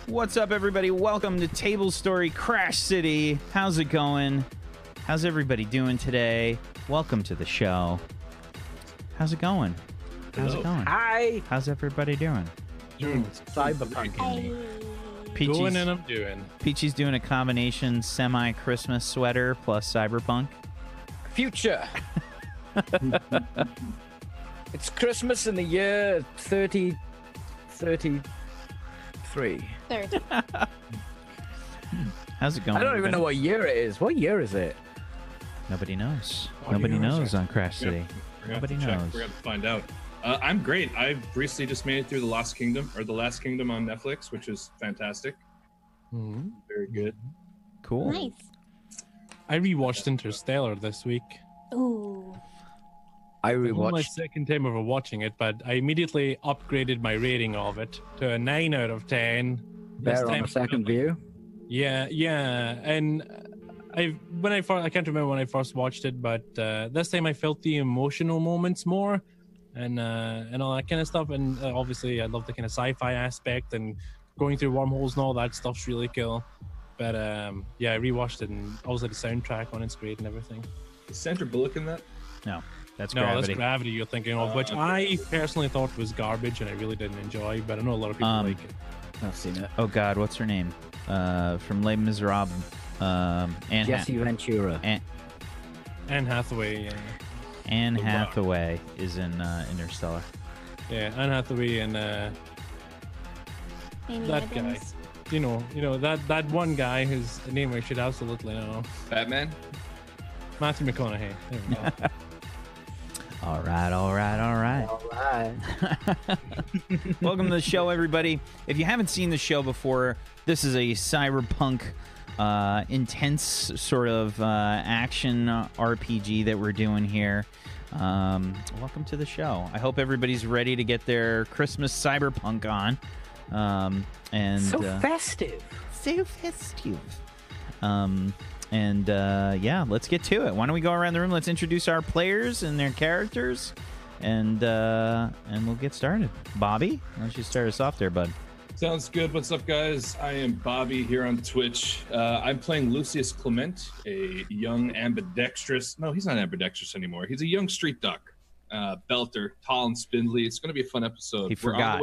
What's up, everybody? Welcome to Table Story Crash City. How's it going? How's everybody doing today? Welcome to the show. How's it going? How's it going? Hi. How's everybody doing? Doing cyberpunk. Peachy's Doing and I'm doing. Peachy's doing a combination semi-Christmas sweater plus cyberpunk. Future. It's Christmas in the year 3033. 30. How's it going? I don't even know what year it is. What year is it? Nobody knows. What Nobody year is knows it? on Crash City. Nobody knows. We're going to find out. I'm great. I've recently just made it through The Last Kingdom on Netflix, which is fantastic. Mm-hmm. Very good. Cool. Nice. I rewatched Interstellar this week. Ooh. I It was my rewatched. second time ever watching it, but I immediately upgraded my rating of it to a 9 out of 10. This Better on time a second view. Yeah. And I can't remember when I first watched it, but this time I felt the emotional moments more, and all that kind of stuff. And obviously, I love the kind of sci-fi aspect and going through wormholes and all that stuff's really cool. But yeah, I rewatched it, and also the soundtrack on it's great and everything. Is Sandra Bullock in that? No, that's No, Gravity. that's Gravity you're thinking of, which I personally thought was garbage and I really didn't enjoy, but I know a lot of people like it. I've seen it. Oh God, what's her name? From Les Miserables. Anne Jesse Ventura. Anne Hathaway, Anne The Rock. Hathaway is in Interstellar. yeah, Anne Hathaway and Amy that guy. Adams. You know that one guy whose name I should absolutely know. Batman? Matthew McConaughey. There we go. All right. All right. Welcome to the show, everybody. If you haven't seen the show before, this is a cyberpunk, intense sort of action RPG that we're doing here. Welcome to the show. I hope everybody's ready to get their Christmas cyberpunk on. And So festive. so festive. Yeah, let's get to it. Why don't we go around the room? Let's introduce our players and their characters, and we'll get started. Bobby, why don't you start us off there, bud? Sounds good. What's up, guys? I am Bobby here on Twitch. I'm playing Lucius Clement, a young ambidextrous. No, he's not ambidextrous anymore. He's a young street duck, belter, tall and spindly. It's going to be a fun episode. He forgot.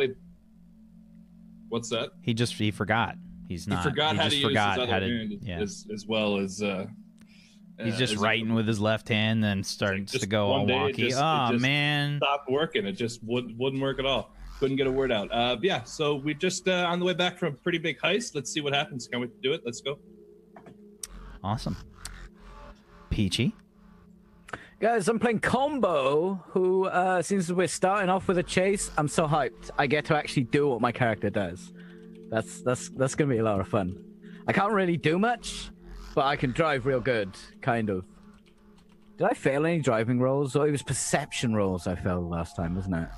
What's that? He forgot. He's not. He forgot how to use his other hand yeah. as well as. He's just as writing with his left hand, then starts Just to go all one day it wonky. just- Oh it just man! stopped working. It just wouldn't work at all. Couldn't get a word out. Yeah, so we just on the way back from a pretty big heist. Let's see what happens. Can't wait to do it. Let's go. Awesome. Peachy. Guys, I'm playing Combo, who, since we're starting off with a chase, I'm so hyped. I get to actually do what my character does. That's gonna be a lot of fun. I can't really do much, but I can drive real good, kind of. Did I fail any driving rolls? Or it was perception rolls I failed last time, wasn't it?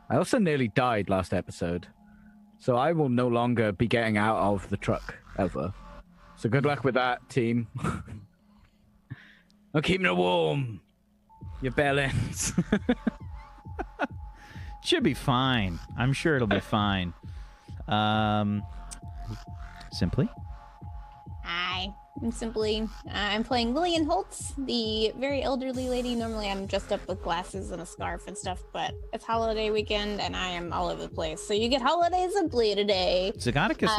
I also nearly died last episode, so I will no longer be getting out of the truck, ever. So good luck with that, team. I'm keeping it warm. Your bell ends. Should be fine. I'm sure it'll be fine. Simply. Hi. I'm playing Lillian Holtz, the very elderly lady. Normally I'm dressed up with glasses and a scarf and stuff, but it's holiday weekend and I am all over the place. So you get holiday simply today. Zagaticus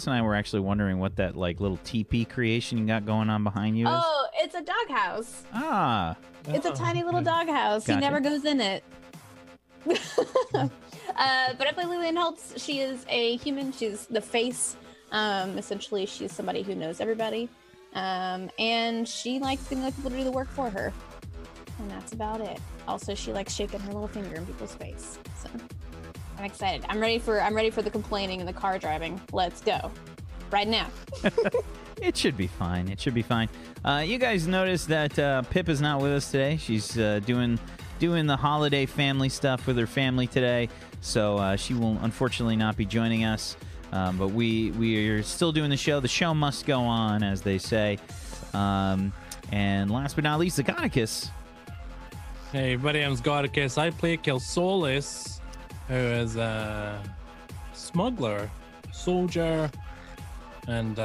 and I were actually wondering what that like little teepee creation you got going on behind you is. Oh, it's a doghouse. Ah, It's a tiny little doghouse. Gotcha. He never goes in it. But I play Lillian Holtz. She is a human. She's the face. Essentially, she's somebody who knows everybody. And she likes being like people to do the work for her. And that's about it. Also, she likes shaking her little finger in people's face. So I'm excited. I'm ready for the complaining and the car driving. Let's go. Right now. it should be fine. It should be fine. You guys noticed that Pip is not with us today. She's doing the holiday family stuff with her family today, so she will unfortunately not be joining us. But we are still doing the show. The show must go on, as they say. And last but not least, Zagaticus. Hey everybody, I'm Zagaticus. I play Kelsolis, who is smuggler, soldier, and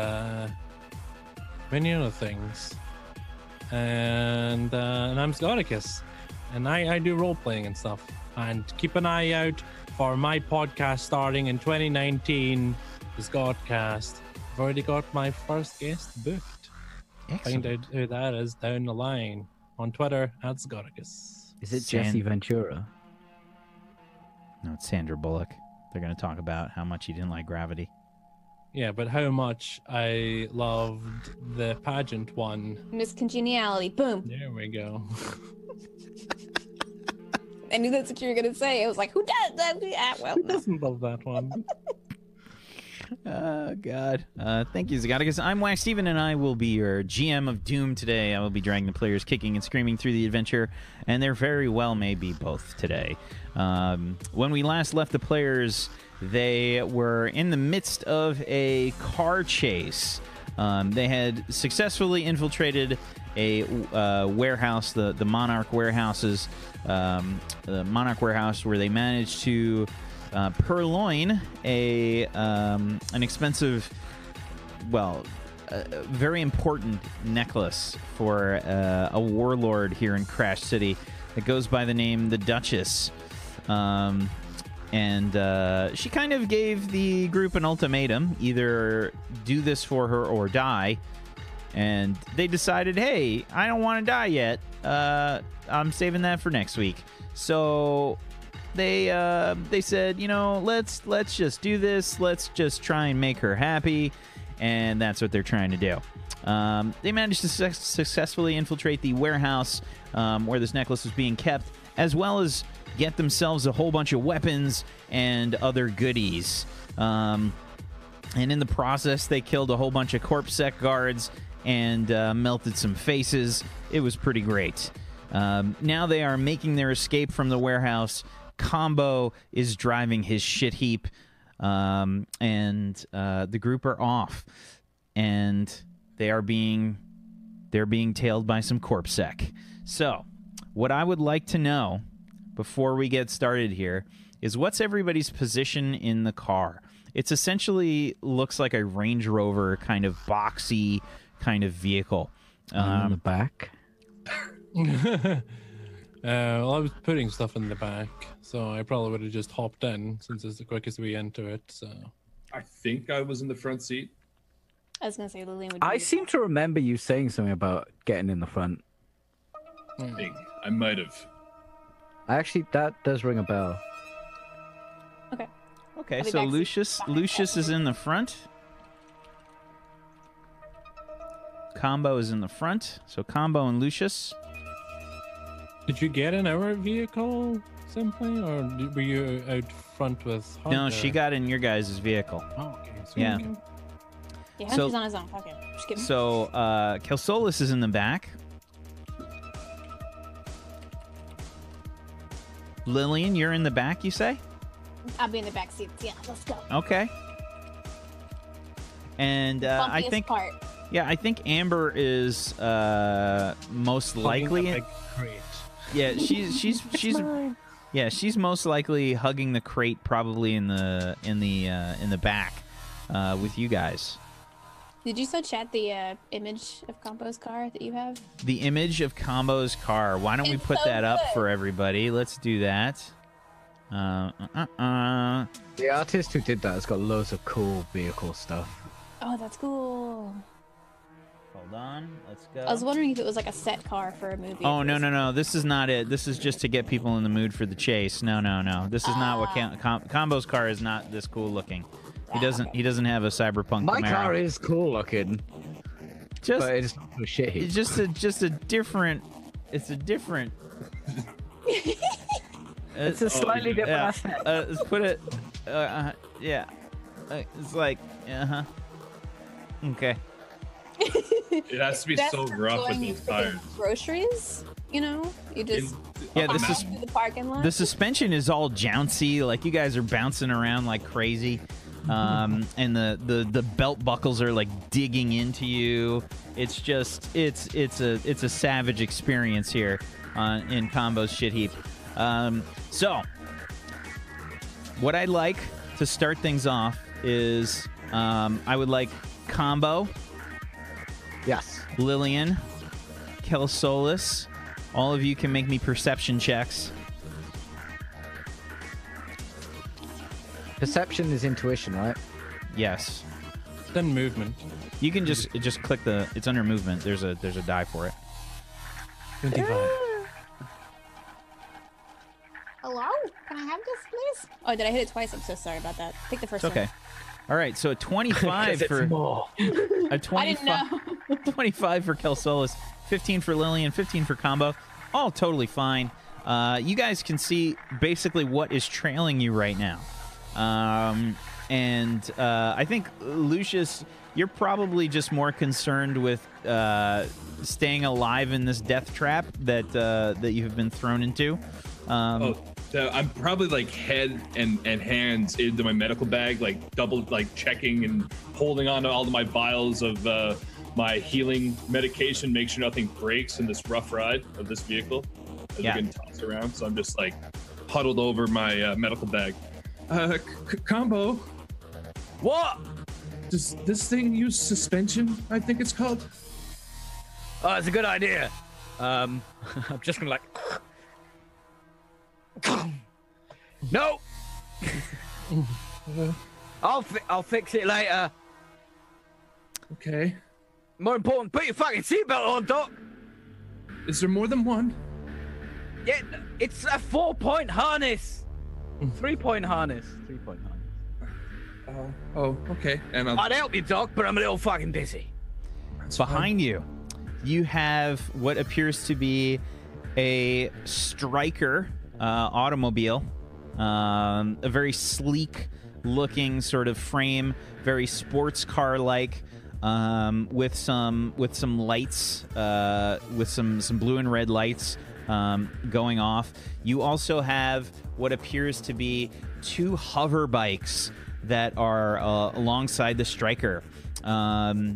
many other things. And I'm Scoticus, and I do role playing and stuff. And keep an eye out for my podcast starting in 2019, the Scotcast. I've already got my first guest booked. Excellent. Find out who that is down the line on Twitter at Scoticus. Is it Jesse Ventura? No, it's Sandra Bullock. They're going to talk about how much you didn't like Gravity. Yeah, but how much I loved the pageant one. Miss Congeniality. Boom. There we go. I knew that's what you were gonna say. I was like, who does that? Well, Who no. doesn't love that one? Oh, God. Thank you, Zagaticus. I'm Wax Steven, and I will be your GM of Doom today. I will be dragging the players kicking and screaming through the adventure, and there very well may be both today. When we last left the players, they were in the midst of a car chase. They had successfully infiltrated a warehouse, the Monarch Warehouses, the Monarch Warehouse, where they managed to purloin an expensive, very important necklace for a warlord here in Crash City that goes by the name the Duchess. And she kind of gave the group an ultimatum: either do this for her or die. And they decided, hey, I don't want to die yet. I'm saving that for next week. So they said, let's just do this. Let's just try and make her happy. And that's what they're trying to do. They managed to successfully infiltrate the warehouse where this necklace was being kept, as well as get themselves a whole bunch of weapons and other goodies. And in the process, they killed a whole bunch of Corpsec guards and melted some faces. It was pretty great. Now they are making their escape from the warehouse. Combo is driving his shit heap, and the group are off, and they're being tailed by some Corpsec. So, what I would like to know before we get started here is, what's everybody's position in the car? It's essentially looks like a Range Rover kind of boxy kind of vehicle. In the back. Well, I was putting stuff in the back, so I probably would have just hopped in since it's the quickest way into it. So I think I was in the front seat. I was gonna say Lillian would. I seem to remember you saying something about getting in the front. I think I might have. Actually, that does ring a bell. Okay. Okay, I'll be so backseat. Lucius is in the front. Combo is in the front. So Combo and Lucius. did you get in our vehicle simply, or were you out front with Hunter? No, she got in your guys' vehicle. Oh, okay. So Yeah. Yeah, So- Hunter's on his own. Fuck it. Just kidding. So Kelsolis is in the back. Lillian, you're in the back, you say? I'll be in the back seats. Yeah, let's go. Okay. And I Bumpiest think, part. yeah, I think Amber is most likely. Hugging a big crate. Yeah, she's most likely hugging the crate, probably in the back with you guys. Did you still chat the image of Combo's car that you have? The image of Combo's car. Why don't we It's put so that up good. for everybody? Let's do that. The artist who did that has got loads of cool vehicle stuff. Oh, that's cool. Hold on. Let's go. I was wondering if it was like a set car for a movie. Oh, no. This is not it. This is just to get people in the mood for the chase. No. This is not what Combo's car is not this cool looking. He doesn't have a cyberpunk My Camaro. car is cool looking, just but it's not a shit heap. it's just a different. It's a different. It's a slightly different yeah. aspect. Let's put it. Yeah. It's like. Okay. It has to be That's so for rough with going these to tires. groceries, you just Yeah, up this the is- mountain. to the parking lot. The suspension is all jouncy. Like, you guys are bouncing around like crazy. And the belt buckles are like digging into you. It's just it's a savage experience here in Combo's shit heap. So what I'd like to start things off is I would like Combo, Yes. Lillian, Kelsolis. All of you can make me perception checks. Perception is intuition, right? Yes. Then movement. You can just click the. It's under movement. There's a die for it. 25. Hello? Can I have this, please? Oh, did I hit it twice? I'm so sorry about that. Take the first It's okay. All right, so a 25 for more. a 25. I didn't know. 25 for Kelsolis, 15 for Lillian, 15 for Combo. All totally fine. You guys can see basically what is trailing you right now. And I think, Lucius, you're probably just more concerned with staying alive in this death trap that you have been thrown into. So I'm probably like head and hands into my medical bag, like double, like checking and holding on to all of my vials of my healing medication, make sure nothing breaks in this rough ride of this vehicle as Yeah. we're getting tossed around. So I'm just like huddled over my medical bag. Combo, What? does this thing use suspension? I think it's called. Oh, it's a good idea. I'm just gonna like. No. I'll fix it later. Okay. More important, put your fucking seatbelt on, Doc. Is there more than one? Yeah, it's a 4-point harness. 3-point harness. 3-point harness. Oh, okay. And I'd help you, Doc, but I'm a little fucking busy. Behind you, you have what appears to be a striker automobile, a very sleek looking sort of frame, very sports car like, with some lights, with some blue and red lights going off. You also have what appears to be 2 hover bikes that are alongside the striker. Combo.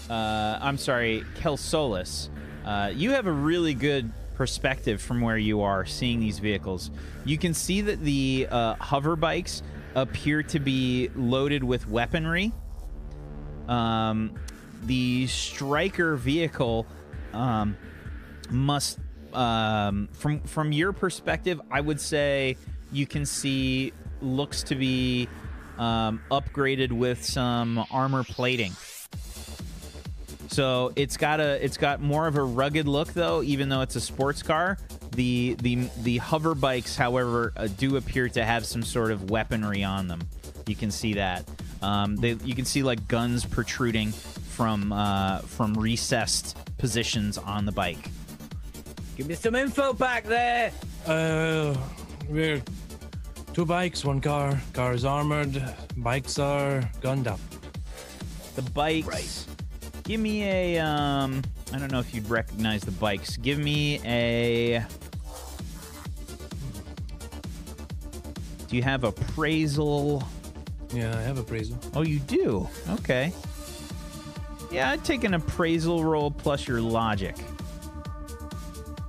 I'm sorry, Kelsolis. You have a really good perspective from where you are seeing these vehicles. You can see that the hover bikes appear to be loaded with weaponry. The striker vehicle must, from your perspective, I would say you can see looks to be upgraded with some armor plating. So it's got more of a rugged look, though, even though it's a sports car. The hover bikes, however, do appear to have some sort of weaponry on them. You can see that. You can see like guns protruding from recessed positions on the bike. Give me some info back there. We're 2 bikes, 1 car. Car is armored. Bikes are gunned up. The bikes. Right. Give me a I don't know if you'd recognize the bikes. Give me a. Do you have appraisal? Yeah, I have appraisal. Oh, you do? Okay. Yeah, I'd take an appraisal roll plus your logic.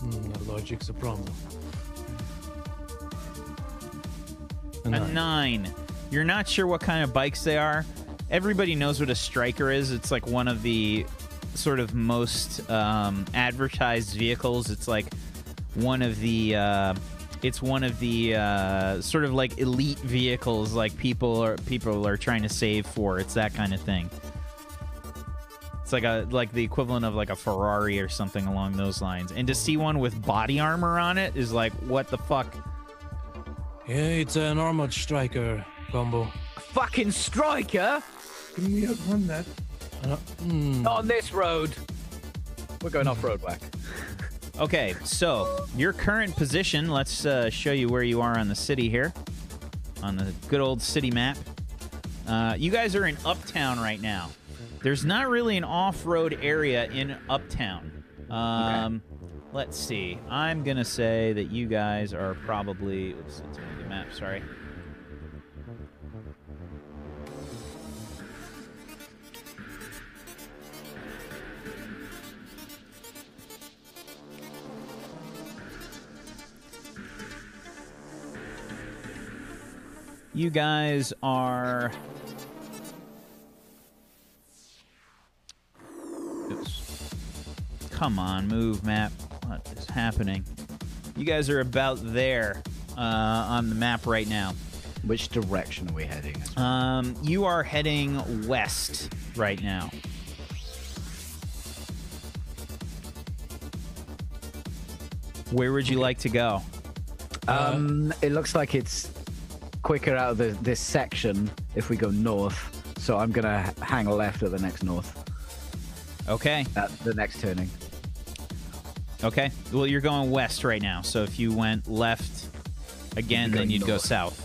The logic's a problem. A 9. You're not sure what kind of bikes they are. Everybody knows what a striker is. It's like one of the sort of most advertised vehicles. It's like one of the sort of like elite vehicles, like people are trying to save for. It's that kind of thing. It's like the equivalent of like a Ferrari or something along those lines. And to see one with body armor on it is like, what the fuck? Yeah, it's an armored striker combo. Fucking striker? Can we outrun that? Not on this road. We're going off-road, Whack. Okay, so your current position, let's show you where you are on the city here. On the good old city map. You guys are in Uptown right now. There's not really an off-road area in Uptown. Okay. Let's see. I'm going to say that you guys are probably... Oops, let's move the map, sorry. You guys are... Oops. Come on, move, map. What is happening? You guys are about there on the map right now. Which direction are we heading? You are heading west right now. Where would you like to go? It looks like it's quicker out of this section if we go north. So I'm going to hang left at the next north. Okay. At the next turning. Okay. Well, you're going west right now. So if you went left again, then you'd go south.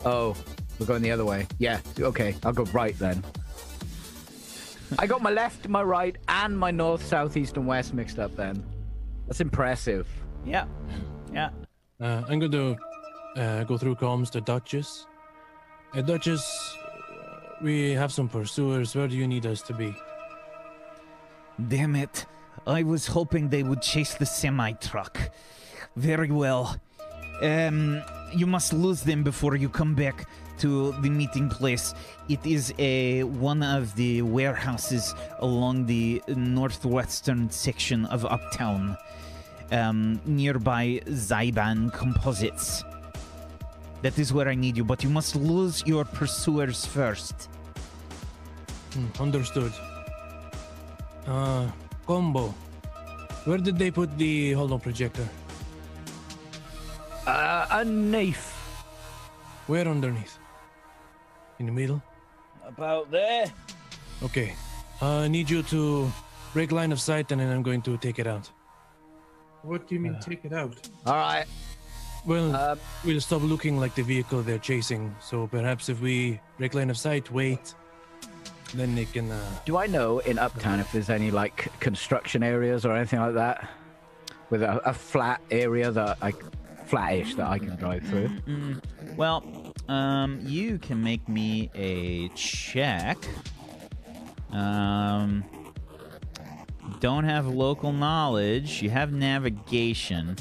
Oh, we're going the other way. Yeah. Okay. I'll go right then. I got my left, my right, and my north, south, east, and west mixed up then. That's impressive. Yeah. Yeah. I'm going to go through comms to Duchess. Duchess, we have some pursuers. Where do you need us to be? Damn it. I was hoping they would chase the semi-truck. Very well. You must lose them before you come back to the meeting place. It is one of the warehouses along the northwestern section of Uptown, nearby Zyban Composites. That is where I need you, but you must lose your pursuers first. Understood. Combo. Where did they put the holo projector? Underneath. Where underneath? In the middle? About there. Okay. I need you to break line of sight, and then I'm going to take it out. What do you mean, take it out? All right. Well, we'll stop looking like the vehicle they're chasing. So perhaps if we break line of sight, wait, then they can... Do I know in Uptown if there's any, like, construction areas or anything like that? With a flat area that flat-ish that I can drive through? Well, you can make me a check. Don't have local knowledge. You have navigation.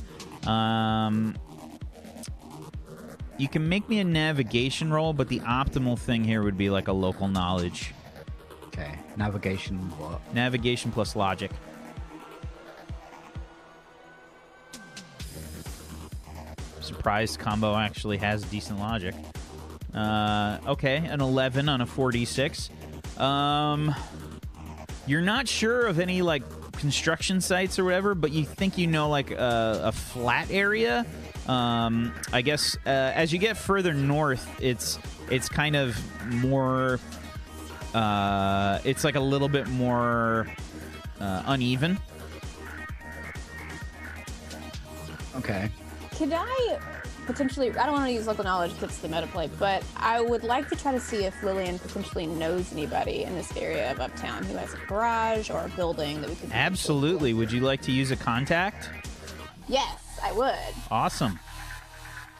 You can make me a navigation roll, but the optimal thing here would be like a local knowledge. Okay. Navigation what? Navigation plus logic. Surprised combo actually has decent logic. Okay, an 11 on a 4d6. You're not sure of any, like, construction sites or whatever, but you think you know, like, a flat area. I guess as you get further north, it's kind of more... it's like a little bit more uneven. Okay. Could I potentially... I don't want to use local knowledge because it's the meta play, but I would like to try to see if Lillian potentially knows anybody in this area of Uptown who has a garage or a building that we could... Absolutely. Would you like to use a contact? Yes, I would. Awesome.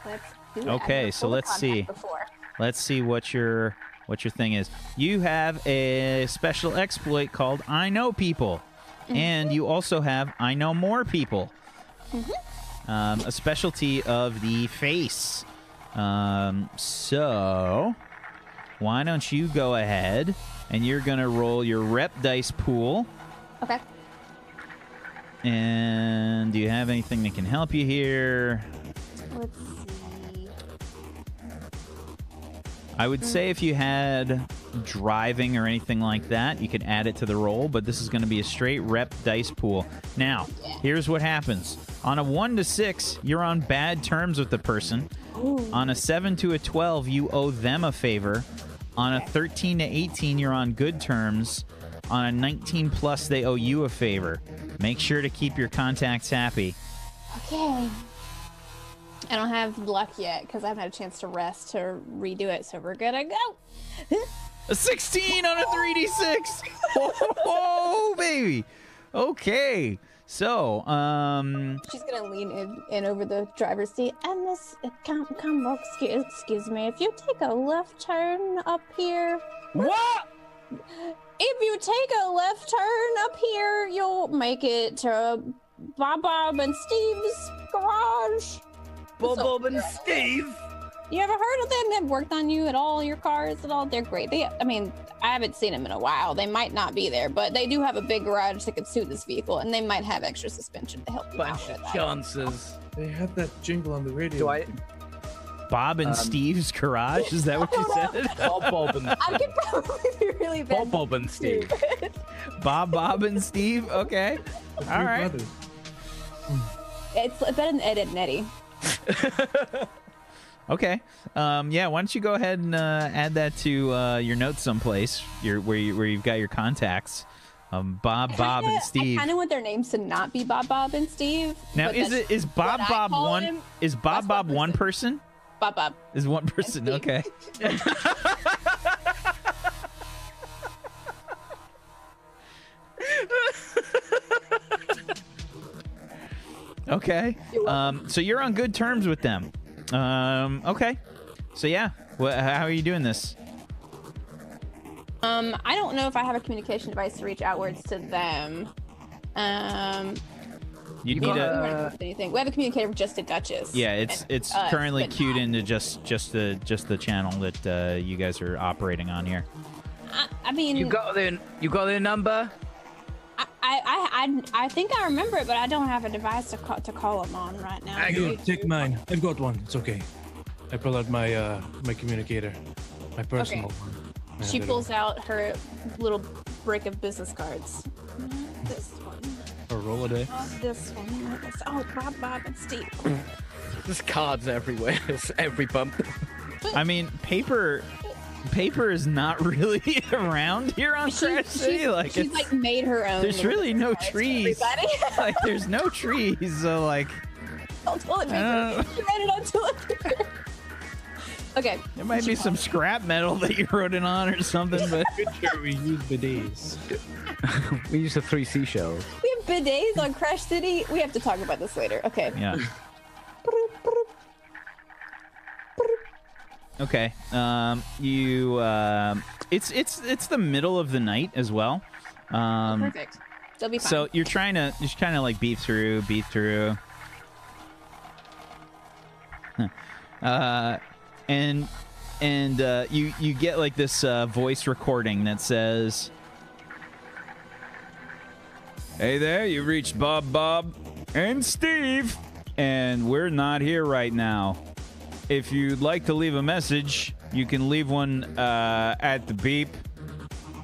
Let's do that. Okay, so let's see. Before. Let's see what your thing is. You have a special exploit called I Know People. And you also have I Know More People. A specialty of the face. So, why don't you go ahead and you're going to roll your rep dice pool. Okay. And do you have anything that can help you here? Let's see. I would say if you had driving or anything like that, you could add it to the roll, but this is going to be a straight rep dice pool. Now, here's what happens. On a 1 to 6, you're on bad terms with the person. Ooh. On a 7 to a 12, you owe them a favor. On a 13 to 18, you're on good terms. On a 19 plus, they owe you a favor. Make sure to keep your contacts happy. Okay. I don't have luck yet because I haven't had a chance to rest to redo it, so we're gonna go. A 16 on a 3d6. Oh, baby. Okay. So, she's gonna lean in over the driver's seat. And this combo, excuse me, if you take a left turn up here. What? If you take a left turn up here, you'll make it to Bob and Steve's garage. Bob and Steve? You ever heard of them? They've worked on you at all, your cars at all? They're great. I mean, I haven't seen them in a while. They might not be there, but they do have a big garage that could suit this vehicle, and they might have extra suspension to help you out Bunch with of that. chances. They had that jingle on the radio. Do I? Bob and Steve's garage. Is that what you said? Bob and I could probably be really bad. Bob and Steve. Bob and Steve. Okay. All right. Brothers. It's better than Ed, Ed, and Eddie. Okay. Yeah. Why don't you go ahead and add that to your notes someplace, where you've got your contacts. Bob, and Steve. I kind of want their names to not be Bob, and Steve. Now, but is Bob what I call one? him. Is Bob one person? Bob. Is one person? Steve. Okay. Okay. So you're on good terms with them. Okay. So yeah, how are you doing this? I don't know if I have a communication device to reach outwards to them. You We need haven't anything. We have a communicator just to Duchess. Yeah, it's us, currently but queued not- into just the channel that you guys are operating on here. I mean, You got their number? I think I remember it, but I don't have a device to call them on right now. Here, take mine. I've got one. It's okay. I pull out my my communicator, my personal one. I She have it pulls out her little brick of business cards. Not this one. on a Rolodex. Not this one. Not this. Oh, Bob, and Steve. There's cards everywhere. It's every bump. I mean, paper is not really around here on Crash City. Like, she's like made her own. there's little really no cards for trees. everybody. Like, there's no trees. So like, Oh, toilet paper. She wrote it on toilet paper. Okay. there might be some scrap metal that you wrote it on or something. But Sure, we use bidets. We use the 3 seashells. We have bidets on Crash City. We have to talk about this later. Okay. yeah. Okay. It's the middle of the night as well. Perfect. They'll be fine. So you're trying to like beat through. And you get like this voice recording that says, "Hey there, you reached Bob, and Steve, and we're not here right now. If you'd like to leave a message, you can leave one at the beep.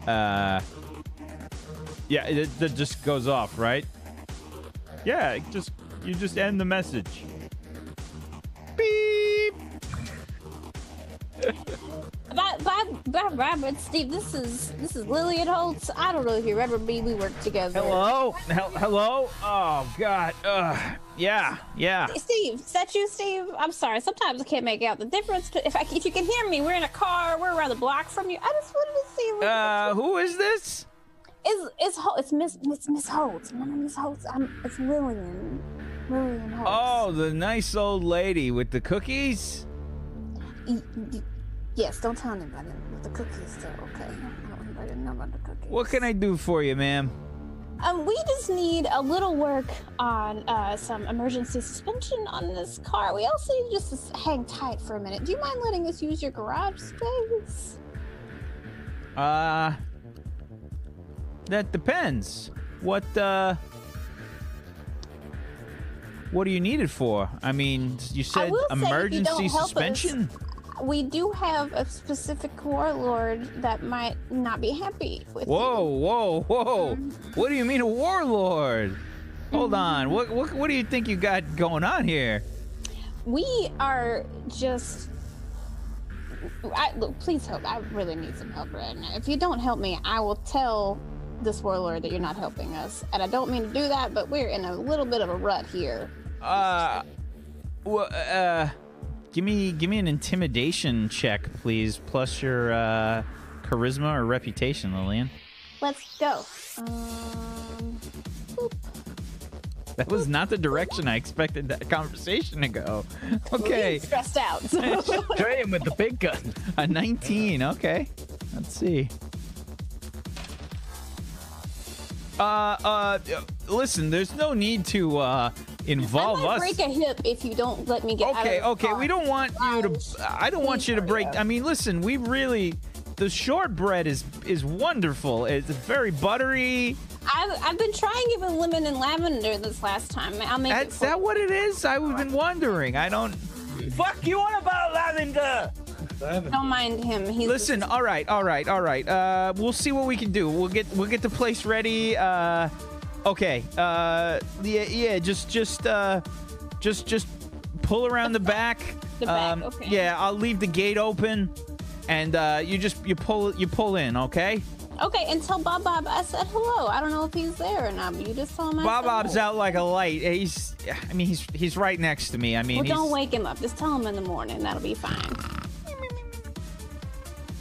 Yeah, that just goes off, right? Yeah, you just end the message. Beep. But Steve, this is Lillian Holtz. I don't know if you remember me. We worked together. Hello? Hello? Oh, God. Yeah. Steve, is that you, Steve? I'm sorry. Sometimes I can't make out the difference. If you can hear me, we're in a car. We're around the block from you. I just wanted to see. Who is this? It's Miss Holtz. My name is Holtz. It's Lillian. Lillian Holtz. Oh, the nice old lady with the cookies? Yes, don't tell anybody with the cookies, though, okay? I don't want anybody to know about the cookies. What can I do for you, ma'am? We just need a little work on some emergency suspension on this car. We also need just to hang tight for a minute. Do you mind letting us use your garage space? That depends. What do you need it for? I mean, you said will say, if you emergency don't help suspension? We do have a specific warlord that might not be happy with you. Whoa. What do you mean a warlord? Hold on. What do you think you got going on here? We are just... Look, please help. I really need some help right now. If you don't help me, I will tell this warlord that you're not helping us. And I don't mean to do that, but we're in a little bit of a rut here. Give me an intimidation check, please, plus your charisma or reputation, Lillian. Let's go. Boop. That was not the direction I expected that conversation to go. Okay. He's stressed out. Straight in with the big gun. A 19. Okay. Let's see. Listen, there's no need to involve I might us. break a hip if you don't let me get out of the Okay. car. We don't want you to. I don't want you to break. I mean, listen. We really. The shortbread is wonderful. It's very buttery. I've been trying giving lemon and lavender this last time. I'll make it. Is that what it is? I've been wondering. I don't. Fuck you on about lavender. Don't mind him. He's Listen. All right. We'll see what we can do. We'll get the place ready. Okay. Yeah. Just pull around the back. The back, okay. Yeah. I'll leave the gate open, and you pull in. Okay. Okay, and tell Bob I said hello. I don't know if he's there or not, but you just tell him I said Bob's hello. out like a light. He's right next to me. I mean, Well, don't he's, wake him up. Just tell him in the morning. That'll be fine.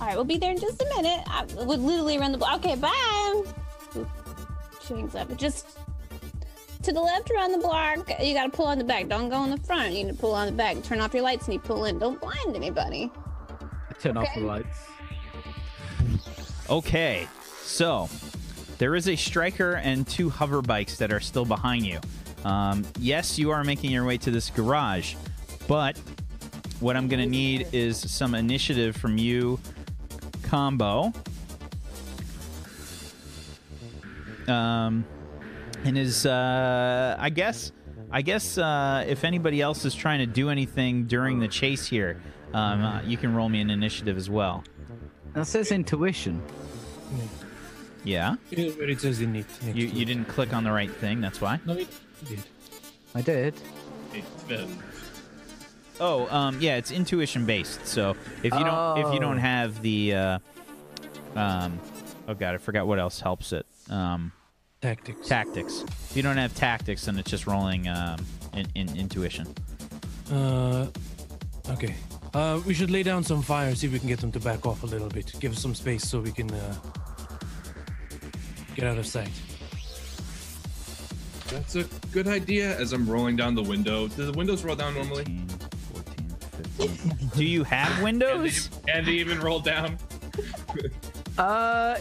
All right, we'll be there in just a minute. I would literally run the block. Okay, bye. Ooh, she hangs up. Just to the left around the block. You got to pull on the back. Don't go in the front. You need to pull on the back. Turn off your lights and you pull in. Don't blind anybody. Turn off the lights. Okay, so there is a striker and 2 hover bikes that are still behind you. Yes, you are making your way to this garage, but what I'm going to need is some initiative from you, Combo. And is I guess if anybody else is trying to do anything during the chase here, you can roll me an initiative as well. That says intuition. Yeah. It says in it. You didn't click on the right thing. That's why. No, it did. I did. Oh, yeah, it's intuition based. So if you don't have the oh god, I forgot what else helps it. Tactics. Tactics. If you don't have tactics, then it's just rolling in intuition. Okay. We should lay down some fire, see if we can get them to back off a little bit. Give us some space so we can get out of sight. That's a good idea. As I'm rolling down the window, do the windows roll down normally? 14, 15. Do you have windows? And they even roll down?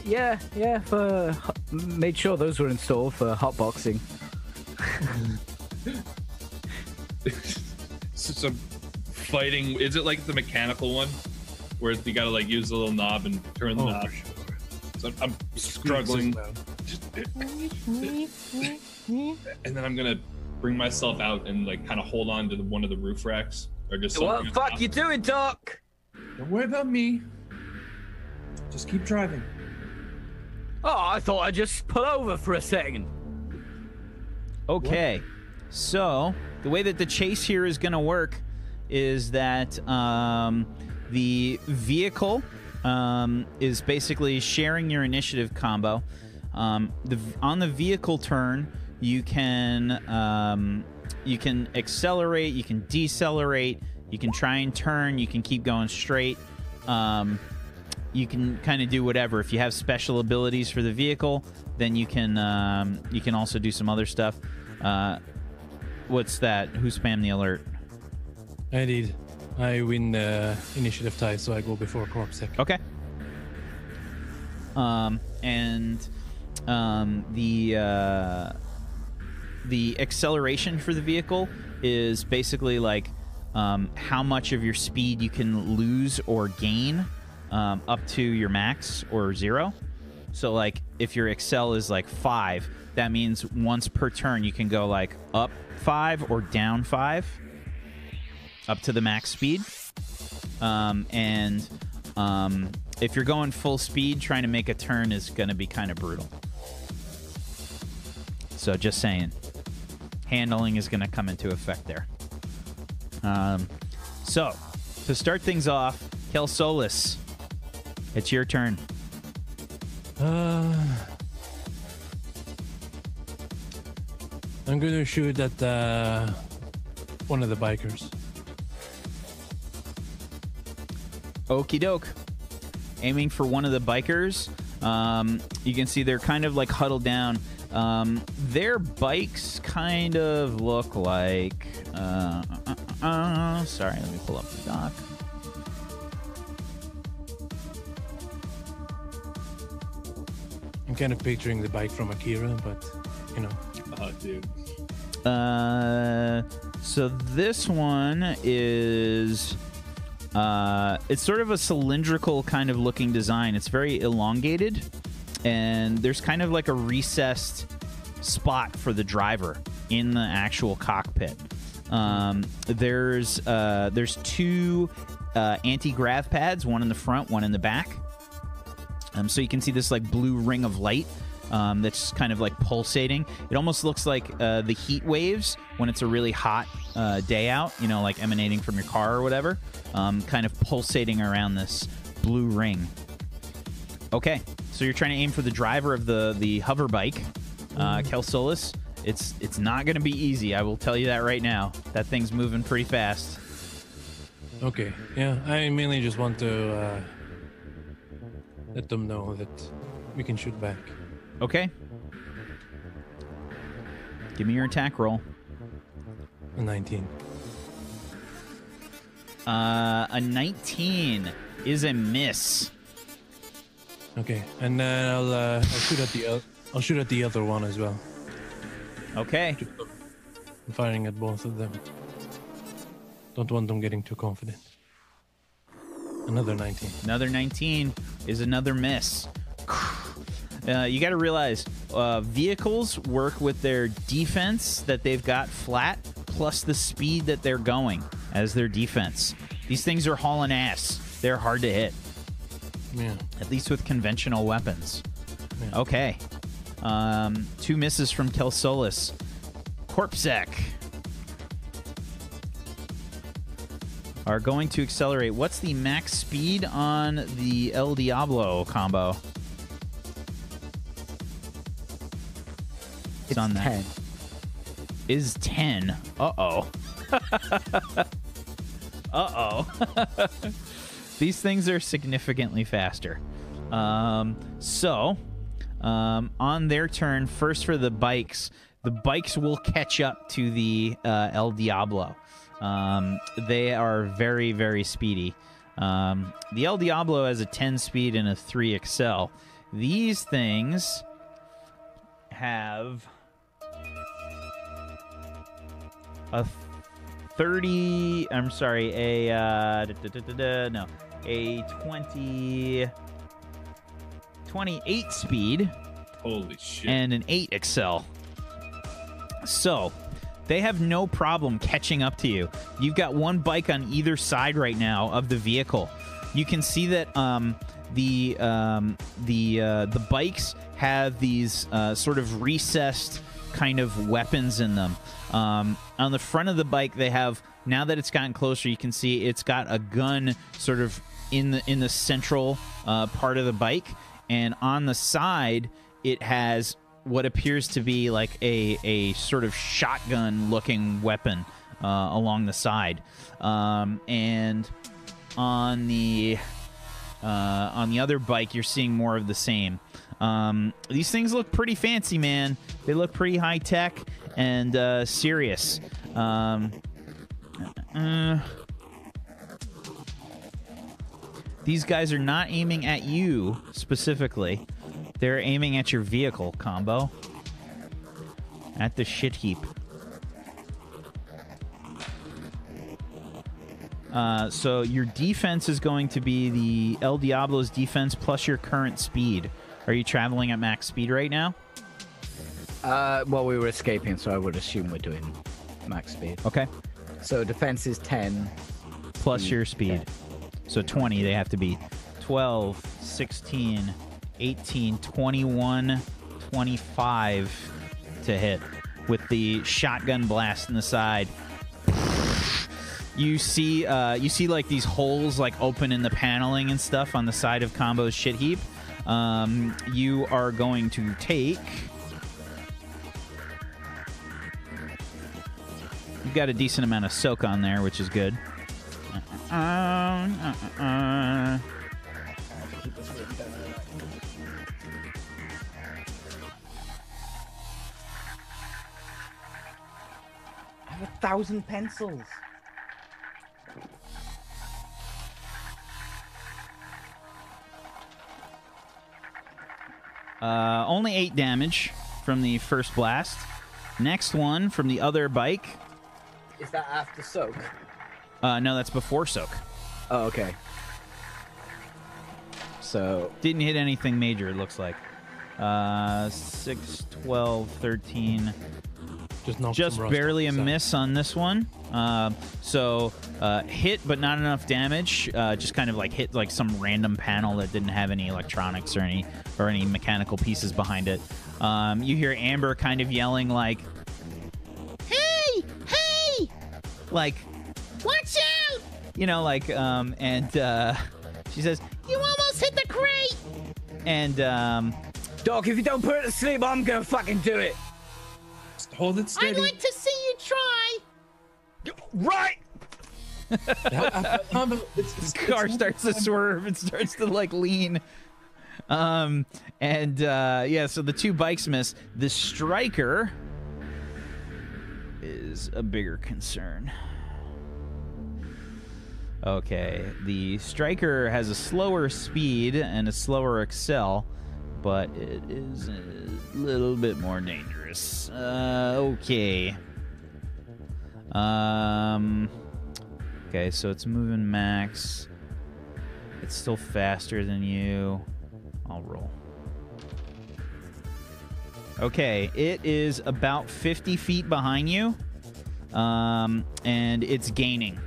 Yeah. Made sure those were installed for hotboxing. Some fighting. Is it like the mechanical one, where you gotta like use the little knob and turn the knob? For sure. So I'm struggling. And then I'm gonna bring myself out and like kind of hold on to one of the roof racks or just. What the fuck you doing, Doc? Don't worry about me. Just keep driving. Oh, I thought I'd just pull over for a second. Okay, so the way that the chase here is going to work is that the vehicle is basically sharing your initiative combo. On the vehicle turn, you can accelerate, you can decelerate, you can try and turn, you can keep going straight. You can kind of do whatever. If you have special abilities for the vehicle, then you can also do some other stuff. What's that? Who spammed the alert? I did. I win the initiative tie, so I go before Corpsec. Okay. The acceleration for the vehicle is basically like how much of your speed you can lose or gain up to your max or 0. So like if your excel is like 5, that means once per turn you can go like up 5 or down 5 up to the max speed. If you're going full speed, trying to make a turn is going to be kind of brutal. So just saying, handling is going to come into effect there. So to start things off, Kel Solis, it's your turn. I'm gonna shoot at one of the bikers. Okie doke. Aiming for one of the bikers. You can see they're kind of like huddled down. Their bikes kind of look like... sorry, let me pull up the doc. I'm kind of picturing the bike from Akira, but you know. Oh, dude. So this one is it's sort of a cylindrical kind of looking design. It's very elongated, and there's kind of like a recessed spot for the driver in the actual cockpit. There's two anti-grav pads, one in the front, one in the back. So you can see this like blue ring of light that's kind of like pulsating. It almost looks like the heat waves when it's a really hot day out, you know, like emanating from your car or whatever, kind of pulsating around this blue ring. Okay, so you're trying to aim for the driver of the hover bike, Kelsolis. It's not going to be easy, I will tell you that right now. That thing's moving pretty fast. Okay, yeah, I mainly just want to let them know that we can shoot back. Okay. Give me your attack roll. A 19. A 19 is a miss. Okay, and then I'll shoot at the other one as well. Okay. I'm firing at both of them. Don't want them getting too confident. Another 19. Another 19 is another miss. You got to realize, vehicles work with their defense that they've got flat, plus the speed that they're going as their defense. These things are hauling ass. They're hard to hit. Yeah. At least with conventional weapons. Yeah. Okay. 2 misses from Kelsolis. Corpsec are going to accelerate. What's the max speed on the El Diablo combo? It's on that. 10. Is 10. Uh-oh. Uh-oh. These things are significantly faster. On their turn, first for the bikes will catch up to the El Diablo. They are very, very speedy. The El Diablo has a 10 speed and a 3 excel. These things have a 30, I'm sorry, a 28 speed. Holy shit. And an 8 excel. So, they have no problem catching up to you. You've got one bike on either side right now of the vehicle. You can see that the bikes have these sort of recessed kind of weapons in them. On the front of the bike, they have, now that it's gotten closer, you can see it's got a gun sort of in the central part of the bike, and on the side, it has what appears to be like a sort of shotgun-looking weapon along the side, and on the other bike, you're seeing more of the same. These things look pretty fancy, man. They look pretty high tech and serious. These guys are not aiming at you specifically. They're aiming at your vehicle, combo. At the shit heap. So your defense is going to be the El Diablo's defense plus your current speed. Are you traveling at max speed right now? Well, we were escaping, so I would assume we're doing max speed. Okay. So defense is 10. Plus your speed. So 20 they have to be. 12, 16, 18, 21, 25 to hit. With the shotgun blast in the side. You see like these holes like open in the paneling and stuff on the side of Combo's shit heap. You are going to take... You've got a decent amount of soak on there, which is good. I have 1,000 pencils. Only 8 damage from the first blast. Next one from the other bike. Is that after soak? No, that's before soak. Oh, okay. So Didn't hit anything major, it looks like. 6, 12, 13. Just barely a miss on this one. So hit, but not enough damage. Just kind of like hit like some random panel that didn't have any electronics or any mechanical pieces behind it. You hear Amber kind of yelling like, "Hey, hey!" Like, "Watch out!" You know, like, and she says, "You almost hit the crate!" And Doc, if you don't put it to sleep, I'm gonna fucking do it. Just hold it steady. I'd like to see you try. Right. The car starts to swerve. It starts to like lean. Yeah, so the two bikes miss. The striker is a bigger concern. Okay, the striker has a slower speed and a slower accel, but it is a little bit more dangerous. Okay. Okay, so it's moving max. It's still faster than you. I'll roll. Okay, it is about 50 feet behind you, and it's gaining.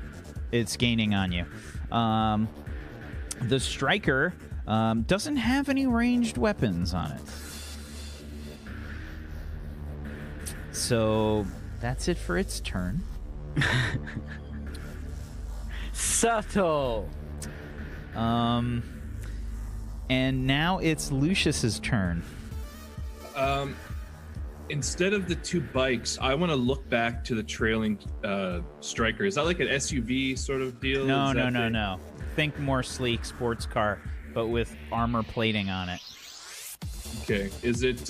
It's gaining on you. The striker doesn't have any ranged weapons on it. So that's it for its turn. Subtle. And now it's Lucius's turn. Instead of the two bikes, I want to look back to the trailing striker. Is that like an SUV sort of deal? No. Think more sleek sports car, but with armor plating on it. Okay. Is it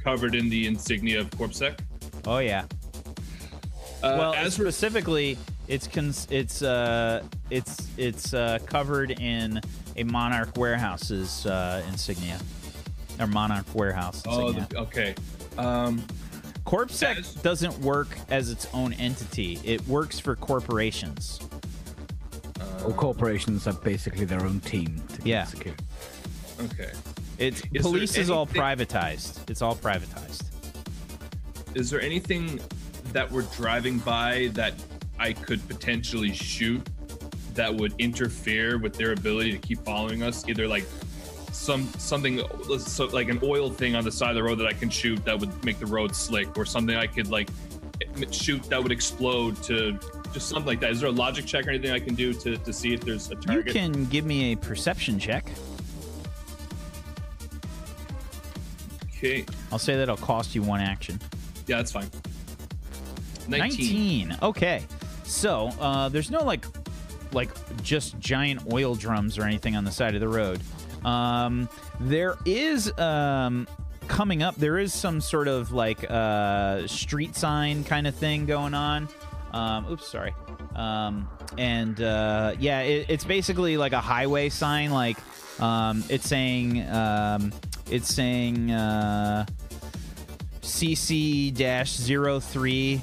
covered in the insignia of Corpsec? Oh yeah. Well, specifically, it's covered in a Monarch Warehouse's insignia, or Monarch Warehouse insignia. Oh, okay. Corpsec doesn't work as its own entity. It works for corporations. All corporations have basically their own team to keep secure. Okay. Police is all privatized. It's all privatized. Is there anything that we're driving by that I could potentially shoot that would interfere with their ability to keep following us? Either like something like an oil thing on the side of the road that I can shoot that would make the road slick, or something I could like shoot that would explode, to just something like that. Is there a logic check or anything I can do to see if there's a target? You can give me a perception check. Okay. I'll say that'll cost you one action. Yeah, that's fine. 19. Okay. So, there's no like just giant oil drums or anything on the side of the road. There is coming up, there is some sort of like street sign kind of thing going on. Oops, sorry. It's basically like a highway sign. Like it's saying CC-03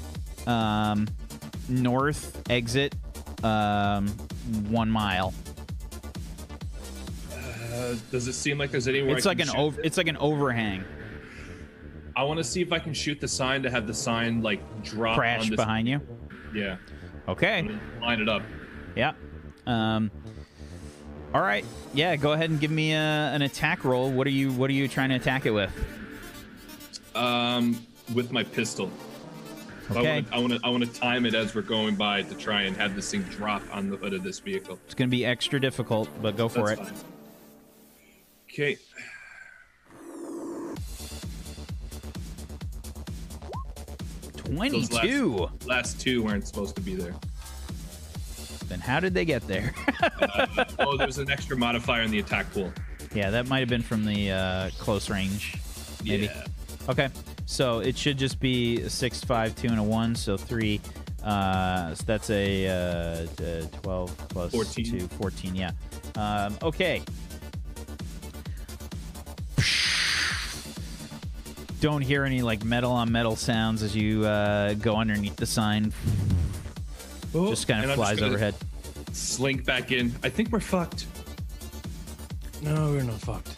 north exit 1 mile. Does it seem like there's anywhere? It's like an overhang. I want to see if I can shoot the sign to have the sign like drop Crash on this. behind you. Yeah. Okay. Line it up. Yeah. All right. Yeah. Go ahead and give me an attack roll. What are you trying to attack it with? With my pistol. Okay. I want to time it as we're going by to try and have this thing drop on the hood of this vehicle. It's going to be extra difficult, but go for it. Fine. Okay. Those 22. Last two weren't supposed to be there. Then how did they get there? There's an extra modifier in the attack pool. Yeah, that might have been from the close range. Maybe. Yeah. Okay. So it should just be a 6, 5, 2, and a 1. So 3. So that's a 12 plus 14. 2, 14. Yeah. Okay. don't hear any like metal on metal sounds as you go underneath the sign. Oh, Just kind and of I'm flies gonna overhead. Slink back in. I think we're fucked. No, we're not fucked.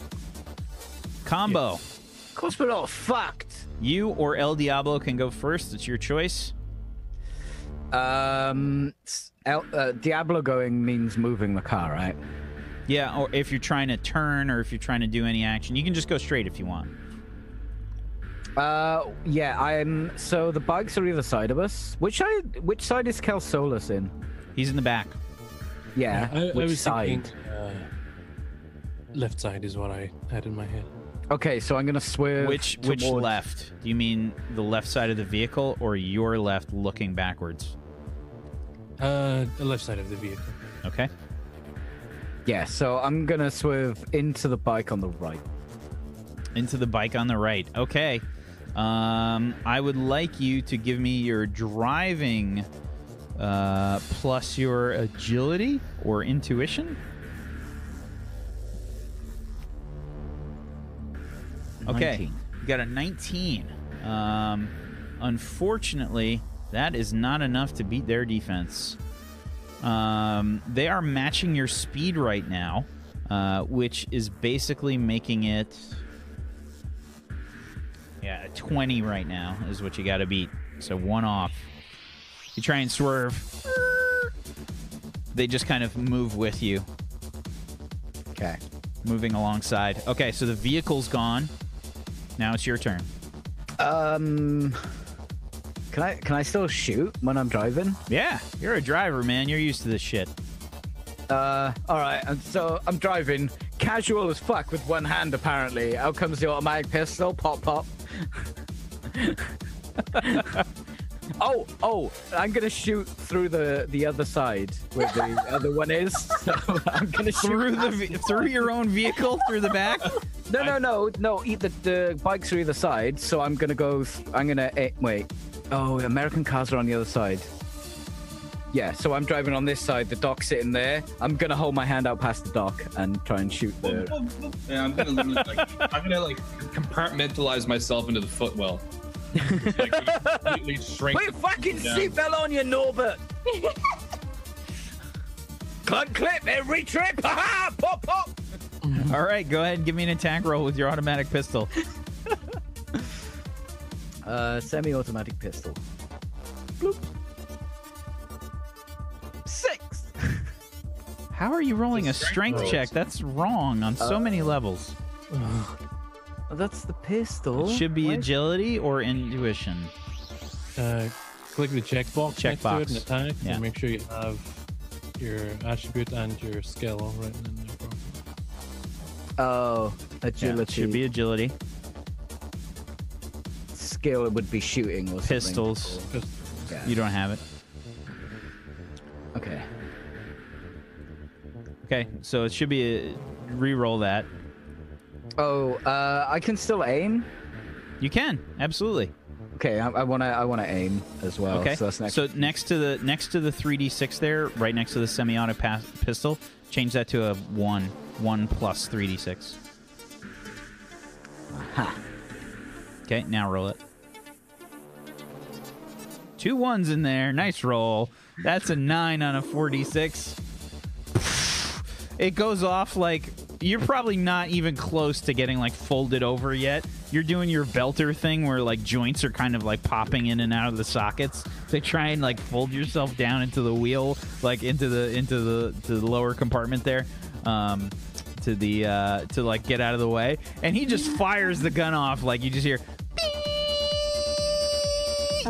Combo. Of course we're not fucked. You or El Diablo can go first. It's your choice. Diablo going means moving the car, right? Yeah, or if you're trying to turn or if you're trying to do any action, you can just go straight if you want. Yeah, so the bikes are either side of us. Which side is Kelsolas in? He's in the back. Yeah, I which was side? thinking, left side is what I had in my head. Okay, so I'm gonna swerve. Which towards... left? Do you mean the left side of the vehicle or your left looking backwards? The left side of the vehicle. Okay. Yeah, so I'm gonna swerve into the bike on the right. Into the bike on the right. Okay. I would like you to give me your driving plus your agility or intuition. Okay. 19. You got a 19. Unfortunately, that is not enough to beat their defense. They are matching your speed right now, which is basically making it... Yeah, 20 right now is what you got to beat. So 1 off. You try and swerve. They just kind of move with you. Okay. Moving alongside. Okay, so the vehicle's gone. Now it's your turn. Can I still shoot when I'm driving? Yeah, you're a driver, man. You're used to this shit. All right. And so I'm driving casual as fuck with one hand. Apparently, out comes the automatic pistol. Pop, pop. Oh! I'm gonna shoot through the other side where the other one is. So I'm gonna shoot Through your own vehicle through the back. No. The bikes are either side, so I'm gonna go. Wait. Oh, American cars are on the other side. Yeah, so I'm driving on this side. The dock's sitting there. I'm gonna hold my hand out past the dock and try and shoot the. Yeah, I'm gonna compartmentalize myself into the footwell. Like, completely shrink. Put your fucking seatbelt on, you Norbert. Club clip every trip. Ha! Pop, pop. All right, go ahead and give me an attack roll with your automatic pistol. Semi-automatic pistol. Bloop. 6. How are you rolling a strength rolls. check? That's wrong on so many levels. Oh, that's the pistol. It should be Why- agility or intuition. Click the checkbox next to Checkbox. it and attack, Yeah. and make sure you have your attribute and your skill all written in there. Oh, Yeah, agility. should be agility. Skill would be shooting or something. Pistols. Yeah. You don't have it. Okay. Okay, so it should be re-roll that. Oh, I can still aim. You can absolutely. Okay, I wanna aim as well. Okay, So that's next. so next to the 3d6 there, right next to the semi-auto pistol, change that to a 1 plus 3d6. Ha. Okay, now roll it. 2 1s in there. Nice roll. That's a 9 on a 4d6. It goes off like you're probably not even close to getting like folded over yet. You're doing your belter thing where like joints are kind of like popping in and out of the sockets to try and like fold yourself down into the wheel, like into the lower compartment there. To like get out of the way, and he just fires the gun off. Like you just hear,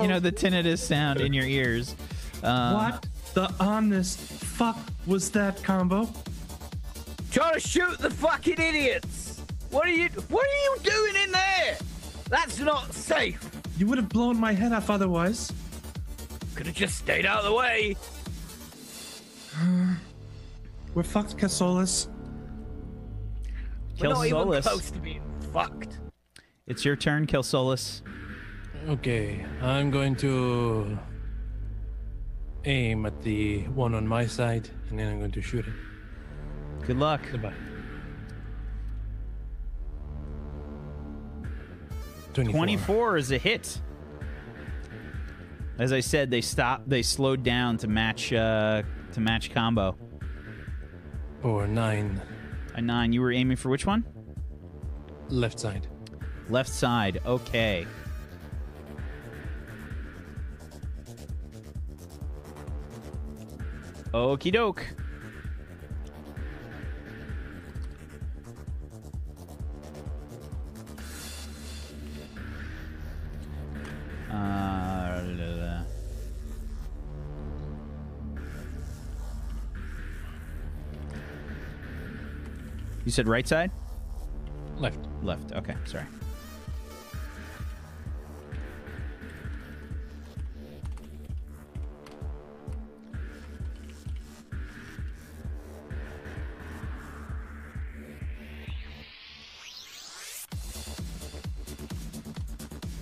you know, the tinnitus sound in your ears. What the honest fuck was that, Combo? Trying to shoot the fucking idiots. What are you doing in there? That's not safe. You would have blown my head off otherwise. Could have just stayed out of the way. We're fucked, Casolas. We're not even Kilsolus. close to being fucked. It's your turn, Kilsolus. Okay, I'm going to aim at the one on my side, and then I'm going to shoot it. Good luck. Goodbye. 24 is a hit. As I said, they slowed down to match combo. Or 9. A 9. You were aiming for which one? Left side. Left side. Okay. Okie doke. You said right side? Left. Left. Okay, sorry.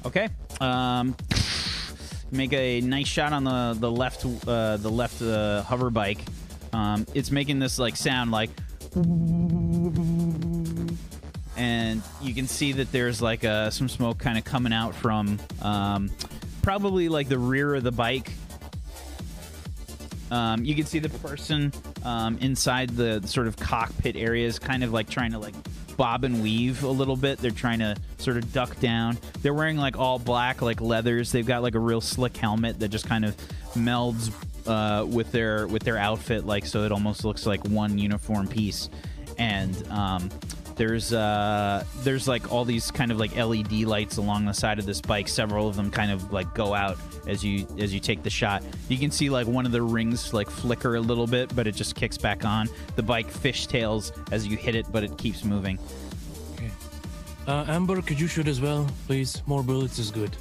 Okay. Make a nice shot on the left hover bike. It's making this like sound like, and you can see that there's like some smoke kind of coming out from probably like the rear of the bike. You can see the person inside the sort of cockpit areas kind of like trying to like bob and weave a little bit. They're trying to sort of duck down. They're wearing like all black like leathers. They've got like a real slick helmet that just kind of melds with their outfit, like, so it almost looks like one uniform piece. And there's like all these kind of like LED lights along the side of this bike. Several of them kind of like go out as you take the shot. You can see like one of the rings like flicker a little bit, but it just kicks back on. The bike fishtails as you hit it, but it keeps moving. Okay. Amber, could you shoot as well, please? More bullets is good.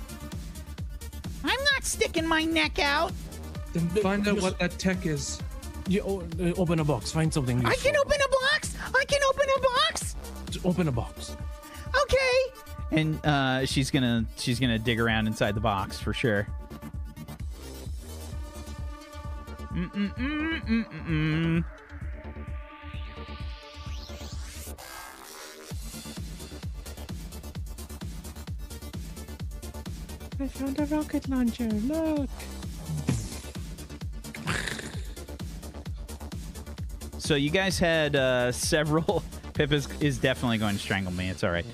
I'm not sticking my neck out. Then find out what that tech is. You open a box. Find something useful. I can open a box. I can open a box. Just open a box. Okay. And she's gonna dig around inside the box for sure. I found a rocket launcher. Look. So you guys had several. Pip is definitely going to strangle me. It's all right.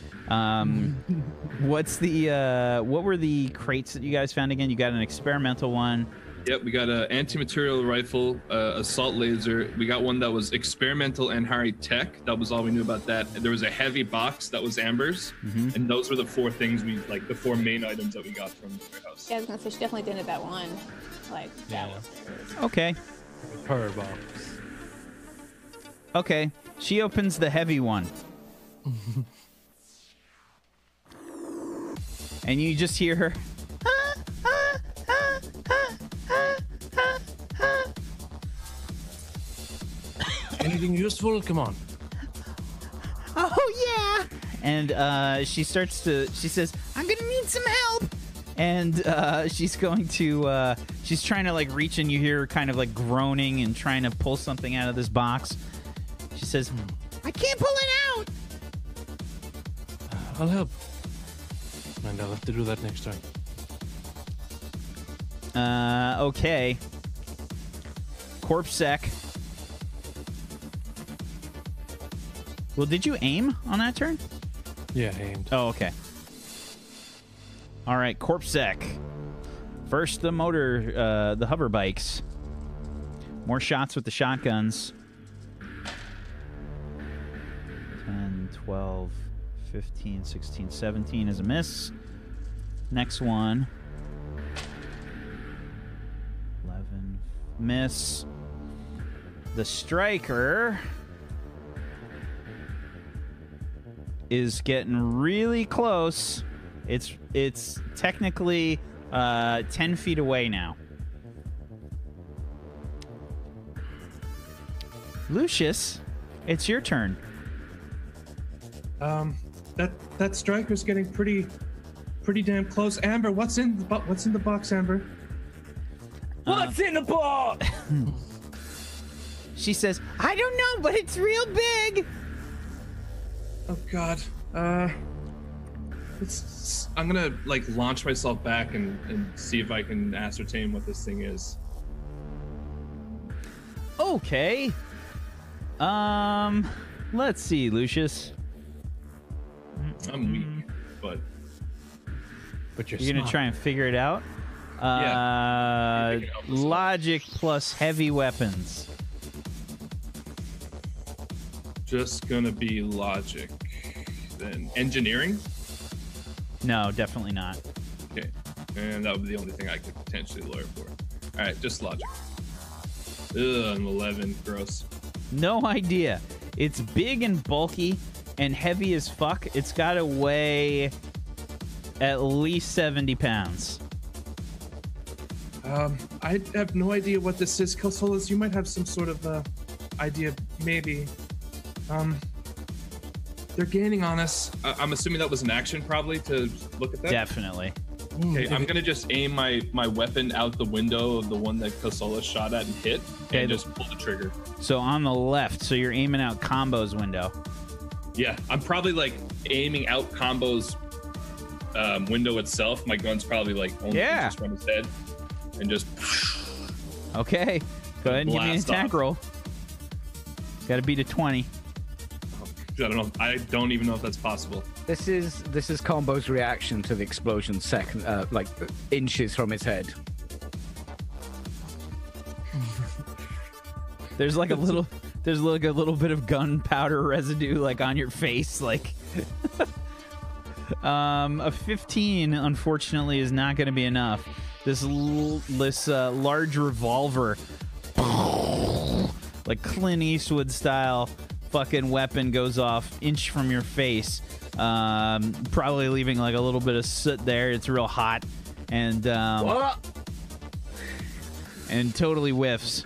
What were the crates that you guys found again? You got an experimental one. Yep, we got an anti-material rifle, assault laser. We got one that was experimental and high tech. That was all we knew about that. And there was a heavy box that was Amber's, and those were the four things the four main items that we got from the warehouse. Yeah, I was gonna say she definitely did that one. Like that was hers. Okay. Her box. Okay. She opens the heavy one. And you just hear her. Anything useful? Come on. Oh, yeah. And she says, I'm going to need some help. And she's trying to like reach, and you hear her kind of like groaning and trying to pull something out of this box. She says, I can't pull it out. I'll help. And I'll have to do that next time. Okay. Corpsec. Well, did you aim on that turn? Yeah, aimed. Oh, okay. All right, Corpsec. First, the hover bikes. More shots with the shotguns. 10, 12, 15, 16, 17 is a miss. Next one. 11, miss. The striker is getting really close. It's technically 10 feet away now. Lucius, it's your turn. That striker's getting pretty damn close. Amber, what's in the box, Amber? What's in the box? She says, I don't know, but it's real big. Oh God. I'm gonna like launch myself back and see if I can ascertain what this thing is. Okay. Let's see, Lucius. I'm weak, but you're gonna try and figure it out. Yeah. Logic plus heavy weapons. Just gonna be logic. Then engineering? No, definitely not. Okay. And that would be the only thing I could potentially lure for. Alright, just logic. Ugh, I'm 11. Gross. No idea. It's big and bulky and heavy as fuck. It's gotta weigh at least 70 pounds. I have no idea what this is. Kelsolas, you might have some sort of idea, maybe. They're gaining on us. I'm assuming that was an action, probably, to look at that? Definitely. Okay, I'm gonna just aim my weapon out the window of the one that Kelsolas shot at and hit, and just pull the trigger. So on the left, so you're aiming out Combo's window. Yeah, I'm probably, like, aiming out Combo's window itself. My gun's probably, like, only inches from his head. And just... Okay. Go ahead and give me an attack roll. Gotta beat a 20. I don't know. I don't even know if that's possible. This is Combo's reaction to the explosion, like inches from his head. There's like a little bit of gunpowder residue like on your face, like. A 15, unfortunately, is not going to be enough. This large revolver, like Clint Eastwood style, fucking weapon goes off inch from your face, probably leaving like a little bit of soot there. It's real hot, and totally whiffs.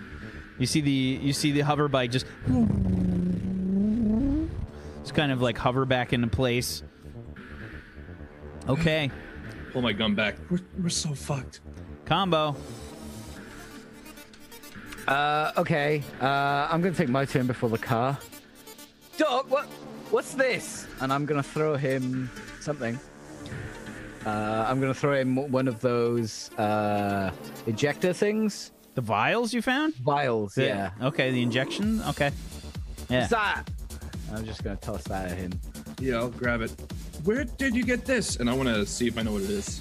You see the hover bike just kind of like hover back into place. Okay. Pull my gun back. We're so fucked. Combo. Okay. I'm gonna take my turn before the car. Doc, what's this? And I'm gonna throw him something. I'm gonna throw him one of those ejector things. The vials you found? Vials, yeah. Okay, the injection. Okay. Yeah. What's that? I'm just gonna toss that at him. Yeah, I'll grab it. Where did you get this? And I want to see if I know what it is.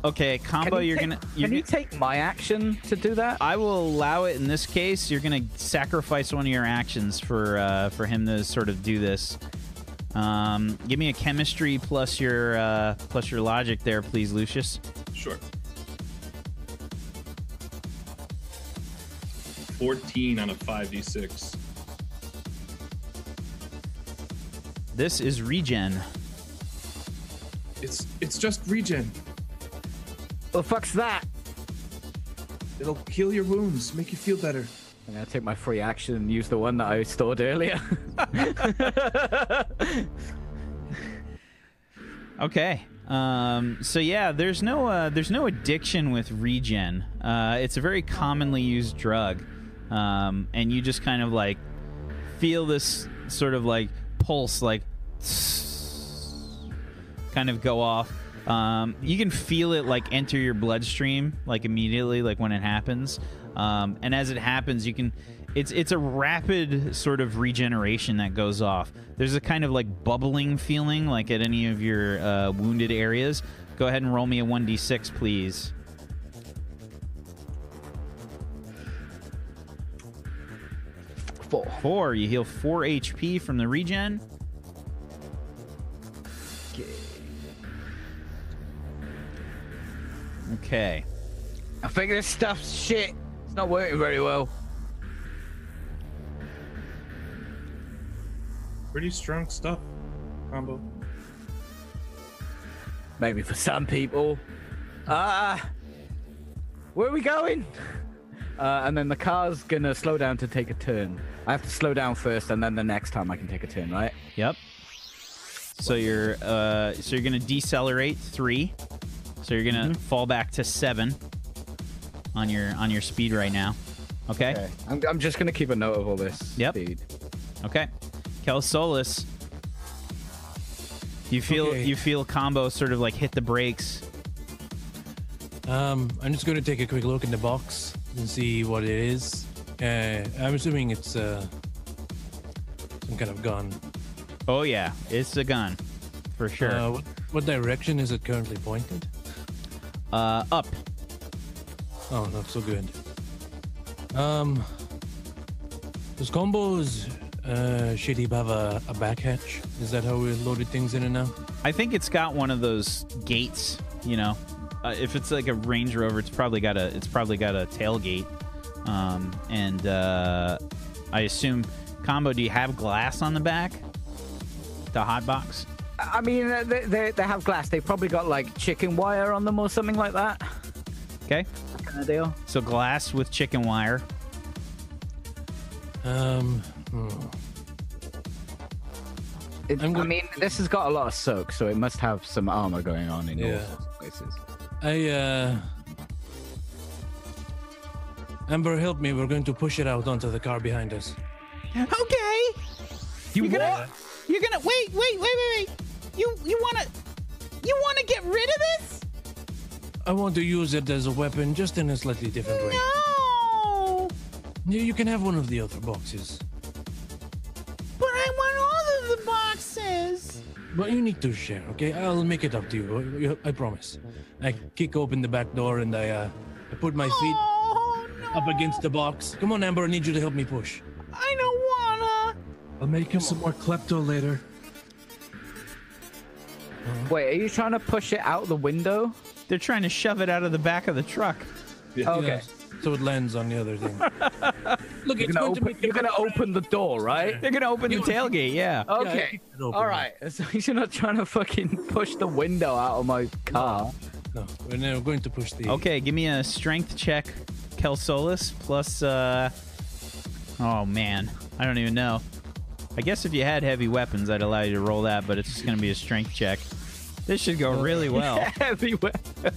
Okay, Combo, Can you take my action to do that? I will allow it in this case. You're gonna sacrifice one of your actions for him to sort of do this. Give me a chemistry plus your logic there, please, Lucius. Sure. 14 on a 5d6. This is regen. It's just regen. The fuck's that? It'll heal your wounds, make you feel better. I'm gonna take my free action and use the one that I stored earlier. Okay. So yeah, there's no addiction with regen. It's a very commonly used drug, and you just kind of like feel this sort of like pulse, like kind of go off. You can feel it like enter your bloodstream like immediately, like when it happens. And as it happens, you can. It's a rapid sort of regeneration that goes off. There's a kind of like bubbling feeling, like at any of your wounded areas. Go ahead and roll me a 1d6, please. 4. You heal 4 HP from the regen. Okay. I think this stuff's shit. It's not working very well. Pretty strong stuff, Combo. Maybe for some people. Where are we going? And then the car's gonna slow down to take a turn. I have to slow down first, and then the next time I can take a turn, right? Yep. So you're gonna decelerate 3. So you're gonna fall back to 7 on your speed right now. Okay. I'm just gonna keep a note of all this. Yep. Speed. Okay. Kelsolas. You feel combo sort of like hit the brakes. I'm just going to take a quick look in the box and see what it is. I'm assuming it's some kind of gun. Oh yeah, it's a gun, for sure. What direction is it currently pointed? Up. Oh, not so good. Does Combo's shitty have a back hatch? Is that how we loaded things in and out? I think it's got one of those gates. You know, if it's like a Range Rover, it's probably got a tailgate. And I assume, Combo, do you have glass on the back? The hot box? I mean, they have glass. They probably got like chicken wire on them or something like that. Okay. That kind of deal. So glass with chicken wire. I mean, this has got a lot of soak, so it must have some armor going on in all places. Amber, help me. We're going to push it out onto the car behind us. Okay. You're gonna wait. You wanna get rid of this? I want to use it as a weapon, just in a slightly different way. No. You can have one of the other boxes. But I want all of the boxes. But you need to share, okay? I'll make it up to you. I promise. I kick open the back door and I put my feet up against the box. Come on, Amber. I need you to help me push. I don't wanna. I'll make him some more klepto later. Wait, are you trying to push it out the window? They're trying to shove it out of the back of the truck. Yeah. Okay. Yes, so it lands on the other thing. Look, You're gonna open the door, right? They're gonna open the tailgate. Yeah. Okay. All right. So you're not trying to fucking push the window out of my car. No, we're now going to push the... Okay, give me a strength check, Kelsolis, plus, oh man, I don't even know. I guess if you had heavy weapons, I'd allow you to roll that, but it's just gonna be a strength check. This should go really well. Heavy weapon.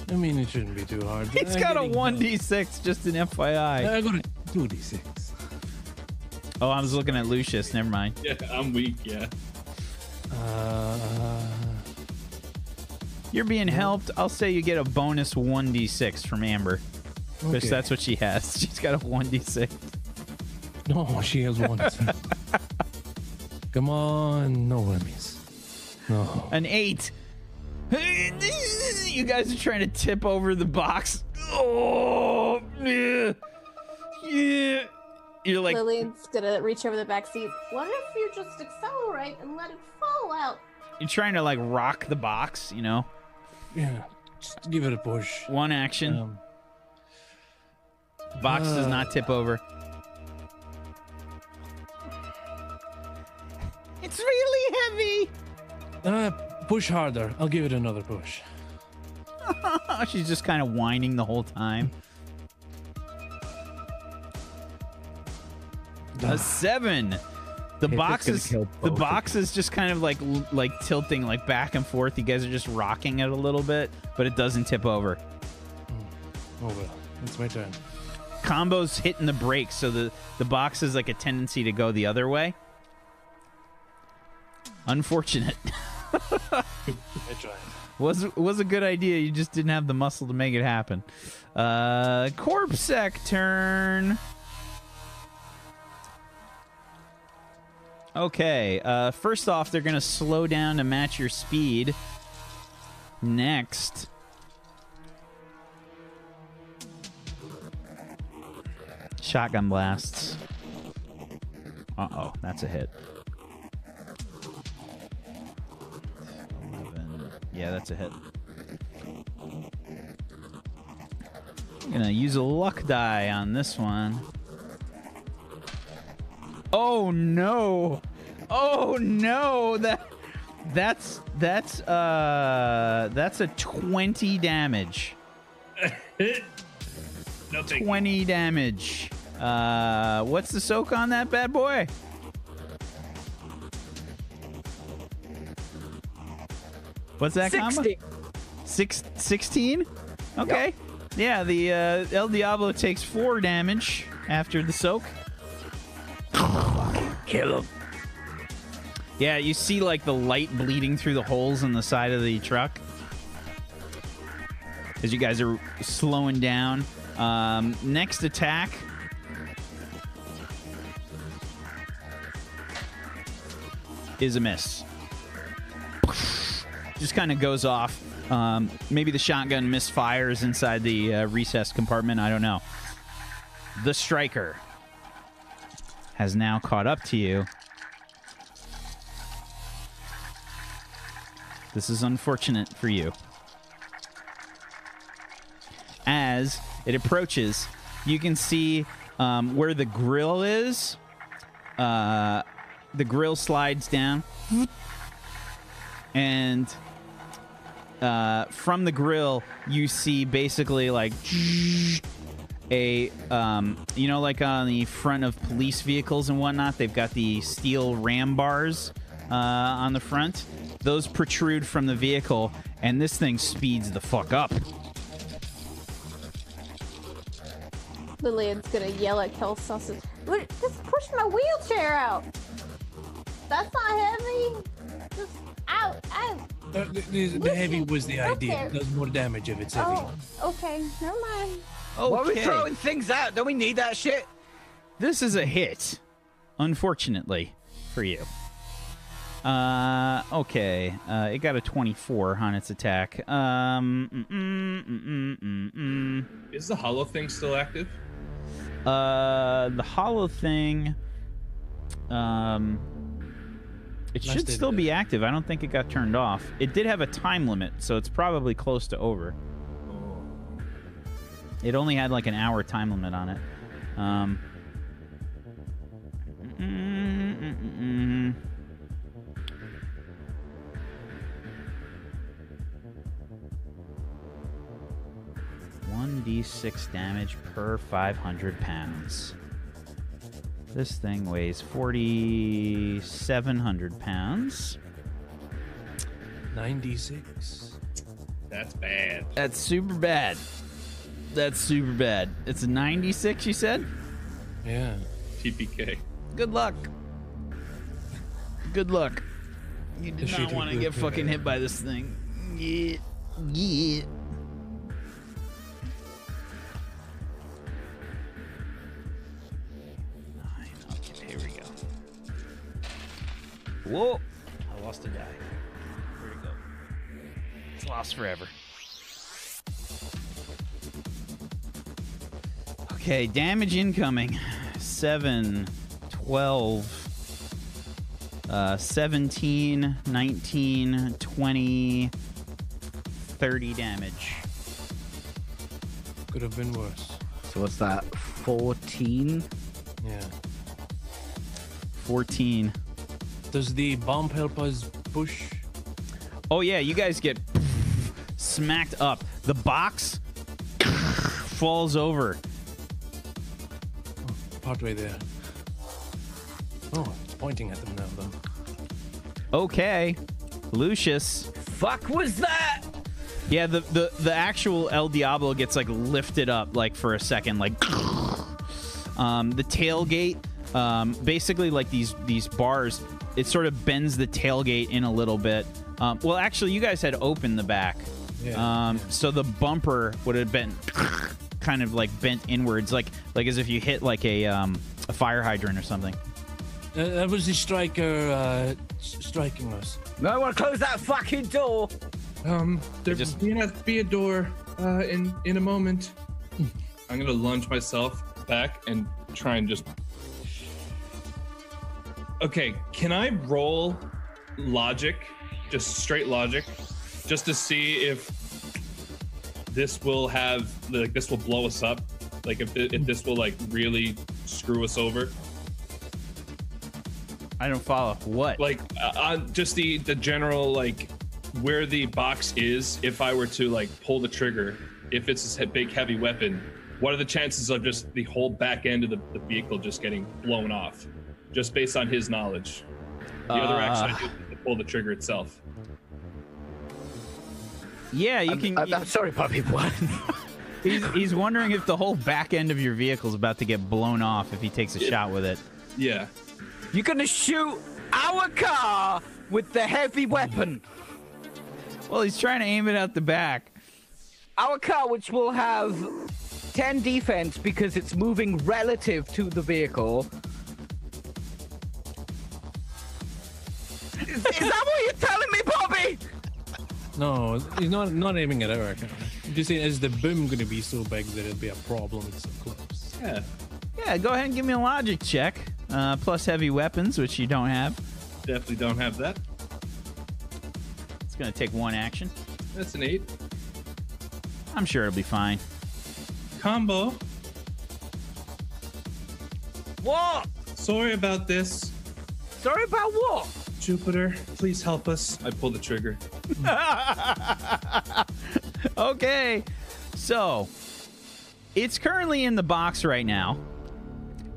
I mean, it shouldn't be too hard. He's got a 1d6, just an FYI. I got a 2d6. Oh, I was looking at Lucius, never mind. Yeah, I'm weak, yeah. You're being helped. I'll say you get a bonus 1d6 from Amber. Because Okay. that's what she has. She's got a 1d6. No, she has one. Come on, no wormies. No. An 8. You guys are trying to tip over the box. Oh, yeah. Yeah. You're like, Lillian's gonna reach over the back seat. What if you just accelerate and let it fall out? you're trying to like rock the box, you know? Yeah, just give it a push. One action. Box does not tip over. It's really heavy. Push harder. I'll give it another push. She's just kind of whining the whole time. A 7. The box is just kind of like tilting like back and forth. You guys are just rocking it a little bit, but it doesn't tip over. Oh well, it's my turn. Combo's hitting the brakes, so the box has like a tendency to go the other way. Unfortunate. I tried. Was a good idea. You just didn't have the muscle to make it happen. Corpsec turn. Okay. First off, they're gonna slow down to match your speed. Next, shotgun blasts. Uh-oh, that's a hit. 11. Yeah, that's a hit. I'm gonna use a luck die on this one. Oh no! Oh no! That's a 20 damage. No, thank 20 damage. What's the soak on that bad boy? What's that combo? 16? Okay. Yep. Yeah, the El Diablo takes 4 damage after the soak. Kill him. Yeah, you see like the light bleeding through the holes in the side of the truck as you guys are slowing down. Next attack is a miss. Just kind of goes off. Maybe the shotgun misfires inside the recessed compartment. I don't know. The striker has now caught up to you. This is unfortunate for you. As it approaches, you can see where the grill is. The grill slides down. And from the grill, you see basically like a, you know, like on the front of police vehicles and whatnot, they've got the steel ram bars on the front. Those protrude from the vehicle, and this thing speeds the fuck up. Lillian's gonna yell at Kel Sausage. Just push my wheelchair out. That's not heavy. Just out. The heavy was the idea. Okay. It does more damage if it's heavy. Oh, okay. Never mind. Why are we Okay. throwing things out? Don't we need that shit? This is a hit, unfortunately, for you. Okay. It got a 24 on its attack. Is the hollow thing still active? The hollow thing, it should still be active. I don't think it got turned off. It did have a time limit, so it's probably close to over. It only had like an hour time limit on it. 1d6 damage per 500 pounds. This thing weighs 4,700 pounds. 96. That's bad. That's super bad. That's super bad. It's a 96, you said? Yeah. TPK. Good luck. Good luck. You do not want to get fucking hit by this thing. Yeah. Yeah. Okay, here we go. Whoa. I lost a die. Where'd it go? It's lost forever. Okay, damage incoming. 7, 12, 17, 19, 20, 30 damage. Could have been worse. So what's that? 14? Yeah. 14. Does the bomb help us push? Oh yeah, you guys get smacked up. The box falls over. Partway there. Oh, it's pointing at them now, though. Okay, Lucius. Fuck was that? Yeah, the actual El Diablo gets like lifted up like for a second, like the tailgate, basically like these bars, it sort of bends the tailgate in a little bit. Well, actually, you guys had opened the back, so the bumper would have been kind of like bent inwards, like as if you hit like a fire hydrant or something. That was the striker striking us. No, I want to close that fucking door. There's gonna be a door in a moment. I'm gonna lunge myself back and try and just. Okay, can I roll logic, just straight logic, just to see if this will have like this will blow us up, like if this will like really screw us over? I don't follow. What? Like just the general like where the box is. If I were to like pull the trigger, if it's a big heavy weapon, what are the chances of just the whole back end of the vehicle just getting blown off, just based on his knowledge? The other action I do is to pull the trigger itself. Yeah, you can. I'm sorry, Bobby. What? He's wondering if the whole back end of your vehicle is about to get blown off if he takes a shot with it. Yeah. You're gonna shoot our car with the heavy weapon. Well, he's trying to aim it at the back. Our car, which will have 10 defense because it's moving relative to the vehicle. Is that what you're telling me, Bobby? No, he's not aiming at our car. Just saying, is the boom going to be so big that it'll be a problem? It's so close. Yeah. Yeah, go ahead and give me a logic check. Plus heavy weapons, which you don't have. Definitely don't have that. It's going to take one action. That's an 8. I'm sure it'll be fine. Combo. What? Sorry about this. Sorry about what? Jupiter, please help us. I pulled the trigger. Okay, so it's currently in the box right now.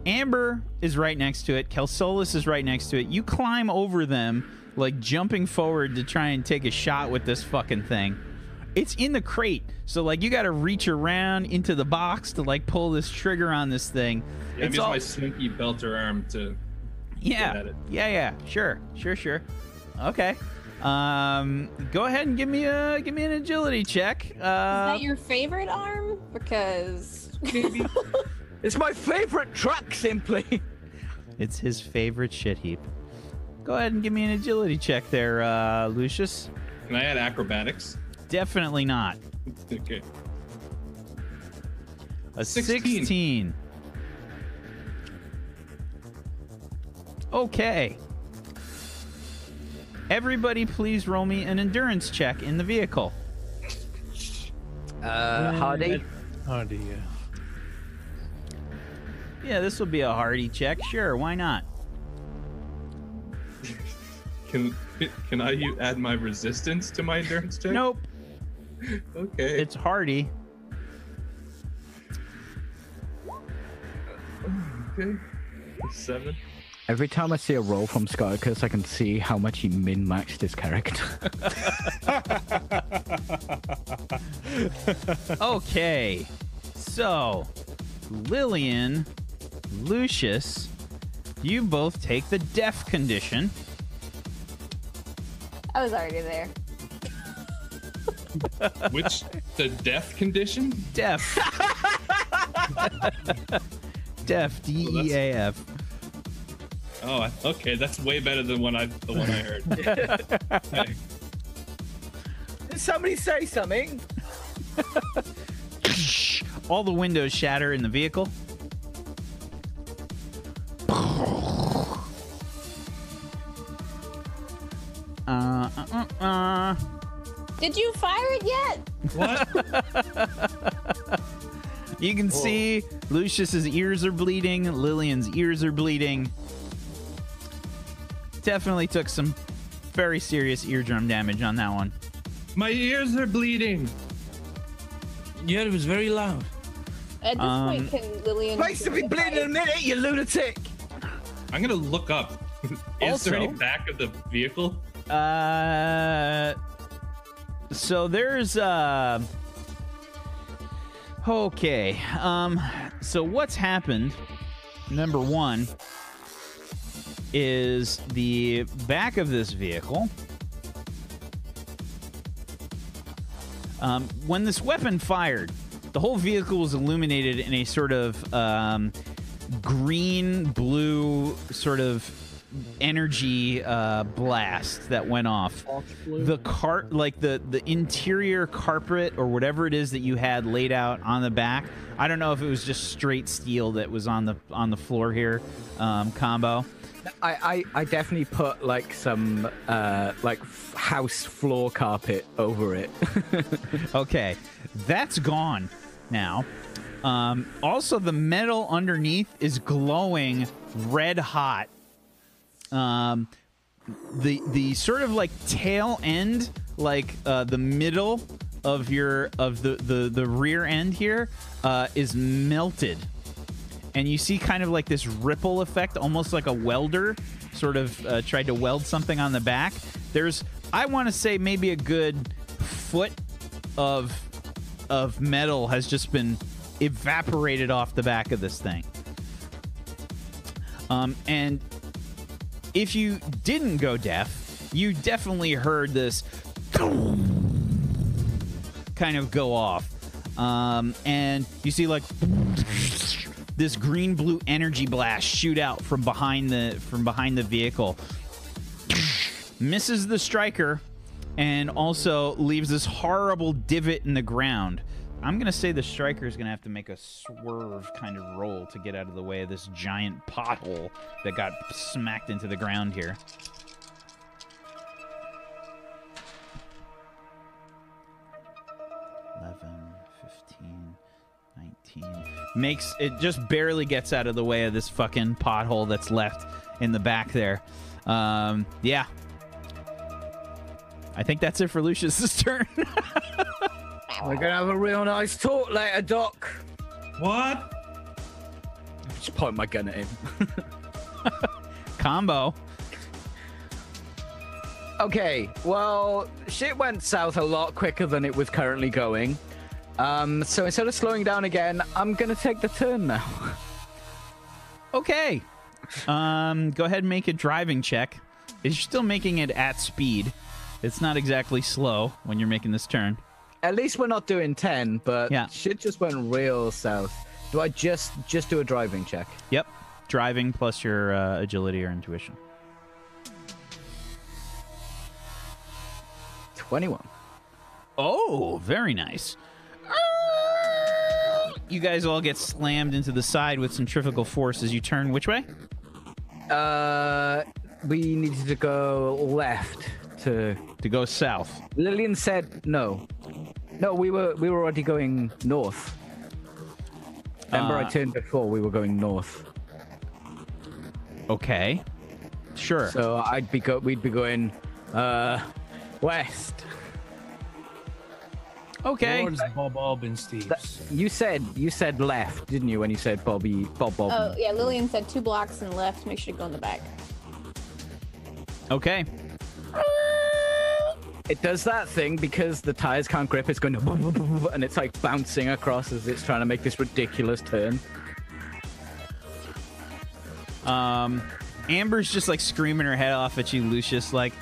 Amber is right next to it. Kelsolis is right next to it. You climb over them, like jumping forward to try and take a shot with this fucking thing. It's in the crate, so like you got to reach around into the box to like pull this trigger on this thing. Yeah, I'm It's using all- my slinky belter arm to Yeah. get at it. Yeah. Sure. Okay. Go ahead and give me an agility check. Is that your favorite arm? Because It's my favorite truck, simply. It's his favorite shit heap. Go ahead and give me an agility check there, Lucius. Can I add acrobatics? Definitely not. Okay. A 16. 16. Okay. Everybody please roll me an endurance check in the vehicle. Hardy. Hardy, yeah. Yeah, this will be a hardy check. Sure, why not? Can I add my resistance to my endurance check? Nope. Okay. It's hardy. Okay. 7. Every time I see a roll from Scarcus, I can see how much he min-maxed his character. Okay. So, Lillian, Lucius, you both take the deaf condition. I was already there. Which the death condition? Deaf. Deaf. DEAF. Oh, okay. That's way better than the one I heard. Okay. Did somebody say something? All the windows shatter in the vehicle. Did you fire it yet? What? You can see Lucius's ears are bleeding. Lillian's ears are bleeding. Definitely took some very serious eardrum damage on that one. My ears are bleeding. Yeah, it was very loud. At this point, can Lillian... Place to be bleeding in a minute, you lunatic! I'm gonna look up. Is there any back of the vehicle? So there's okay. So what's happened? Number one is the back of this vehicle. When this weapon fired, the whole vehicle was illuminated in a sort of green-blue sort of energy blast that went off. The the interior carpet or whatever it is that you had laid out on the back. I don't know if it was just straight steel that was on the floor here, combo. I definitely put like some house floor carpet over it. Okay, that's gone now. Also, the metal underneath is glowing red hot. The sort of like tail end, like the middle of the rear end here, is melted. And you see kind of like this ripple effect, almost like a welder sort of tried to weld something on the back. There's, I want to say, maybe a good foot of metal has just been evaporated off the back of this thing. And if you didn't go deaf, you definitely heard this kind of go off. And you see like this green blue energy blast shoot out from behind the vehicle. Misses the striker and also leaves this horrible divot in the ground. I'm going to say the striker is going to have to make a swerve kind of roll to get out of the way of this giant pothole that got smacked into the ground here. Makes it just barely gets out of the way of this fucking pothole that's left in the back there. Yeah. I think that's it for Lucius's turn. We're gonna have a real nice talk later, Doc. What? Just point my gun at him. Combo. Okay, well, shit went south a lot quicker than it was currently going. So instead of slowing down again, I'm gonna take the turn now. Okay. Go ahead and make a driving check. You're still making it at speed. It's not exactly slow when you're making this turn. At least we're not doing 10, but yeah. Shit just went real south. Do I just do a driving check? Yep. Driving plus your agility or intuition. 21. Oh, very nice. You guys all get slammed into the side with centrifugal force as you turn which way? We needed to go left to go south. Lillian said no. No, we were already going north. Remember, I turned before. We were going north. Okay. Sure. So we'd be going west. Okay. Towards Bob and Steve's. You said left, didn't you? When you said Bob. Oh yeah, Lillian said 2 blocks and left. Make sure to go in the back. Okay. It does that thing because the tires can't grip. It's going to and it's like bouncing across as it's trying to make this ridiculous turn. Amber's just like screaming her head off at you, Lucius. Like,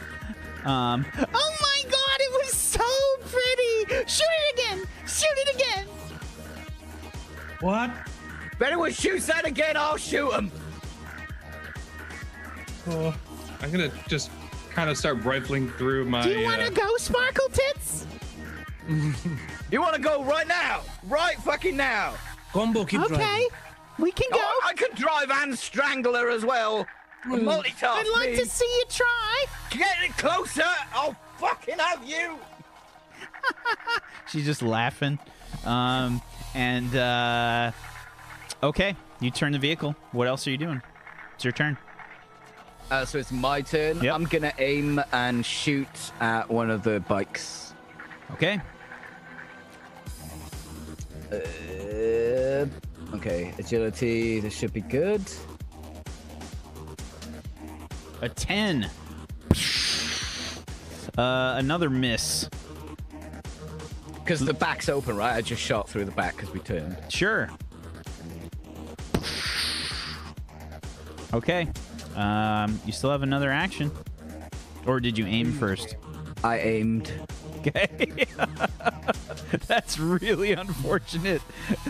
oh my God, it was so pretty. Shoot it again. Shoot it again. What? If anyone shoots that again, I'll shoot him. Oh, I'm gonna just kind of start rifling through my. Do you want to go, Sparkle Tits? You want to go right now? Right fucking now. Combo, keep driving. Okay, we can go. Oh, I can drive and strangle her as well. Multitask. I'd like to see you try. Get it closer. I'll fucking have you. She's just laughing. Okay, you turn the vehicle. What else are you doing? It's your turn. So it's my turn. Yep. I'm gonna aim and shoot at one of the bikes. Okay. Okay, agility. This should be good. A 10. Another miss. Because the back's open, right? I just shot through the back because we turned. Sure. Okay. You still have another action. Or did you aim first? I aimed. Okay. That's really unfortunate.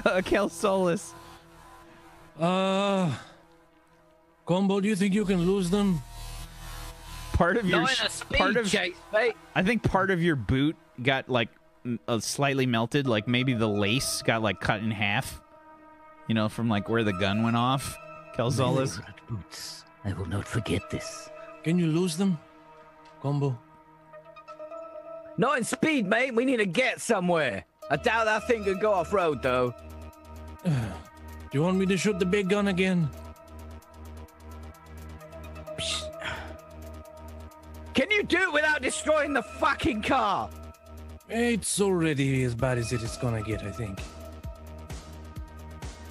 Kelsolis. Combo, do you think you can lose them? Part of your Not in a speed chase, mate. I think part of your boot got like slightly melted, like maybe the lace got like cut in half. You know, from like where the gun went off. Kelsolis. Boots. I will not forget this. Can you lose them? Combo. Not in speed, mate. We need to get somewhere. I doubt that thing could go off-road, though. Do you want me to shoot the big gun again? Can you do it without destroying the fucking car? It's already as bad as it is gonna get, I think.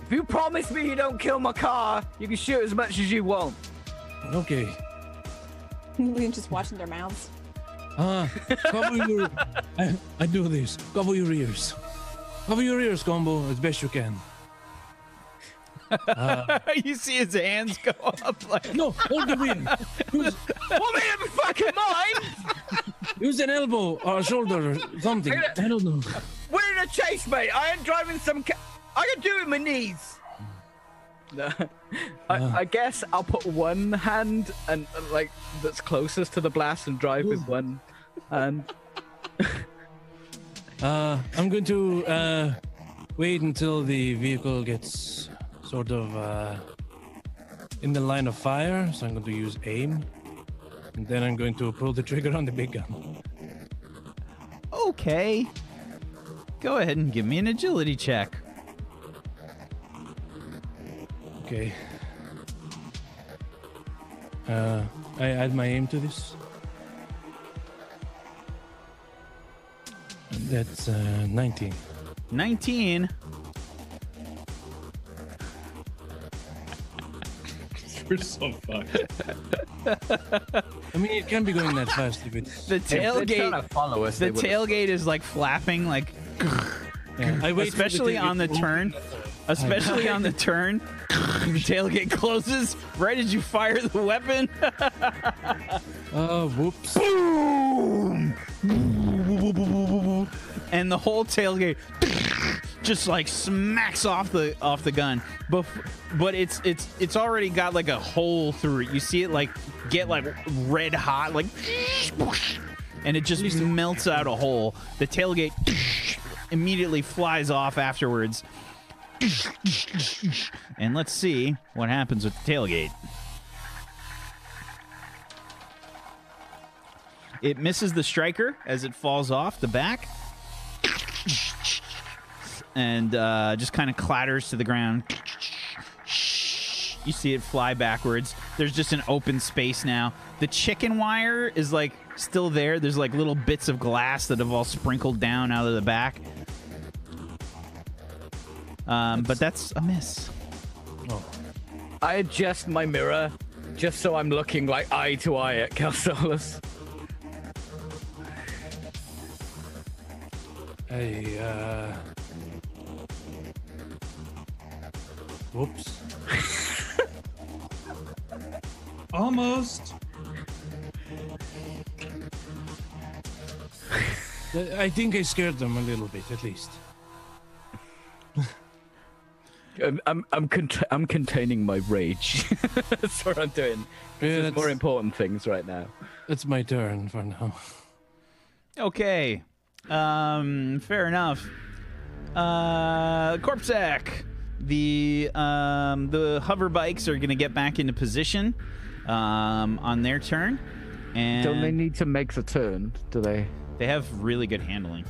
If you promise me you don't kill my car, you can shoot as much as you want. Okay. Lillian's just watching their mouths. Cover your... I do this. Cover your ears. Cover your ears, Combo, as best you can. You see his hands go up like. No, hold him in. What me in fucking mind? Use an elbow or a shoulder or something. I don't know. We're in a chase, mate. I ain't driving some. I can do it with my knees. No. I guess I'll put one hand and like that's closest to the blast and drive with one hand. I'm going to wait until the vehicle gets sort of in the line of fire. So I'm going to use aim. And then I'm going to pull the trigger on the big gun. Okay. Go ahead and give me an agility check. Okay. I add my aim to this. That's 19. 19. We're so fucked. I mean, it can't be going that fast if it's... The If they're trying tailgate. to follow us, The they would've- tailgate is like flapping, like Yeah, I wait for especially tailgate on the to open. turn. Especially on the turn, the tailgate closes right as you fire the weapon. Whoops. Boom! And the whole tailgate just like smacks off the gun. But it's already got like a hole through it. You see it like get like red hot, like, and it just melts out a hole. The tailgate immediately flies off afterwards. And let's see what happens with the tailgate. It misses the striker as it falls off the back. And just kind of clatters to the ground. You see it fly backwards. There's just an open space now. The chicken wire is like still there. There's like little bits of glass that have all sprinkled down out of the back. But that's a miss. Oh. I adjust my mirror just so I'm looking like eye to eye at Calsolus. Whoops. Almost. I think I scared them a little bit, at least. I'm containing my rage. That's what I'm doing. Yeah, There's more important things right now. It's my turn for now. Okay. Fair enough. Corpsec. The hover bikes are going to get back into position on their turn. And Don't they need to make the turn? Do they? they have really good handling.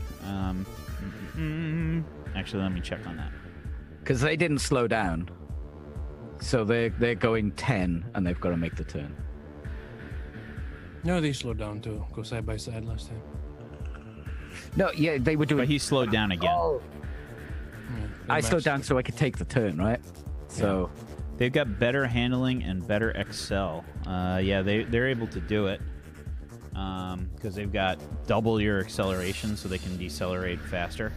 Actually, let me check on that. Because they didn't slow down. So they're going 10 and they've got to make the turn. No, they slowed down too. Go side by side last time. No, yeah, they were doing. But he slowed down again. Oh, Yeah, I they slowed matched. down so I could take the turn, right? So They've got better handling and better excel. Yeah, they're able to do it because they've got double your acceleration, so they can decelerate faster.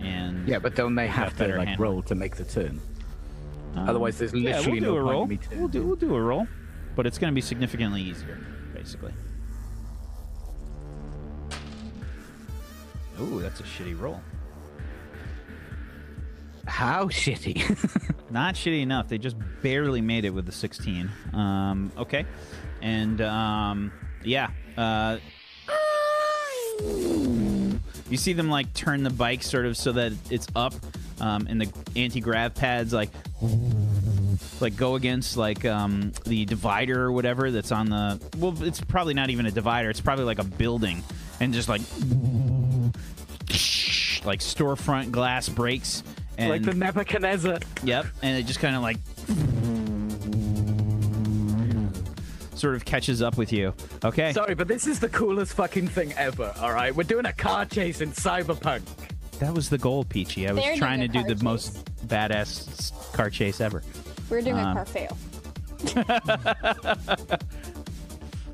And yeah, but don't they got have to better like handling. roll to make the turn? Otherwise, there's literally we'll do no a point roll. in me turning. We'll do a roll, but it's going to be significantly easier, basically. Ooh, that's a shitty roll. How shitty? Not shitty enough. They just barely made it with the 16. Okay. And, yeah. You see them, like, turn the bike sort of so that it's up, and the anti-grav pads, like go against, like, the divider or whatever that's on the... Well, it's probably not even a divider. It's probably, like, a building. And just, like storefront glass breaks. And, like the Nebuchadnezzar. Yep, and it just kind of like sort of catches up with you. Okay. Sorry, but this is the coolest fucking thing ever, all right? We're doing a car chase in Cyberpunk. That was the goal, Peachy. I was They're trying to doing do a the car most badass car chase ever. We're doing a car fail.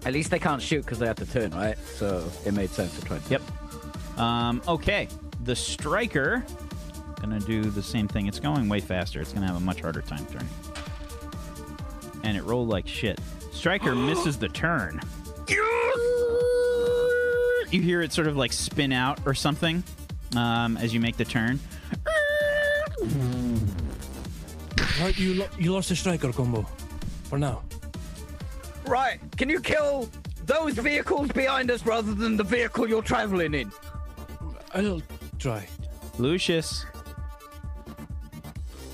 At least they can't shoot because they have to turn, right? So it made sense to try. Yep. Okay. The striker gonna do the same thing. It's going way faster. It's gonna have a much harder time turning. And it rolled like shit. Striker misses the turn. You hear it sort of like spin out or something as you make the turn. Right, you lost the striker combo. For now. Right, can you kill those vehicles behind us rather than the vehicle you're traveling in? I'll try. Lucius.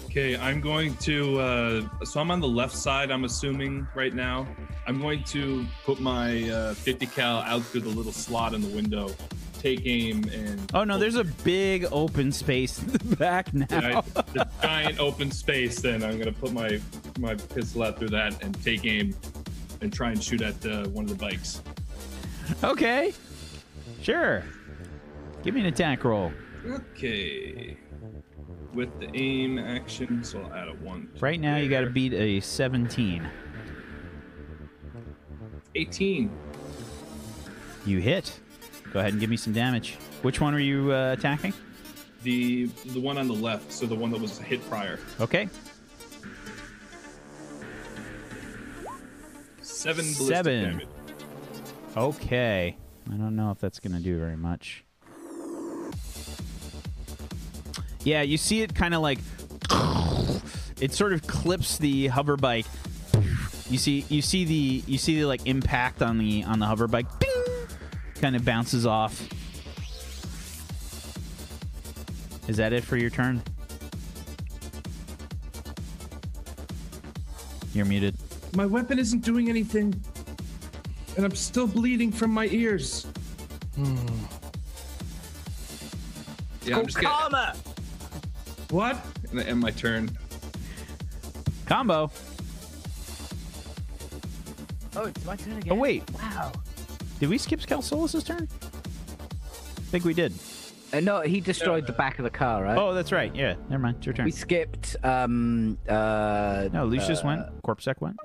Okay, I'm going to. So I'm on the left side, I'm assuming, right now. I'm going to put my 50 cal out through the little slot in the window, take aim, and. Oh no, there's a big open space in the back now. Yeah, the giant open space. Then I'm gonna put my pistol out through that and take aim, and try and shoot at one of the bikes. Okay. Sure. Give me an attack roll. Okay. With the aim action, so I'll add a 1. Right now, you got to beat a 17. 18. You hit. Go ahead and give me some damage. Which one are you attacking? The one on the left, so the one that was hit prior. Okay. 7 ballistic 7. damage. Okay. I don't know if that's going to do very much. Yeah, you see it kind of like it sort of clips the hover bike. You see the like impact on the hover bike. Bing! Kind of bounces off. Is that it for your turn? You're muted. My weapon isn't doing anything, and I'm still bleeding from my ears. Yeah, I'm just karma. What? And I end my turn. Combo. Oh, it's my turn again. Oh wait, Wow. did we skip Kelsolus's turn? I think we did. No, he destroyed the back of the car, right? Oh, that's right. Yeah, never mind. It's your turn. We skipped. No, Lucius went. Corpsec went.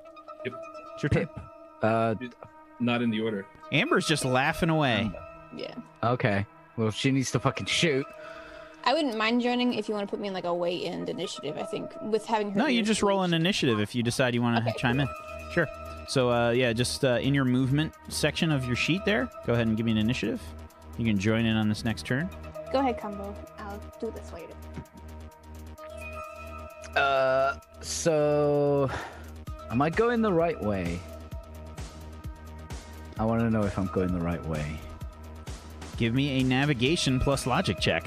Yep. It's your turn. Pip. Not in the order. Amber's just laughing away. Yeah. Okay. Well, she needs to fucking shoot. I wouldn't mind joining if you want to put me in like a way end initiative. I think with having her. No, you just roll an initiative if you decide you want to chime in. Sure. So, yeah, just in your movement section of your sheet there, go ahead and give me an initiative. You can join in on this next turn. Go ahead, Combo. I'll do this later. So, am I going the right way? I want to know if I'm going the right way. Give me a navigation plus logic check.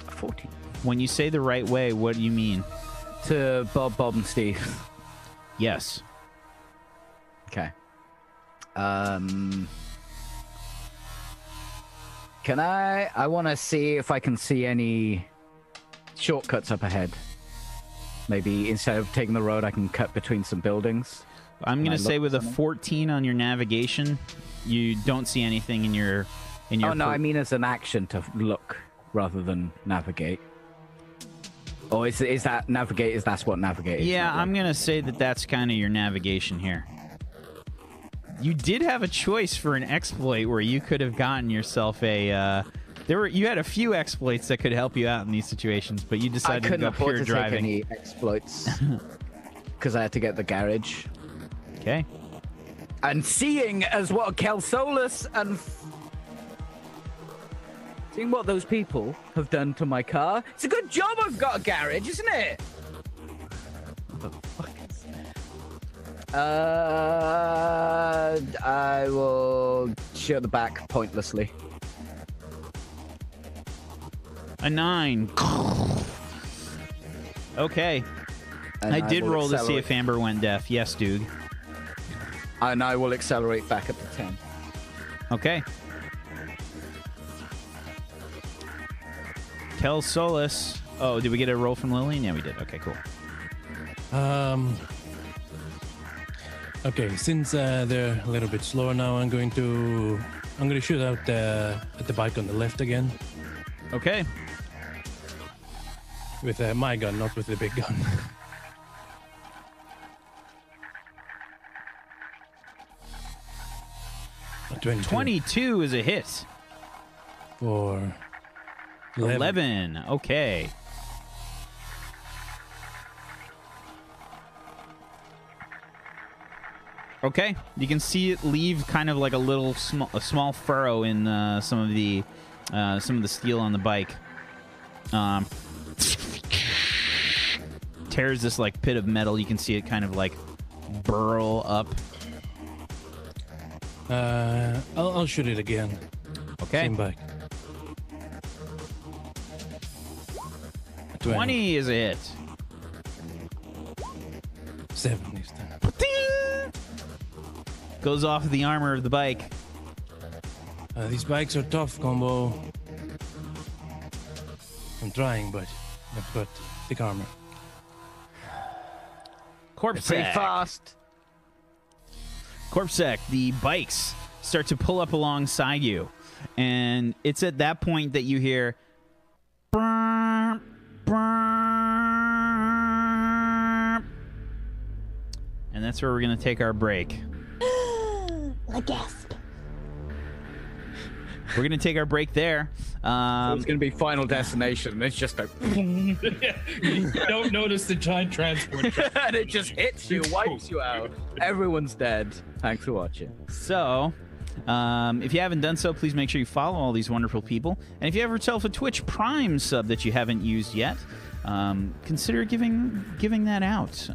14. When you say the right way, what do you mean? To Bob, and Steve. Yes. Okay. Can I want to see if I can see any shortcuts up ahead. Maybe instead of taking the road, I can cut between some buildings. I'm going to say with a 14 on your navigation, you don't see anything in your... Oh, no, I mean as an action to look rather than navigate. Or is that navigate? Is that what navigate is? Yeah, I'm going to say that that's kind of your navigation here. You did have a choice for an exploit where you could have gotten yourself a... You had a few exploits that could help you out in these situations, but you decided to go pure driving. I couldn't afford to take any exploits because I had to get the garage. Okay. And seeing as what Kelsolus and seeing what those people have done to my car, it's a good job I've got a garage, isn't it? What the fuck is that? I will shoot the back pointlessly. A 9. Okay. And I did roll to see accelerate. if Amber went deaf. Yes, dude. And I will accelerate back up to 10. Okay. Kel Solus. Oh, did we get a roll from Lillian? Yeah, we did. Okay, cool. Okay, since they're a little bit slower now, I'm going to shoot out at the bike on the left again Okay. with my gun, not with the big gun. 22 is a hit. for 11. Okay. Okay, you can see it leave kind of like a small furrow in some of the steel on the bike. Tears this like pit of metal. You can see it kind of like burrow up. I'll shoot it again. Okay. Same bike. 20 is a hit. 7 this time. Goes off the armor of the bike. These bikes are tough, Combo. I'm trying, but I've got thick armor. Corpsec. Pretty fast. Corpsec, the bikes start to pull up alongside you. And it's at that point that you hear... "Brrr, brrr." And that's where we're going to take our break. A gasp. We're going to take our break there. It's going to be Final Destination. It's just a... You don't notice the giant transport truck. and it just hits you, wipes you out. Everyone's dead. Thanks for watching. So, if you haven't done so, please make sure you follow all these wonderful people. And if you have yourself a Twitch Prime sub that you haven't used yet, consider giving that out.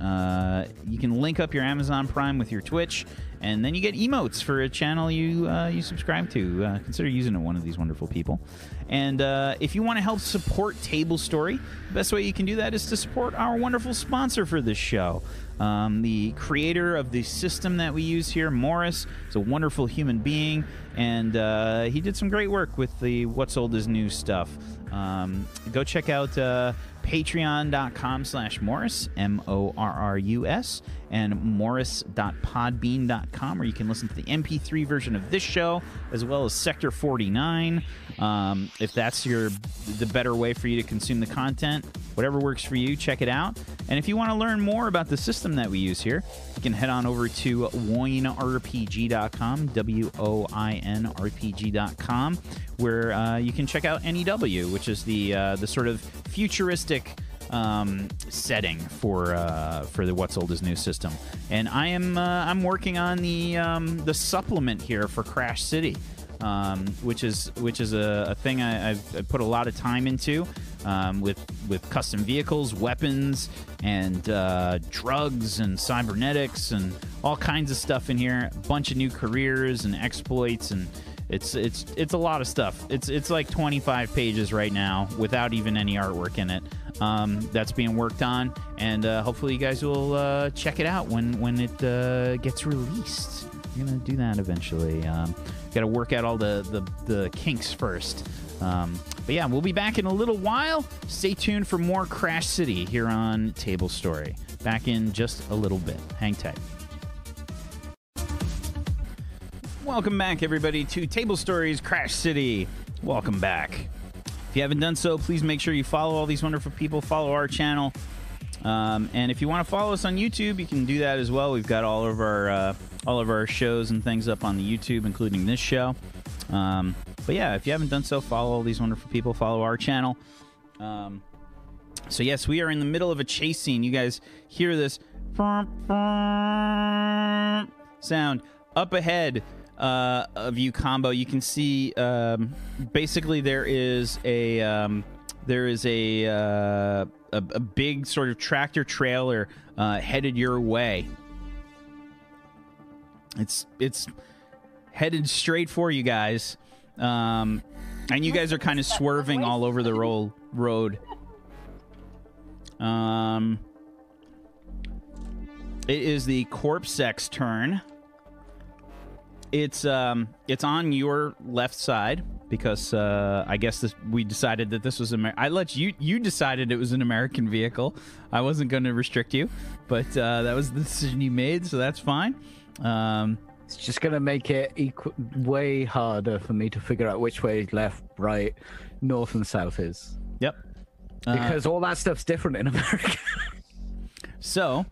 You can link up your Amazon Prime with your Twitch, and then you get emotes for a channel you subscribe to. Consider using it, one of these wonderful people. And if you want to help support Table Story, the best way you can do that is to support our wonderful sponsor for this show. The creator of the system that we use here, Morris, is a wonderful human being, and he did some great work with the What's Old is New stuff. Go check out patreon.com/Morris, Morrus, and morris.podbean.com, where you can listen to the MP3 version of this show, as well as Sector 49. If that's the better way for you to consume the content, whatever works for you, check it out. And if you want to learn more about the system that we use here, you can head on over to woinrpg.com, WOINRPG.com, where you can check out NEW, which is the sort of futuristic setting for the What's Old is New system. And I'm working on the supplement here for Crash City, which is a thing I've put a lot of time into, with custom vehicles, weapons, and drugs and cybernetics and all kinds of stuff in here. A bunch of new careers and exploits, and it's a lot of stuff. It's like 25 pages right now without even any artwork in it. That's being worked on, and hopefully you guys will check it out when it gets released. We're gonna do that eventually. Got to work out all the kinks first. But yeah, we'll be back in a little while. Stay tuned for more Crash City here on Table Story. Back in just a little bit. Hang tight. Welcome back, everybody, to Table Stories Crash City. Welcome back. If you haven't done so, please make sure you follow all these wonderful people. Follow our channel. And if you want to follow us on YouTube, you can do that as well. We've got all of our shows and things up on the YouTube, including this show. But yeah, if you haven't done so, follow all these wonderful people. Follow our channel. So yes, we are in the middle of a chase scene. You guys hear this sound up ahead of you, Combo. You can see basically there is a big sort of tractor trailer headed your way. It's headed straight for you guys, and you guys are kind of swerving all over the road. It is the Corpsec's turn. It's on your left side because I guess we decided that this was you decided it was an American vehicle. I wasn't going to restrict you, but that was the decision you made, so that's fine. It's just going to make it way harder for me to figure out which way left, right, north, and south is. Yep. Because all that stuff's different in America. So,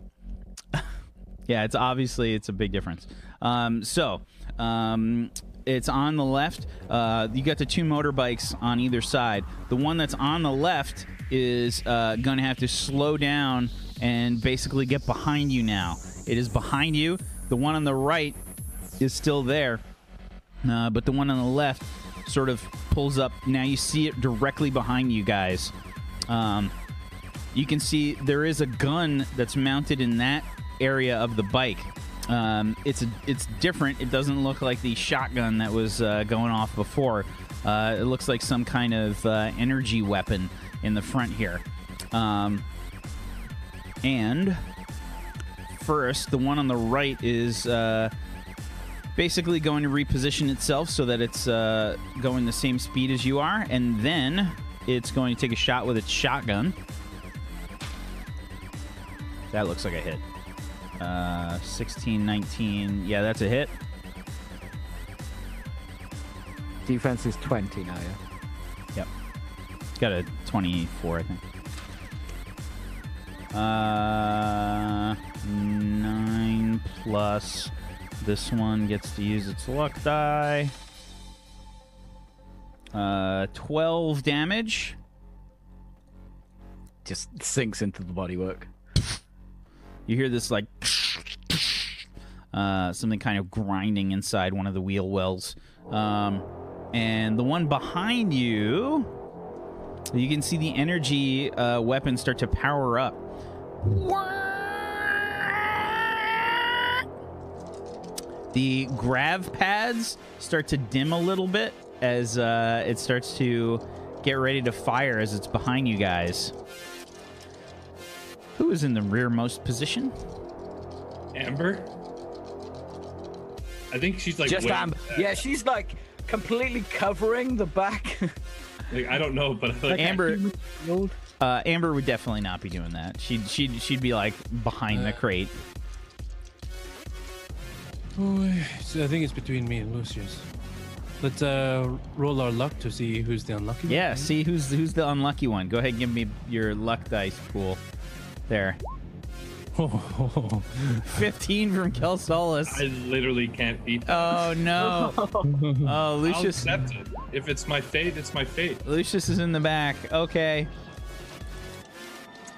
yeah, it's a big difference. it's on the left. You got the two motorbikes on either side. The one that's on the left is going to have to slow down and basically get behind you now. It is behind you. The one on the right is still there, but the one on the left sort of pulls up. Now you see it directly behind you guys. You can see there is a gun that's mounted in that area of the bike. It's different. It doesn't look like the shotgun that was going off before. It looks like some kind of energy weapon in the front here. And first, the one on the right is basically going to reposition itself so that it's going the same speed as you are, and then it's going to take a shot with its shotgun. That looks like a hit. 16, 19. Yeah, that's a hit. Defense is 20 now, yeah? Yep. It's got a 24, I think. 9 plus. This one gets to use its luck die. 12 damage. Just sinks into the bodywork. You hear this like something kind of grinding inside one of the wheel wells. And the one behind you, you can see the energy weapon start to power up. The grav pads start to dim a little bit as it starts to get ready to fire as it's behind you guys. Who is in the rearmost position? Amber? I think she's like... Just Amber. Yeah, she's like completely covering the back. Like, I don't know, but... Like, Amber... Amber would definitely not be doing that. She'd be like behind the crate. So I think it's between me and Lucius. Let's roll our luck to see who's the unlucky one. Yeah, see who's the unlucky one. Go ahead and give me your luck dice pool. There. 15 from Kelsolis. I literally can't beat that. Oh, no. Oh, Lucius. I'll accept it. If it's my fate, it's my fate. Lucius is in the back. Okay.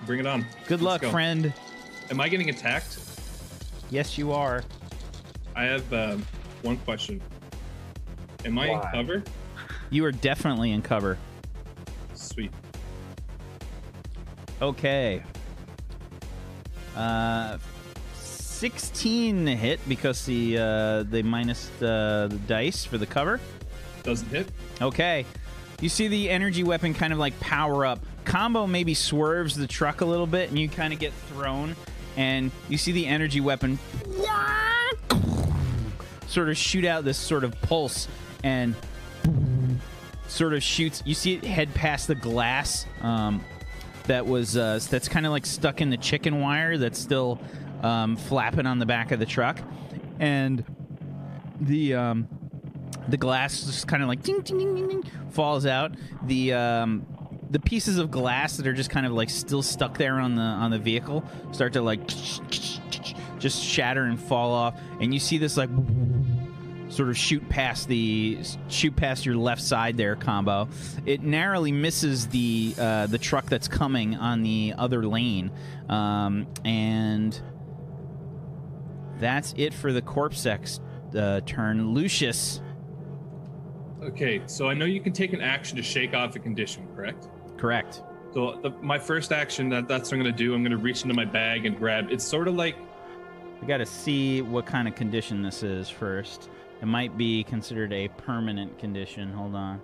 Bring it on. Good luck, friend. Am I getting attacked? Yes, you are. I have one question. Am I in cover? You are definitely in cover. Sweet. Okay. 16 hit because they minus the dice for the cover. Doesn't hit. Okay. You see the energy weapon kind of like power up. Combo maybe swerves the truck a little bit and you kind of get thrown. And you see the energy weapon sort of shoot out this sort of pulse and sort of shoots. You see it head past the glass that's kind of like stuck in the chicken wire that's still flapping on the back of the truck. And the glass just kind of like ding, ding, ding, ding, ding, falls out. The pieces of glass that are just kind of like still stuck there on the vehicle start to like just shatter and fall off, and you see this like sort of shoot past your left side there, Combo. It narrowly misses the truck that's coming on the other lane, and that's it for the Corpsec's turn. Lucius. Okay, so I know you can take an action to shake off a condition, correct? Correct. So my first action, that's what I'm going to do. I'm going to reach into my bag and grab. It's sort of like... We got to see what kind of condition this is first. It might be considered a permanent condition. Hold on.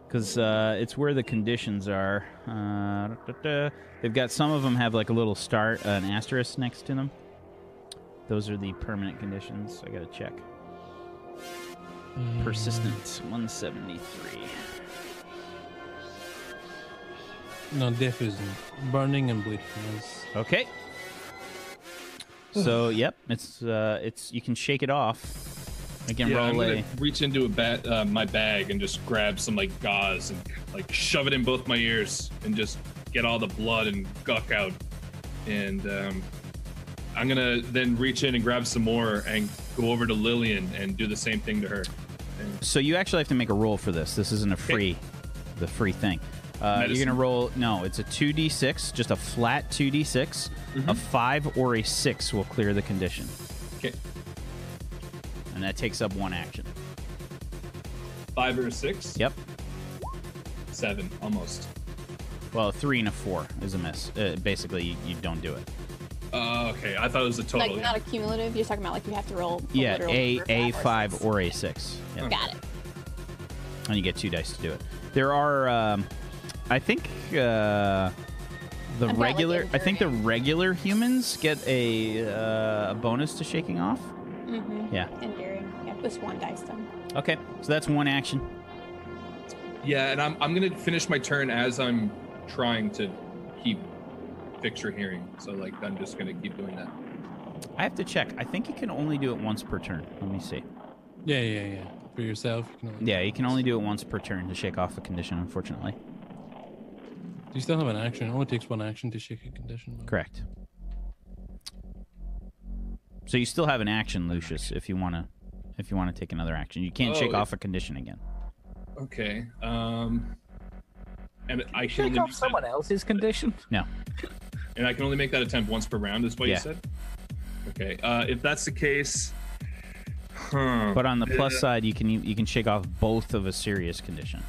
Because it's where the conditions are. They've got, some of them have like a little an asterisk next to them. Those are the permanent conditions. I got to check. Persistent, 173. No, death isn't. Burning and bleeding is. Okay. So, yep, it's you can shake it off. Again, I'm roll gonna reach into my bag and just grab some like gauze and like shove it in both my ears and just get all the blood and guck out. And I'm gonna then reach in and grab some more and go over to Lillian and do the same thing to her. And So you actually have to make a roll for this. This isn't a free thing. You're going to roll... No, it's a 2d6, just a flat 2d6. A 5 or a 6 will clear the condition. Okay. And that takes up 1 action. 5 or a 6? Yep. 7, almost. Well, a 3 and a 4 is a miss. Basically, you don't do it. Okay. I thought it was a total. Like not a cumulative. You're talking about like you have to roll. Yeah, literal a number, 5 6. or a 6. Yep. Got it. And you get 2 dice to do it. There are, I think, the I've got, like, regular humans get a bonus to shaking off. Mm-hmm. Yeah. Enduring. Yeah, just 1 dice then. Okay, so that's 1 action. Yeah, and I'm gonna finish my turn as I'm trying to fix your hearing. So like I'm just gonna keep doing that. I have to check. I think you can only do it once per turn. Let me see. Yeah. For yourself. Yeah, you can only do it once per turn to shake off a condition, unfortunately. You still have an action. It only takes 1 action to shake a condition. Though. Correct. So you still have an action, Lucius, if you want to take another action. You can't shake off a condition again. Okay. And I can Shake only off make someone else's condition? No. and I can only make that attempt once per round, is what Yeah. you said? Okay. If that's the case, But on the plus side, you can shake off both of a serious condition.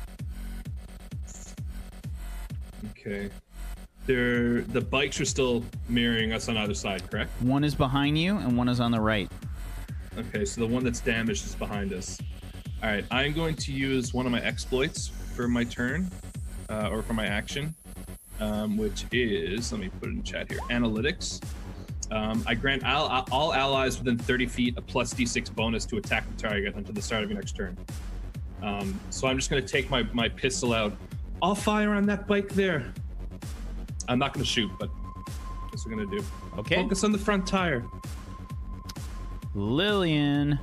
Okay. The bikes are still mirroring us on either side, correct? One is behind you, and one is on the right. Okay, so the one that's damaged is behind us. All right, I'm going to use one of my exploits for my turn, or for my action, which is, let me put it in chat here, analytics. I grant all allies within 30 feet a plus d6 bonus to attack the target until the start of your next turn. So I'm just going to take my pistol out. I'll fire on that bike there. I'm not going to shoot, but that's what we're going to do. Okay. Focus on the front tire. Lillian.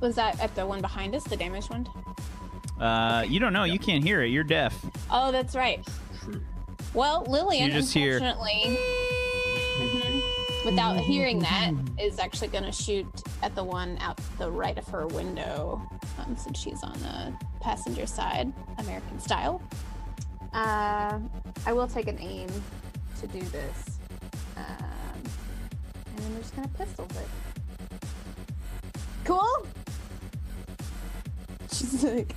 Was that at the one behind us, the damaged one? You don't know. You can't hear it. You're deaf. Oh, that's right. True. Well, Lillian, You just hear- unfortunately, without hearing that, is actually going to shoot at the one out the right of her window, since she's on the passenger side, American style. I will take an aim to do this, and then we're just going to pistol it. Cool. She's like,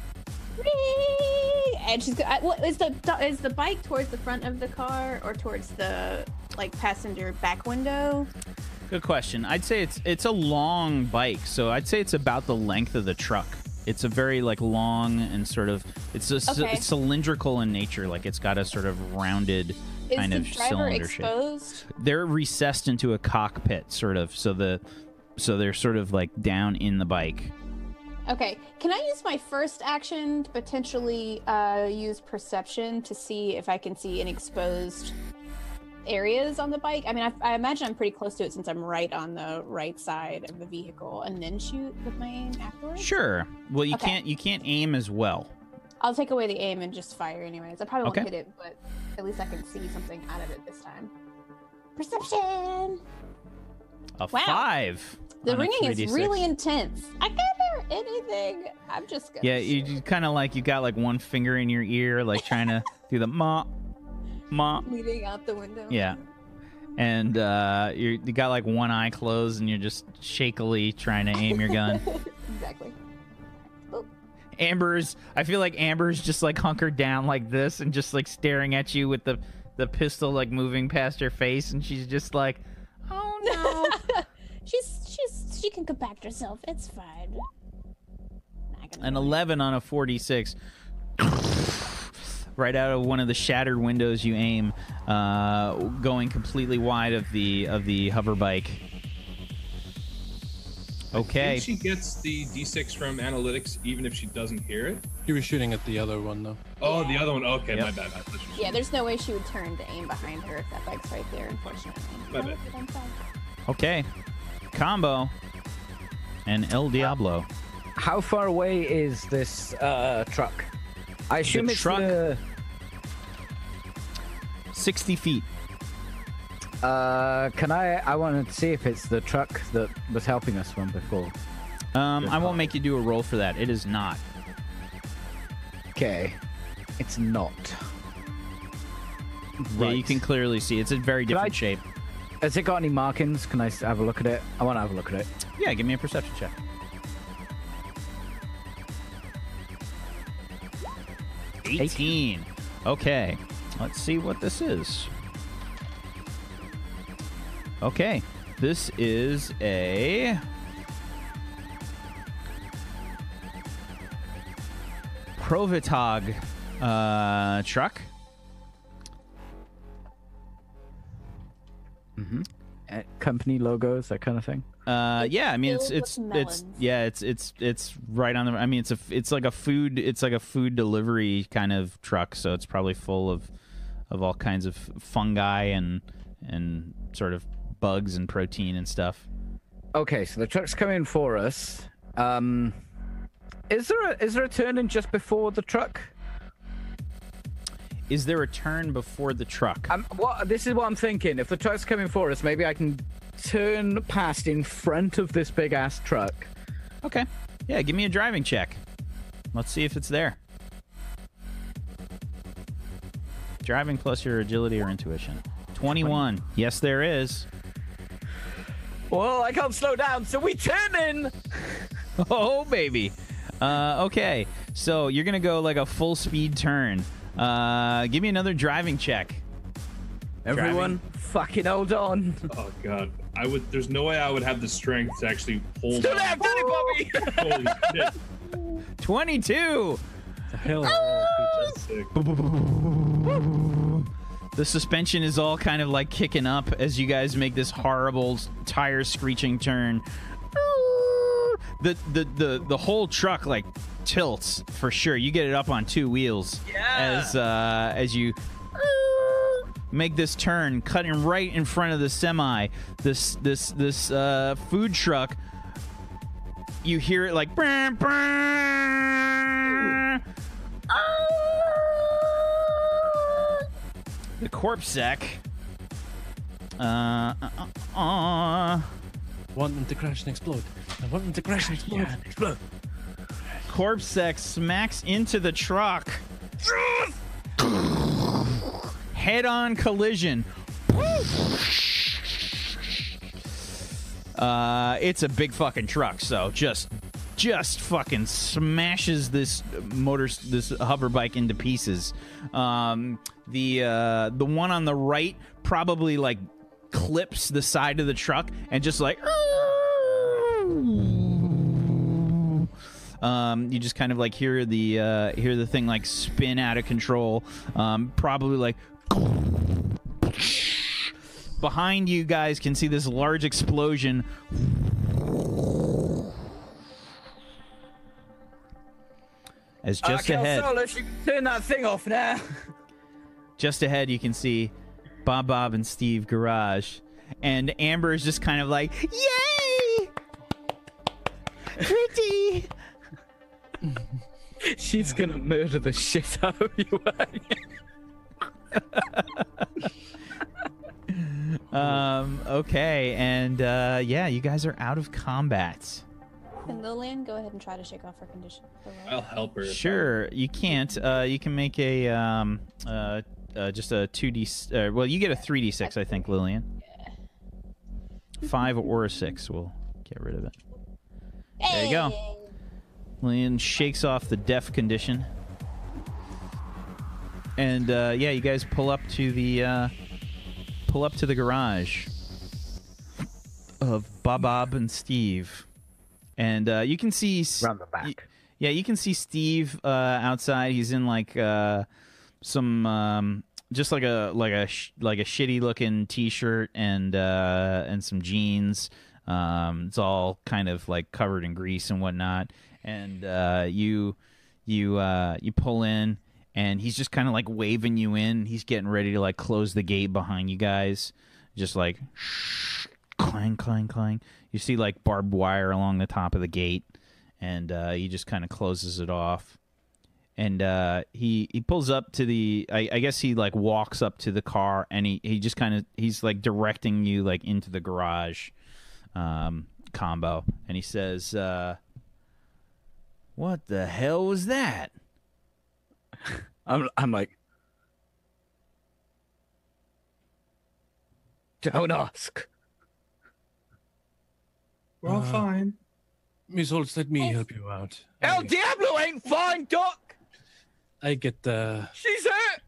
"Whee!" And she's what is the bike towards the front of the car or towards the passenger back window? Good question. I'd say it's a long bike, so I'd say it's about the length of the truck. It's a very long and sort of it's cylindrical in nature. Like it's got a sort of rounded kind of cylinder shape. Exposed? They're recessed into a cockpit, sort of. So they're sort of down in the bike. Okay. Can I use my first action to potentially use perception to see if I can see any exposed areas on the bike? I mean, I imagine I'm pretty close to it since I'm right on the right side of the vehicle, and then shoot with my aim afterwards? Sure. Well, you Okay. can't aim as well. I'll take away the aim and just fire anyways. I probably won't Okay. hit it, but at least I can see something out of it this time. Perception! A Wow. 5. The on a ringing is 3d6. really intense. I can't hear anything. I'm just gonna Yeah, you shoot. kind of you got one finger in your ear, trying to do the ma. Leading out the window. Yeah. And you got one eye closed, and you're just shakily trying to aim your gun. Exactly. I feel like Amber's just hunkered down like this and just staring at you with the pistol moving past her face, and she's just oh no. She can compact herself. It's fine. An 11 on a 46. Right out of one of the shattered windows you aim, going completely wide of the hover bike. Okay. I think she gets the D6 from analytics even if she doesn't hear it. You were shooting at the other one though. Oh, the other one. Okay, Yep. my bad. I thought she was Yeah, there's no way she would turn to aim behind her if that bike's right there, unfortunately. My bad. I'm fine. Okay. Combo. And El Diablo. How far away is this truck? I assume it's truck? the... 60 feet. Can I want to see if it's the truck that was helping us from before. I won't make you do a roll for that. It is not. Okay. It's not. Yeah, you can clearly see it's a very different shape. Has it got any markings? Can I have a look at it? I want to have a look at it. Yeah, give me a perception check. 18. Okay, let's see what this is. Okay, this is a Provitog truck. Mm-hmm. Company logos, that kind of thing. Yeah, I mean it's right on the. I mean it's like a food delivery kind of truck, so it's probably full of all kinds of fungi and sort of bugs and protein and stuff. Okay, so the truck's coming for us. Is there a turn in just before the truck? Is there a turn before the truck? This is what I'm thinking. If the truck's coming for us, maybe I can turn past in front of this big ass truck. Okay. Yeah, give me a driving check. Let's see if it's there. Driving plus your agility or intuition. 21. Yes, there is. Well, I can't slow down, so we turn in. Oh, baby. Okay. So you're going to go like a full speed turn. Give me another driving check. Everyone, fucking hold on. Oh god, there's no way I would have the strength to actually hold. Still there, done it, Bobby. Holy shit! 22. The hell. That's sick. The suspension is all kind of like kicking up as you guys make this horrible tire screeching turn. The whole truck like tilts for sure. You get it up on two wheels as you make this turn, cutting right in front of the semi. This food truck. You hear it like brr, brr. The Corpsec. Want them to crash and explode. I want them to crash and explode. Yeah, explode. Corpsec smacks into the truck. Head-on collision. It's a big fucking truck, so just fucking smashes this hover bike into pieces. The one on the right probably like clips the side of the truck and just like you just kind of like hear the thing like spin out of control. Probably like behind you guys can see this large explosion. As just ahead, Solus, you can turn that thing off now. just ahead, you can see Bob and Steve garage, and Amber is just kind of like, "Yay, pretty." She's gonna murder the shit out of you. Okay, and yeah, you guys are out of combat. Can Lillian go ahead and try to shake off her condition? I'll help her. Sure, you can't. You can make a just a 2d. Well, you get a 3d6, I think, Lillian. 5 or a 6. We'll get rid of it. There you go. Lillian shakes off the deaf condition, and yeah, you guys pull up to the garage of Bob and Steve. And you can see Round the back. Yeah, you can see Steve outside. He's in like some just like a shitty looking t-shirt and some jeans. It's all kind of like covered in grease and whatnot. And you pull in, and he's just kind of like waving you in. He's getting ready to like close the gate behind you guys. Just like clang, clang, clang. You see like barbed wire along the top of the gate, and he just kind of closes it off. and he pulls up to the. I guess he like walks up to the car, and he just kind of he's like directing you like into the garage, combo, and he says, "What the hell was that?" I'm like, don't ask. We're all fine. Miss Holtz, let me help you out. El Diablo ain't fine, Doc. I get She's hurt.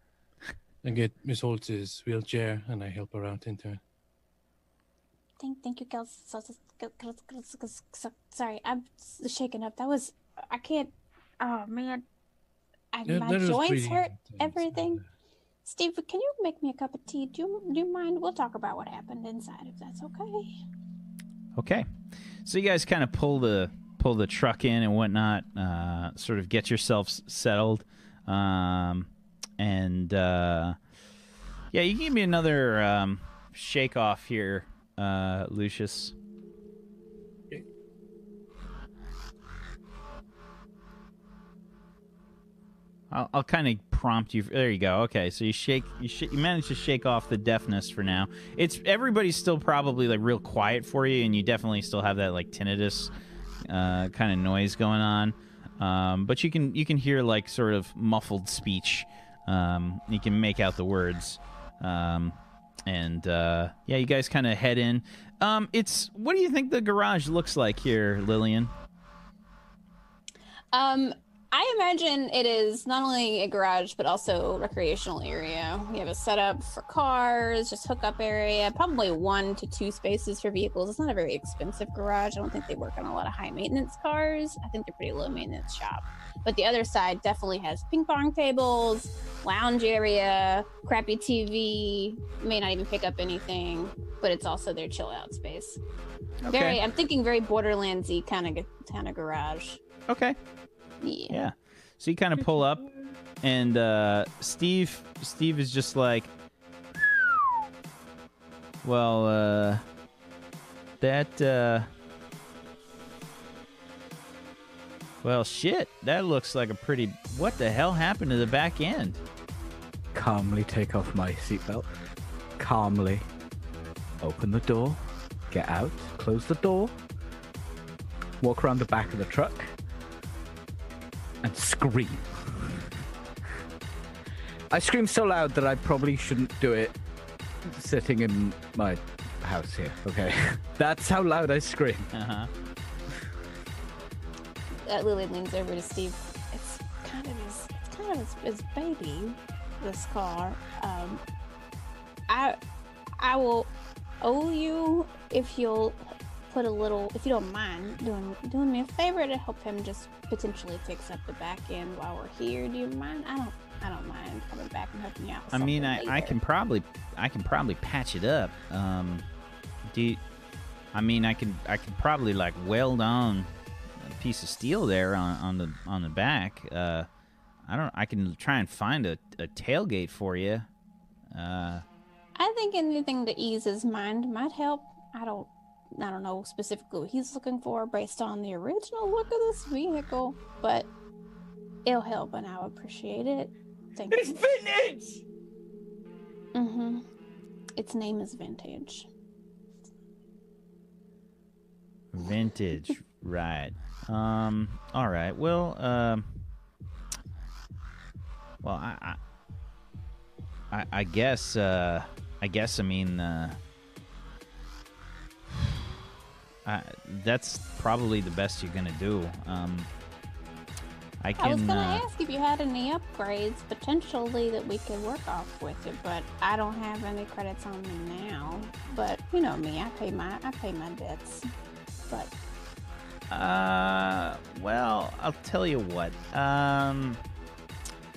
I get Miss Holtz's wheelchair and I help her out into it. Thank you, girls. Sorry, I'm shaken up. That was I can't. Oh man, my joints hurt. Everything. Steve, can you make me a cup of tea? Do you mind? We'll talk about what happened inside, if that's okay. Okay, so you guys kind of pull the truck in and whatnot, sort of get yourselves settled, and yeah, you can give me another shake off here, Lucius. Okay. I'll kind of prompt you. There you go. Okay, so you manage to shake off the deafness for now. Everybody's still probably like real quiet for you, and you definitely still have that like tinnitus kind of noise going on. But you can hear like sort of muffled speech. You can make out the words. Yeah, you guys kind of head in. What do you think the garage looks like here, Lillian? I imagine it is not only a garage, but also a recreational area. We have a setup for cars, just hookup area, probably 1 to 2 spaces for vehicles. It's not a very expensive garage. I don't think they work on a lot of high maintenance cars. I think they're pretty low maintenance shop. But the other side definitely has ping pong tables, lounge area, crappy TV, may not even pick up anything, but it's also their chill out space. Okay. I'm thinking very Borderlands-y kind of garage. Okay. Yeah. So you kind of pull up, and Steve is just like, well, well, shit, that looks like a pretty, what the hell happened to the back end? Calmly take off my seatbelt. Calmly open the door, get out, close the door, walk around the back of the truck, and scream. I scream so loud that I probably shouldn't do it sitting in my house here, okay? That's how loud I scream. Uh-huh. Lily leans over to Steve. It's kind of his baby, this car. I will owe you if you'll put a little, if you don't mind doing me a favor to help him just potentially fix up the back end while we're here. Do you mind? I don't mind coming back and helping you out. I mean, I can probably patch it up. I can probably like weld on a piece of steel there on the back. I can try and find a tailgate for you. I think anything to ease his mind might help. I don't know specifically what he's looking for based on the original look of this vehicle, but it'll help and I'll appreciate it. Thank you. It's vintage! Mm-hmm. Its name is Vintage. Vintage, right. All right. Well, I guess, I mean, that's probably the best you're gonna do. I was gonna ask if you had any upgrades potentially that we could work off with it, but I don't have any credits on me now. But you know me, I pay my debts. But well, I'll tell you what.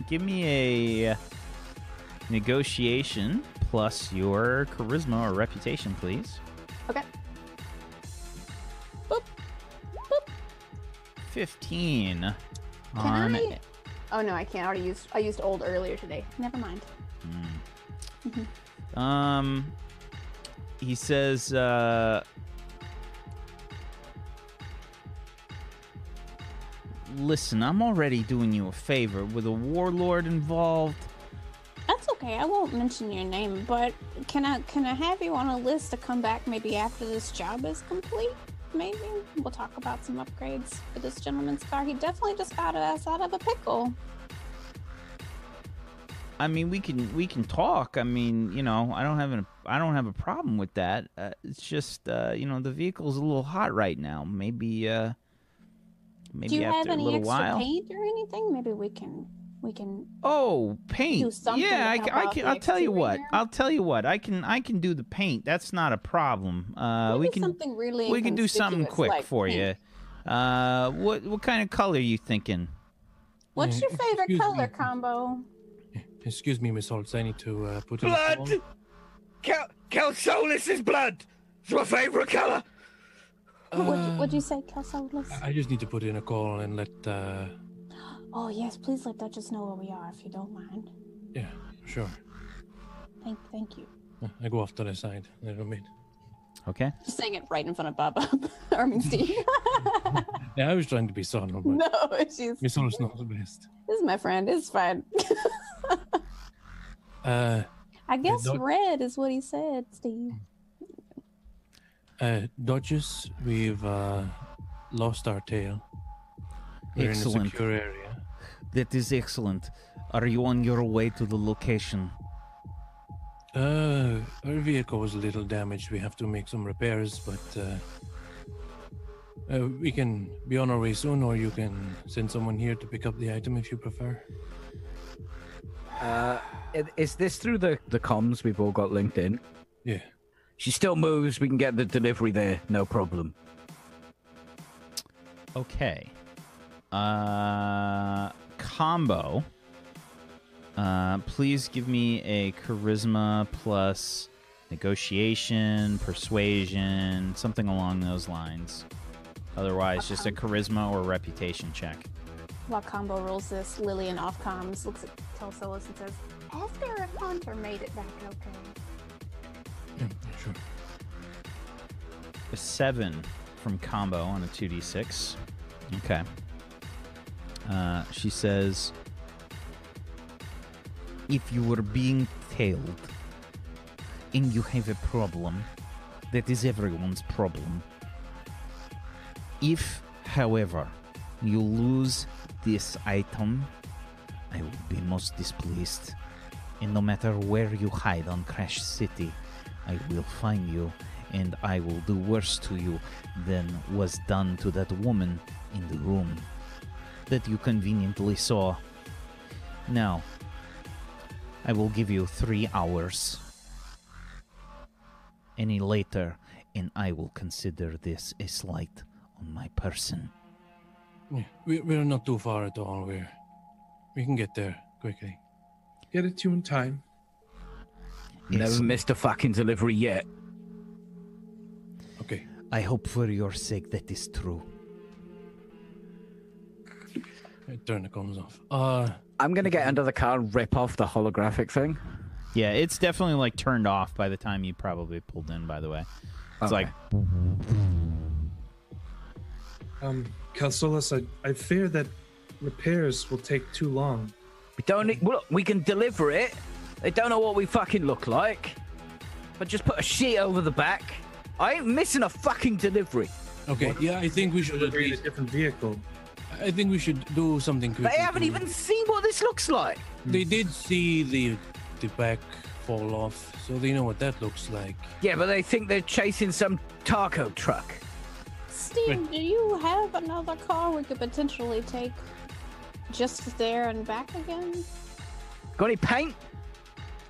Give me a negotiation plus your charisma or reputation, please. okay. Boop. Boop. 15. Can I? Oh no, I can't. I used old earlier today. Never mind. He says, 'Cause, listen, I'm already doing you a favor with a warlord involved. That's okay. I won't mention your name, but can I have you on a list to come back maybe after this job is complete? Maybe we'll talk about some upgrades for this gentleman's car. He definitely just got us out of a pickle. I mean, we can talk. I mean, you know, I don't have a problem with that. It's just you know, the vehicle's a little hot right now. Maybe Do you after have a any little extra while. paint or anything? Maybe we can Oh, paint. do something to Yeah, help I out can. the I'll tell you what. exterior. I'll tell you what. I can do the paint. That's not a problem. Maybe we can something really we can do something inconspicuous, quick like for paint. you. What kind of color are you thinking? What's your favorite Excuse color me. combo? Excuse me, Miss Holtz. I need to put in Blood! Calsolis's blood! It's my favorite color! What'd you say, Kelsolis? I just need to put in a call and let. Oh yes, please let Duchess know where we are if you don't mind. Yeah, sure. Thank you. I go off to the side a little bit. Okay. Just saying it right in front of Baba. I mean Steve. Yeah, I was trying to be subtle, but No, she's Miss Holtz knows best. this is my friend. It's fine. I guess Doc- red is what he said, Steve. Duchess, we've lost our tail. We're in a Excellent. secure area. That is excellent. Are you on your way to the location? Our vehicle was a little damaged. We have to make some repairs, but we can be on our way soon, or you can send someone here to pick up the item if you prefer. Is this through the comms we've all got linked in? Yeah. She still moves. We can get the delivery there. No problem. Okay. Combo. Please give me a charisma plus negotiation, persuasion, something along those lines. Otherwise, just a charisma or reputation check. While Combo rolls this, Lillian off comms looks at Kelsolis and says, "Ask her if Hunter made it back okay." Yeah, sure. A 7 from Combo on a 2d6. Okay. She says, if you were being tailed and you have a problem, that is everyone's problem. If, however, you lose this item, I will be most displeased. And no matter where you hide on Crash City, I will find you, and I will do worse to you than was done to that woman in the room that you conveniently saw. Now, I will give you 3 hours. Any later, and I will consider this a slight on my person. Yeah, we're not too far at all. We can get there quickly. Get it to you in time. Never Excellent. missed a fucking delivery yet. Okay. I hope for your sake that is true. I turn the comms off. I'm gonna get under the car and rip off the holographic thing. Yeah, it's definitely like turned off by the time you probably pulled in, by the way. It's Okay. like, Calsolis, I fear that repairs will take too long. We don't need. Look, we can deliver it. They don't know what we fucking look like. But just put a sheet over the back. I ain't missing a fucking delivery. Okay. Yeah, I think we should at Delivery in a least. different vehicle. I think we should do something quickly. They haven't to- even seen what this looks like. They did see the back fall off, so they know what that looks like. Yeah, but they think they're chasing some taco truck. Steve, do you have another car we could potentially take just there and back again? Got any paint?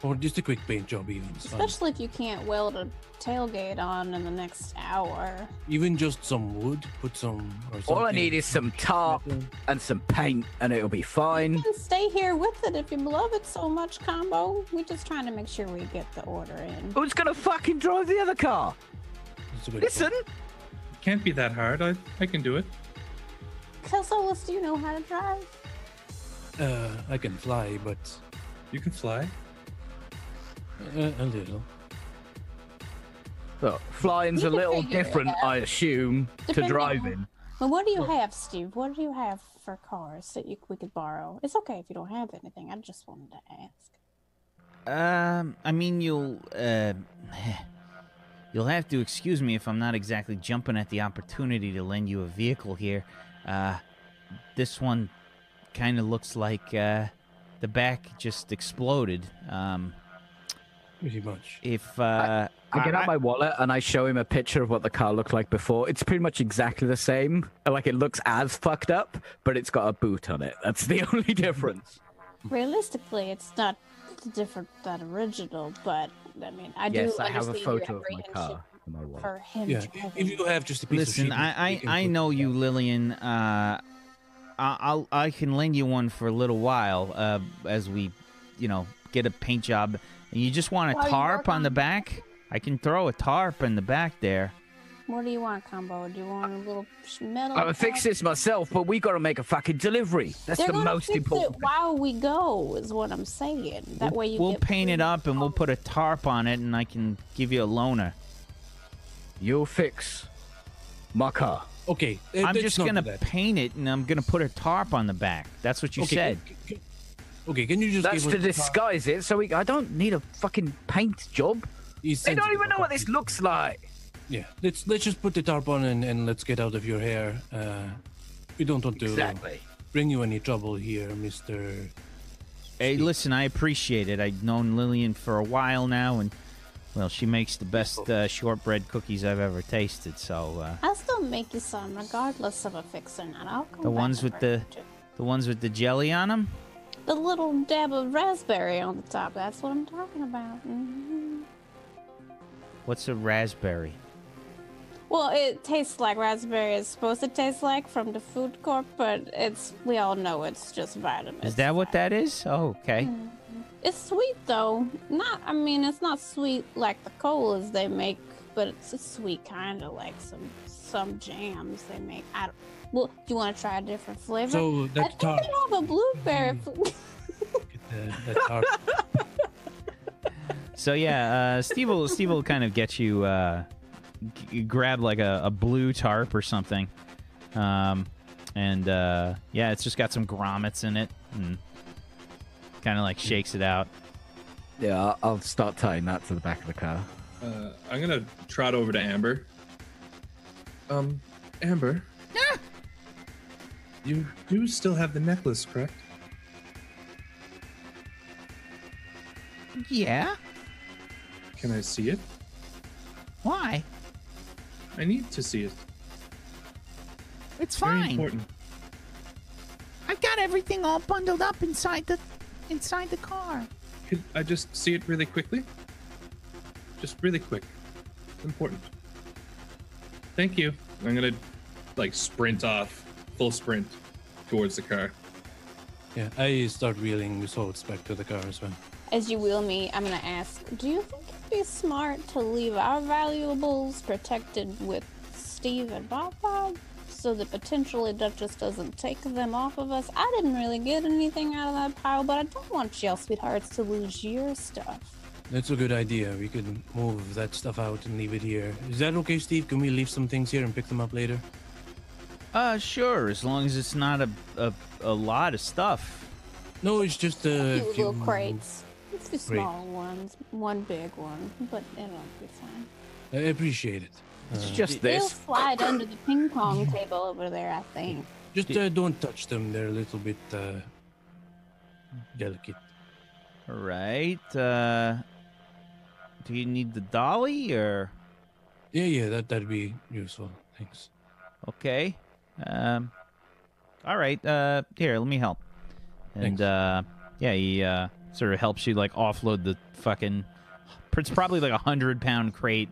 Or just a quick paint job, even. It's fine. Especially if you can't weld a tailgate on in the next hour. Even just some wood. Put some. Or something. All I need is some tarp and some paint, and it'll be fine. You can stay here with it if you love it so much, Combo. We're just trying to make sure we get the order in. Who's gonna fucking drive the other car? It's a good Listen, Can't be that hard. I can do it. Kelsolis, do you know how to drive? point. I can fly, but You can fly. a little. look, flying's a You can little figure it different, out. I assume, to Depending driving. Well, what do you have, Steve? What do you have for cars that we could borrow? It's okay if you don't have anything. I just wanted to ask. I mean, you'll have to excuse me if I'm not exactly jumping at the opportunity to lend you a vehicle here. This one kind of looks like the back just exploded. Pretty much. If I get out my wallet and I show him a picture of what the car looked like before. It's pretty much exactly the same. Like, it looks as fucked up, but it's got a boot on it. That's the only difference. Realistically, it's not different than original, but I mean, I do. Yes, I have a understand photo your of my car in my wallet. for him. Yeah, to have if you have just a piece listen, of sheet, I know you, Lillian. I can lend you one for a little while as we, get a paint job. And you just want a While you tarp work on the on- back? I can throw a tarp in the back there. What do you want, Combo? Do you want a little metal? I would fix this myself, but we got to make a fucking delivery. That's They're the gonna most fix important. it while we go, is what I'm saying. That way you We'll get paint it free up and we'll put a tarp on it, and I can give you a loaner. You'll fix my car. Okay, I'm let's just not gonna do that. paint it, and I'm gonna put a tarp on the back. That's what you said. Okay, can you just That's give to us the disguise it, so I don't need a fucking paint job. They don't even know what this looks like. Yeah, let's just put the tarp on and let's get out of your hair. We don't want to Exactly. bring you any trouble here, Mister. Hey, listen, I appreciate it. I've known Lillian for a while now, and well, she makes the best shortbread cookies I've ever tasted. So I'll still make you some, regardless of a fix or not. I'll come the back ones and with bring the ones with the jelly on them. the little dab of raspberry on the top. That's what I'm talking about. Hmm. What's a raspberry? Well, it tastes like raspberry is supposed to taste like from the food court, but we all know it's just vitamins. Is that what that is? Oh, okay. It's sweet though. It's not sweet like the colas they make, but it's a sweet kind of like some jams they make. Well, do you want to try a different flavor? So I that think tarp. they have a blueberry. That tarp. So yeah, Steve will kind of get you grab like a blue tarp or something, and it's just got some grommets in it, and kind of like shakes it out. Yeah, I'll start tying that to the back of the car. I'm gonna trot over to Amber. Amber. You do still have the necklace, correct? Yeah. Can I see it? Why? I need to see it. It's Very fine. important. I've got everything all bundled up inside the car. Could I just see it really quickly? Just really quick. It's important. Thank you. I'm gonna sprint off, full sprint towards the car. Yeah, I start wheeling the swords back to the car as well. As you wheel me, I'm gonna ask, do you think it'd be smart to leave our valuables protected with Steve and Bob so that potentially Duchess doesn't take them off of us? I didn't really get anything out of that pile, but I don't want y'all sweethearts to lose your stuff. That's a good idea. We could move that stuff out and leave it here. Is that okay, Steve? Can we leave some things here and pick them up later? Sure, as long as it's not a lot of stuff. No, it's just a Few few little crates. It's the small ones, one big one, but it'll be fine. I appreciate it. It's just They'll this. slide under the ping pong table over there, I think. Just don't touch them. They're a little bit delicate. All right. Do you need the dolly or? Yeah, that'd be useful. Thanks. Okay. All right. Here, let me help. And he sort of helps you like offload the fucking. It's probably like 100-pound crate,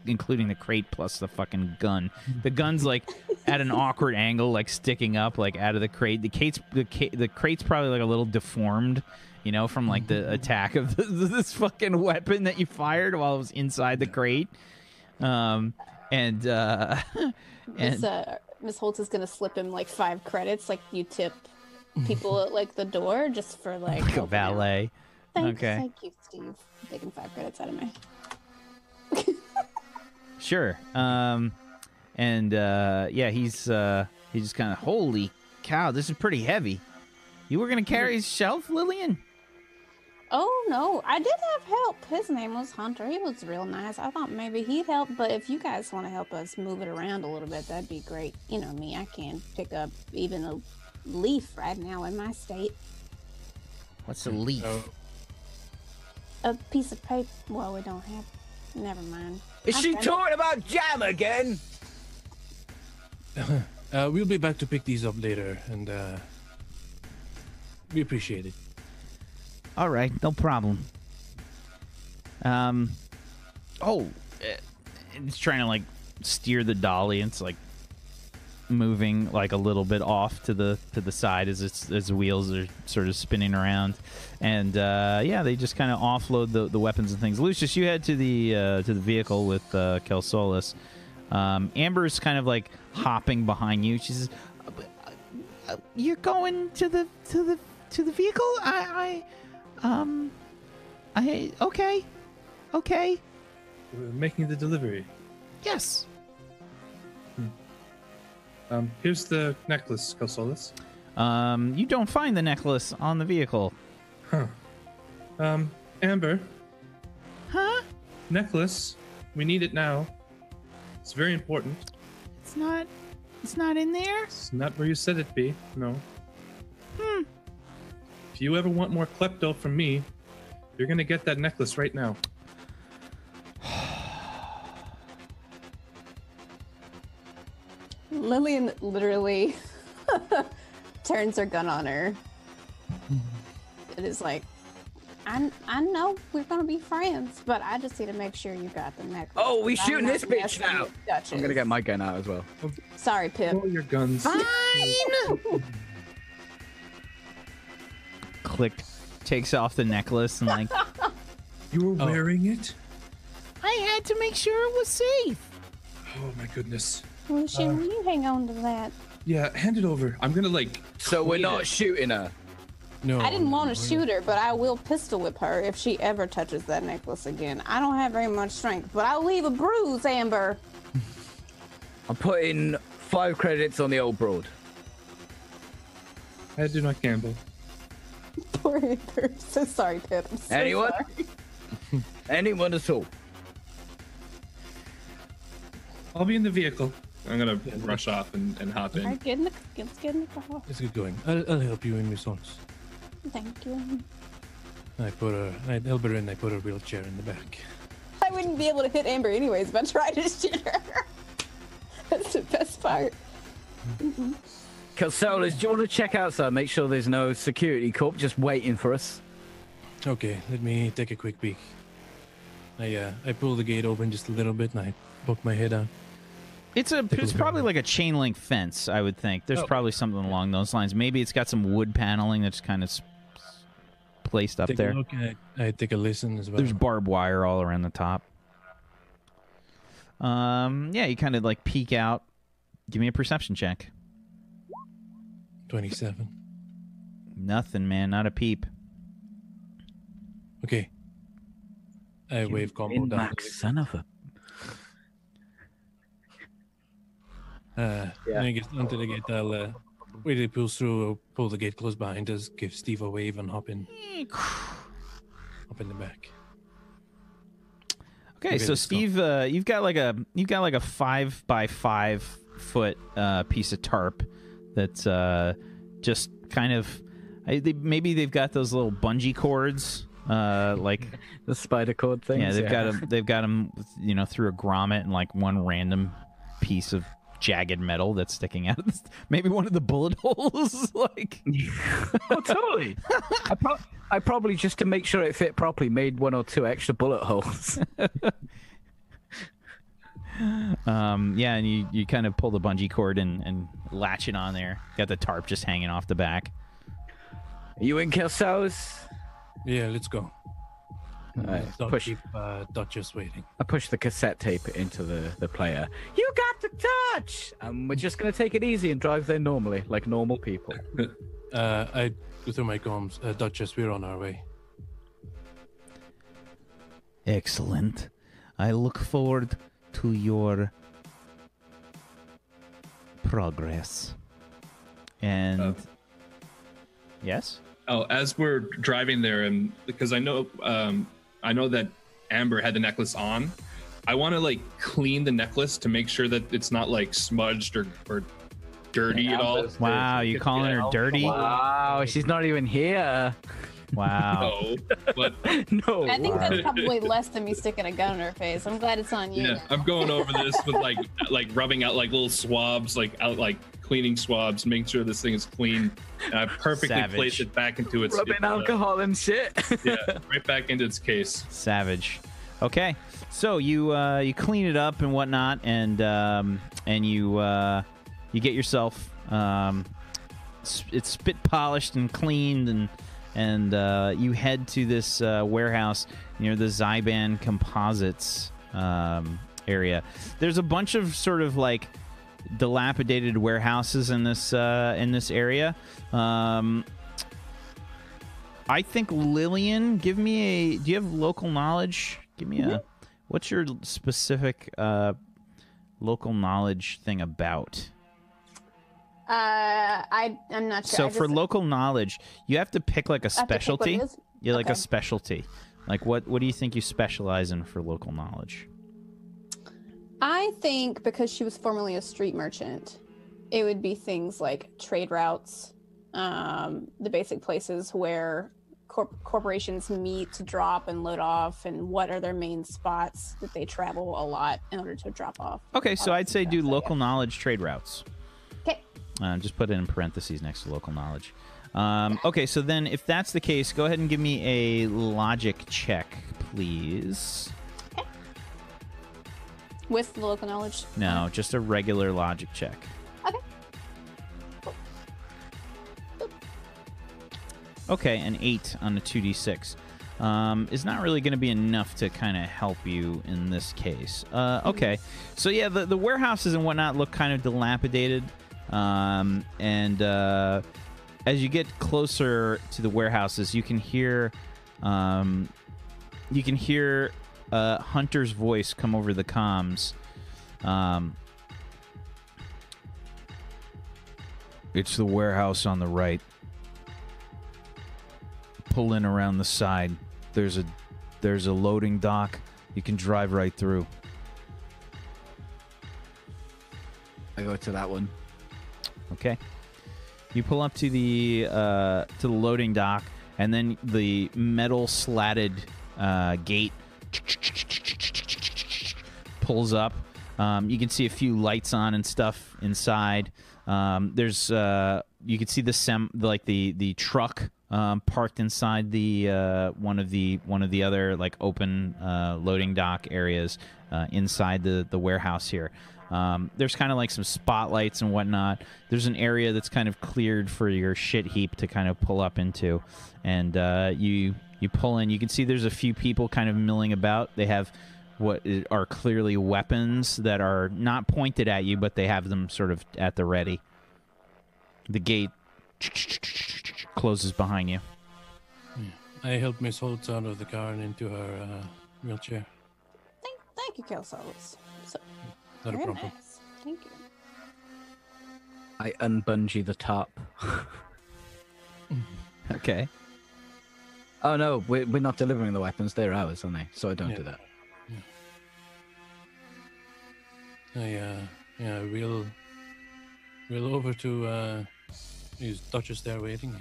including the crate plus the fucking gun. The gun's like at an awkward angle, like sticking up, like out of the crate. The crate's probably like a little deformed, from like the attack of this fucking weapon that you fired while it was inside the crate. And Miss Holtz is gonna slip him like 5 credits, like you tip people at like the door just for like a helping out. valet. Okay. Thank you, Steve. I'm taking 5 credits out of my. Sure. And yeah, he's just kind of, holy cow, this is pretty heavy. You were gonna carry his shelf, Lillian? Oh no, I did have help. His name was Hunter. He was real nice. I thought maybe he'd help, but if you guys want to help us move it around a little bit, that'd be great. You know me, I can't pick up even a leaf right now in my state. What's a leaf? A piece of paper. Well, we don't have. Never mind. Is she talking about jam again? We'll be back to pick these up later, and we appreciate it. All right, no problem. It's trying to like steer the dolly. It's like moving like a little bit off to the side as the wheels are sort of spinning around, and yeah, they just kind of offload the weapons and things. Lucius, you head to the vehicle with Kelsolis. Amber's kind of like hopping behind you. She says, "You're going to the vehicle? Okay. We're making the delivery. Yes. Here's the necklace, Kelsolis. You don't find the necklace on the vehicle. Huh. Amber. Huh? Necklace. We need it now. It's very important. It's not in there? It's not where you said it'd be. No. If you ever want more klepto from me, you're gonna get that necklace right now. Lillian literally turns her gun on her. It is like, I know we're gonna be friends, but I just need to make sure you got the necklace. Oh, we I'm shooting not this bitch messing now. with Duchess. I'm gonna get my gun out as well. Sorry, Pip. Roll your guns. Fine. Click. Takes off the necklace and like, You were wearing it? I had to make sure it was safe. Oh my goodness. Lucian, will you hang on to that? Yeah, hand it over. I'm gonna like. So we're tweet not it. shooting her. No, I didn't want to no, shoot her, but I will pistol whip her if she ever touches that necklace again. I don't have very much strength, but I'll leave a bruise, Amber. I'm putting 5 credits on the old broad. I do not gamble. Poor Amber. So sorry, Pip. I'm so Anyone? sorry. Anyone at all? I'll be in the vehicle. I'm gonna rush off and hop in. Alright, let's get in the car. Let's get going. I'll help you in response. Thank you. I help her and I put her wheelchair in the back. I wouldn't be able to hit Amber anyways if I tried to shoot her. That's the best part. Kelsolis, do you want to check outside? Make sure there's no security corp just waiting for us. Okay, let me take a quick peek. I pull the gate open just a little bit and I poke my head out. It's probably like a chain link fence, I would think. There's probably something along those lines. Maybe it's got some wood paneling that's kind of placed up Take there. a look. I take a listen as well. There's barbed wire all around the top. Yeah, you kind of like peek out. Give me a perception check. 27. Nothing, man. Not a peep. Okay. I wave combo down. Max, son of a... When I get onto the gate, I'll wait till he pulls through, pull the gate close behind us, give Steve a wave, and hop in. Up in the back. Okay, so Steve, you've got like a 5x5 foot piece of tarp that's just kind of maybe they've got those little bungee cords like The spider cord thing. yeah they've got them through a grommet and like one random piece of jagged metal that's sticking out. Maybe one of the bullet holes like Oh, totally. I probably, just to make sure it fit properly, made 1 or 2 extra bullet holes. yeah, and you kind of pull the bungee cord and latch it on there. Got the tarp just hanging off the back. Are you in Kelsolis? Yeah, let's go. Alright, Don't push. keep Duchess waiting. I push the cassette tape into the player. You got the touch! And we're just going to take it easy and drive there normally, like normal people. I go through my comms. Duchess, we're on our way. Excellent. I look forward to your progress. And yes. Oh, as we're driving there, and because I know that Amber had the necklace on, I want to like clean the necklace to make sure that it's not like smudged or dirty at all. Wow, you calling her dirty? Wow, she's not even here. Wow. No, but No. I think that's probably less than me sticking a gun in her face. I'm glad it's on you. yeah, now. I'm going over this with like rubbing out like little swabs, cleaning swabs, making sure this thing is clean. And I perfectly Savage. place it back into its Rubbing alcohol and shit. yeah, right back into its case. Savage. Okay, so you clean it up and whatnot, and you get yourself it's spit polished and cleaned, and you head to this warehouse near the Zyban Composites area. There's a bunch of sort of like dilapidated warehouses in this area. I think Lillian, do you have local knowledge? Give me what's your specific local knowledge thing about? I'm not sure. So for local knowledge, you have to pick like a I have to pick what it specialty. is? Yeah, like a Okay. specialty. Like what do you think you specialize in for local knowledge? I think because she was formerly a street merchant, it would be things like trade routes, the basic places where corporations meet to drop and load off, and what are their main spots that they travel a lot in order to drop off. Okay, so I'd say do So, local knowledge trade routes. Okay. Just put it in parentheses next to local knowledge. Okay, so then if that's the case, go ahead and give me a logic check, please. With the local knowledge. No, just a regular logic check. Okay. Okay, an 8 on the 2d6 is not really going to be enough to kind of help you in this case. Okay, so yeah, the warehouses and whatnot look kind of dilapidated, and as you get closer to the warehouses, you can hear Hunter's voice come over the comms. It's the warehouse on the right. Pull in around the side. There's a loading dock. You can drive right through. I go to that one. Okay. You pull up to the loading dock, and then the metal slatted gate pulls up. You can see a few lights on and stuff inside. There's you can see the truck parked inside the one of the other like open loading dock areas inside the warehouse here. There's kind of like some spotlights and whatnot. There's an area that's kind of cleared for your shit heap to kind of pull up into, and you pull in. You can see there's a few people kind of milling about. They have what are clearly weapons that are not pointed at you, but they have them sort of at the ready. The gate closes behind you. I helped Miss Holtz out of the car and into her wheelchair. Thank you, Kelsos. So, Not a very problem. nice. Thank you. I unbungee the top. Okay. Oh no, we're not delivering the weapons. They're ours, aren't they? So I don't do that. We'll over to is Duchess there waiting?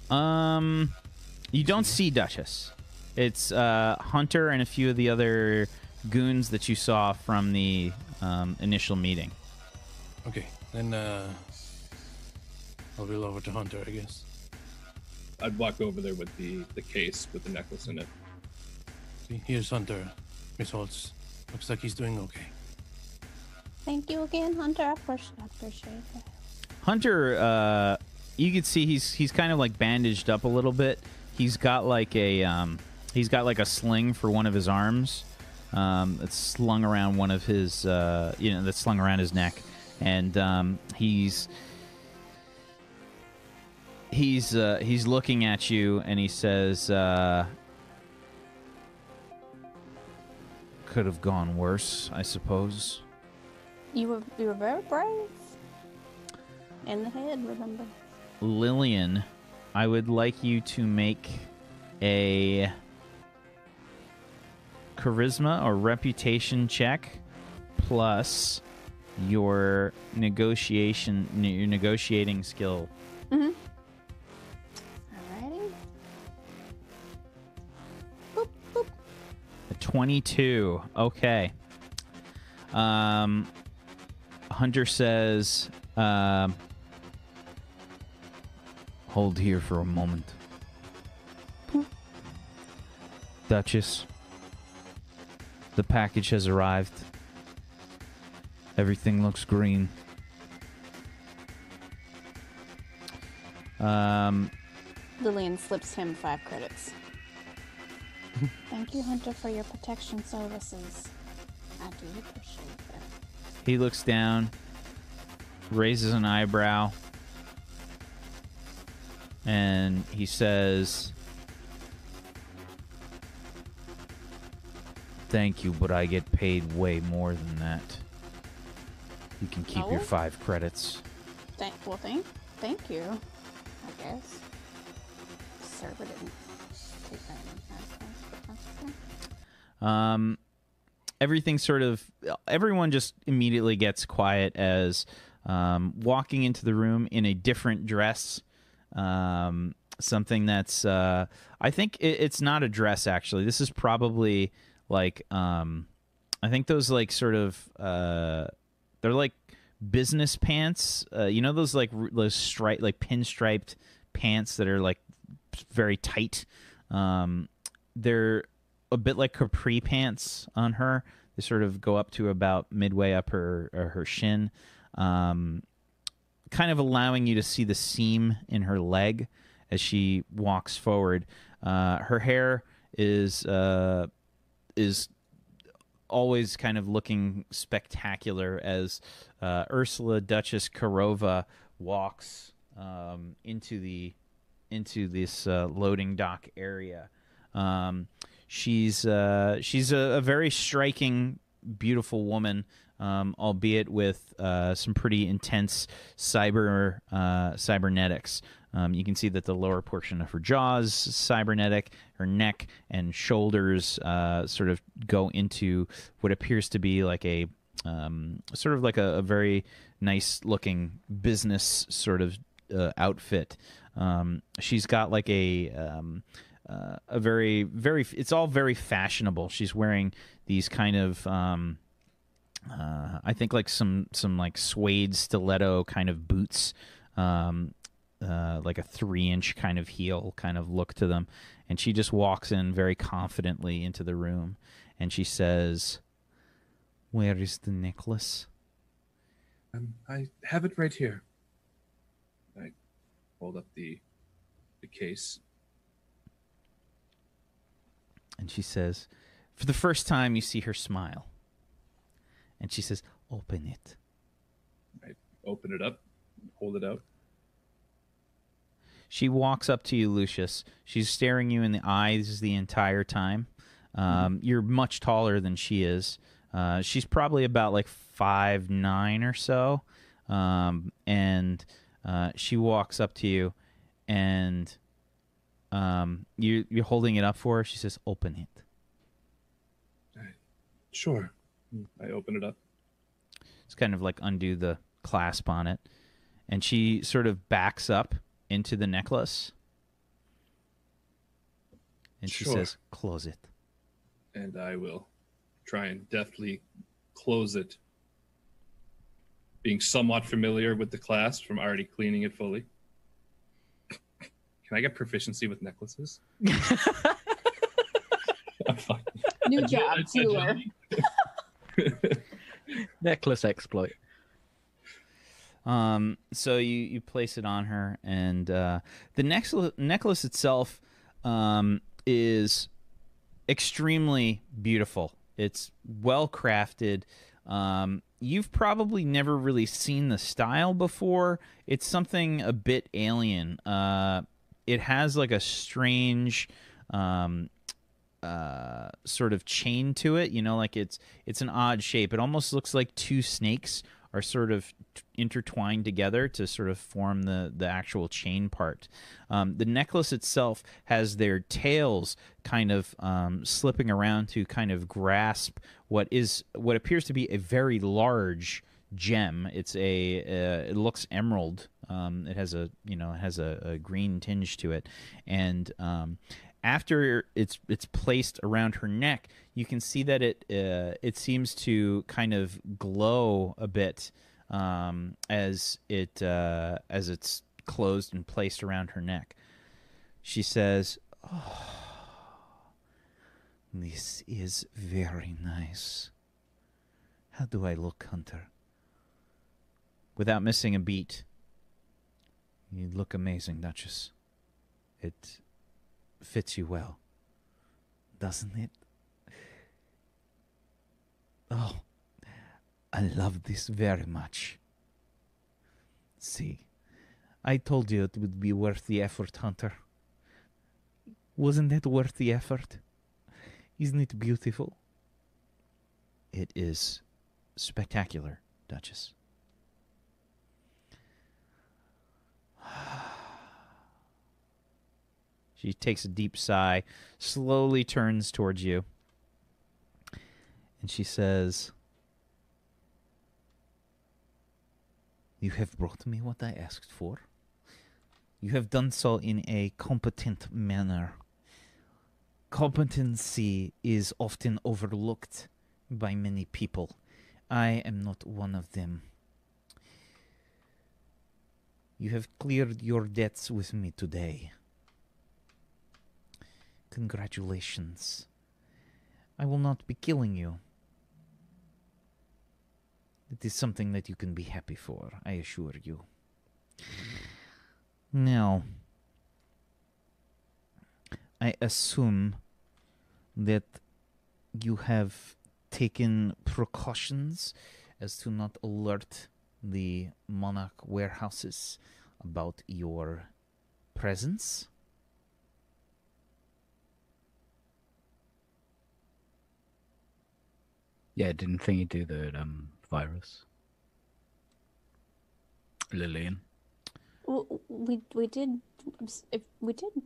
You don't see Duchess. It's Hunter and a few of the other goons that you saw from the initial meeting. Okay, then I'll wheel over to Hunter, I guess. I'd walk over there with the case with the necklace in it. See, here's Hunter. Miss Holtz. Looks like he's doing okay. Thank you again, Hunter. I appreciate that. Hunter, you can see he's kind of like bandaged up a little bit. He's got like a sling for one of his arms. That's slung around one of his that's slung around his neck, and he's looking at you, and he says, "Could have gone worse, I suppose." You were very brave. in the head, remember. Lillian, I would like you to make a charisma or reputation check plus your negotiating skill. Mm-hmm. Alrighty. Boop, boop. A 22. Okay. Hunter says, hold here for a moment. Duchess, the package has arrived. Everything looks green. Lillian slips him 5 credits. Thank you, Hunter, for your protection services. I do appreciate that. He looks down, raises an eyebrow, and he says, thank you, but I get paid way more than that. You can keep your Oh? 5 credits. Thank you, I guess. Server didn't take that in fast, but that's okay. Everyone just immediately gets quiet as walking into the room in a different dress. Something that's, I think it's not a dress, actually. This is probably like, I think those like sort of, they're like business pants. You know those like those pinstriped pants that are like very tight. They're a bit like capri pants on her. They sort of go up to about midway up her shin, kind of allowing you to see the seam in her leg as she walks forward. Her hair is always kind of looking spectacular as Ursula Duchess Karova walks into this loading dock area. She's a very striking, beautiful woman, albeit with some pretty intense cybernetics. You can see that the lower portion of her jaw is cybernetic. Her neck and shoulders sort of go into what appears to be like a sort of like a very nice-looking business sort of outfit. She's got like a very, very, it's all very fashionable. She's wearing these kind of, I think like some like suede stiletto kind of boots, like a 3-inch kind of heel kind of look to them. And she just walks in very confidently into the room and she says, "Where is the necklace?" I have it right here. I hold up the case. And she says, for the first time, you see her smile. And she says, "Open it." I open it up, hold it out. She walks up to you, Lucius. She's staring you in the eyes the entire time. You're much taller than she is. She's probably about like 5'9" or so. And she walks up to you, and you're holding it up for her. She says, "Open it." Sure. I open it up. It's kind of like undo the clasp on it. And she sort of backs up into the necklace. And she Sure. says, "Close it." And I will try and deftly close it. Being somewhat familiar with the clasp from already cleaning it fully. Can I get proficiency with necklaces? I'm fine. New job, jeweler. Necklace exploit. So you place it on her, and the necklace itself is extremely beautiful. It's well crafted. You've probably never really seen the style before. It's something a bit alien. It has like a strange sort of chain to it. You know, like it's an odd shape. It almost looks like two snakes are sort of intertwined together to sort of form the actual chain part. The necklace itself has their tails kind of slipping around to kind of grasp what appears to be a very large gem. It looks emerald. It has a green tinge to it, and after it's placed around her neck, you can see that it seems to kind of glow a bit as it's closed and placed around her neck. She says, "Oh, this is very nice. How do I look, Hunter?" Without missing a beat, "You look amazing, Duchess. It fits you well, doesn't it? Oh, I love this very much. See, I told you it would be worth the effort, Hunter. Wasn't it worth the effort? Isn't it beautiful?" "It is spectacular, Duchess." She takes a deep sigh, slowly turns towards you, and she says, "You have brought me what I asked for. You have done so in a competent manner. Competency is often overlooked by many people. I am not one of them. You have cleared your debts with me today. Congratulations. I will not be killing you. It is something that you can be happy for, I assure you. Now, I assume that you have taken precautions as to not alert the Monarch warehouses about your presence." Yeah, didn't think he'd do the virus. Lillian. Well, we did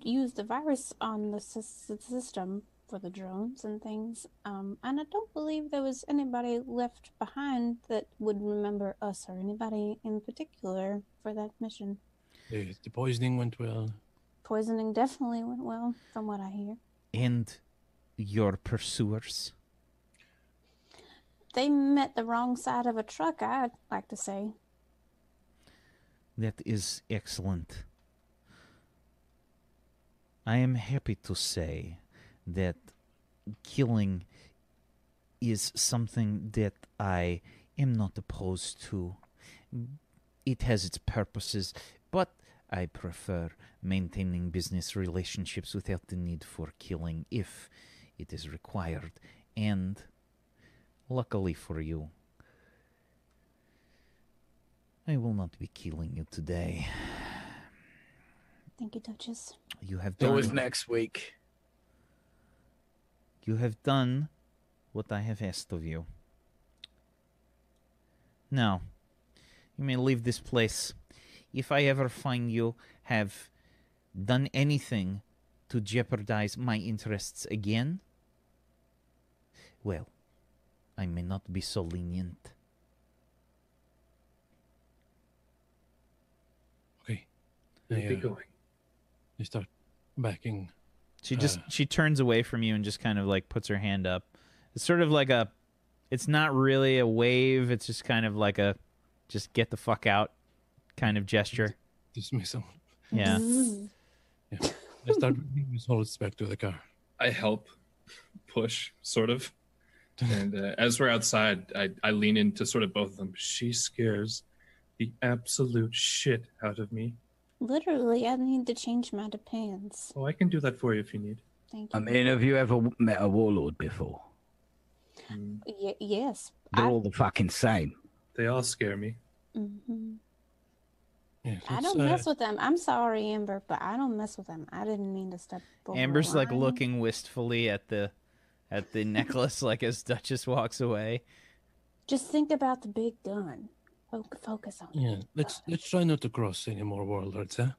use the virus on the system for the drones and things, and I don't believe there was anybody left behind that would remember us or anybody in particular for that mission. The poisoning went well. Poisoning definitely went well, from what I hear. And your pursuers? They met the wrong side of a truck, I'd like to say. That is excellent. I am happy to say that killing is something that I am not opposed to. It has its purposes, but I prefer maintaining business relationships without the need for killing if it is required. And luckily for you, I will not be killing you today. Thank you, Duchess. You have It was done, next week. you have done what I have asked of you. Now, you may leave this place. If I ever find you have done anything to jeopardize my interests again, well, I may not be so lenient. Okay. Where are we going? I start backing. She turns away from you and just kind of like puts her hand up. It's sort of like it's not really a wave. It's just kind of like a, just get the fuck out kind of gesture. Dismissal. Yeah. Yeah. I start bringing Miss Hollis back to the car. I help push, sort of. And as we're outside, I lean into sort of both of them. She scares the absolute shit out of me. Literally, I need to change my pants. Oh, I can do that for you if you need. Thank you. I mean, have you ever met a warlord before? Yes. They're all the fucking same. They all scare me. Mm-hmm. Yeah, I don't mess with them. I'm sorry, Amber, but I don't mess with them. I didn't mean to step over Amber's the like line. looking wistfully at the necklace, like as Duchess walks away. Just think about the big gun. Focus on Yeah, it. let's try not to cross any more warlords, huh?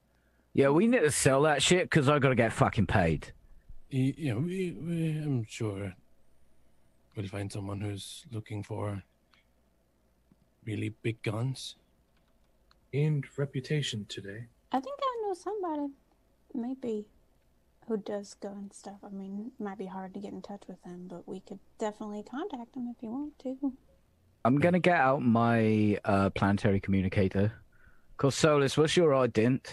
Yeah, we need to sell that shit because I gotta get fucking paid. Yeah, I'm sure we'll find someone who's looking for really big guns. Gained reputation today. I think I know somebody, maybe, who does gun stuff. I mean, it might be hard to get in touch with them, but we could definitely contact them if you want to. I'm gonna get out my planetary communicator. Corsolis, what's your ident?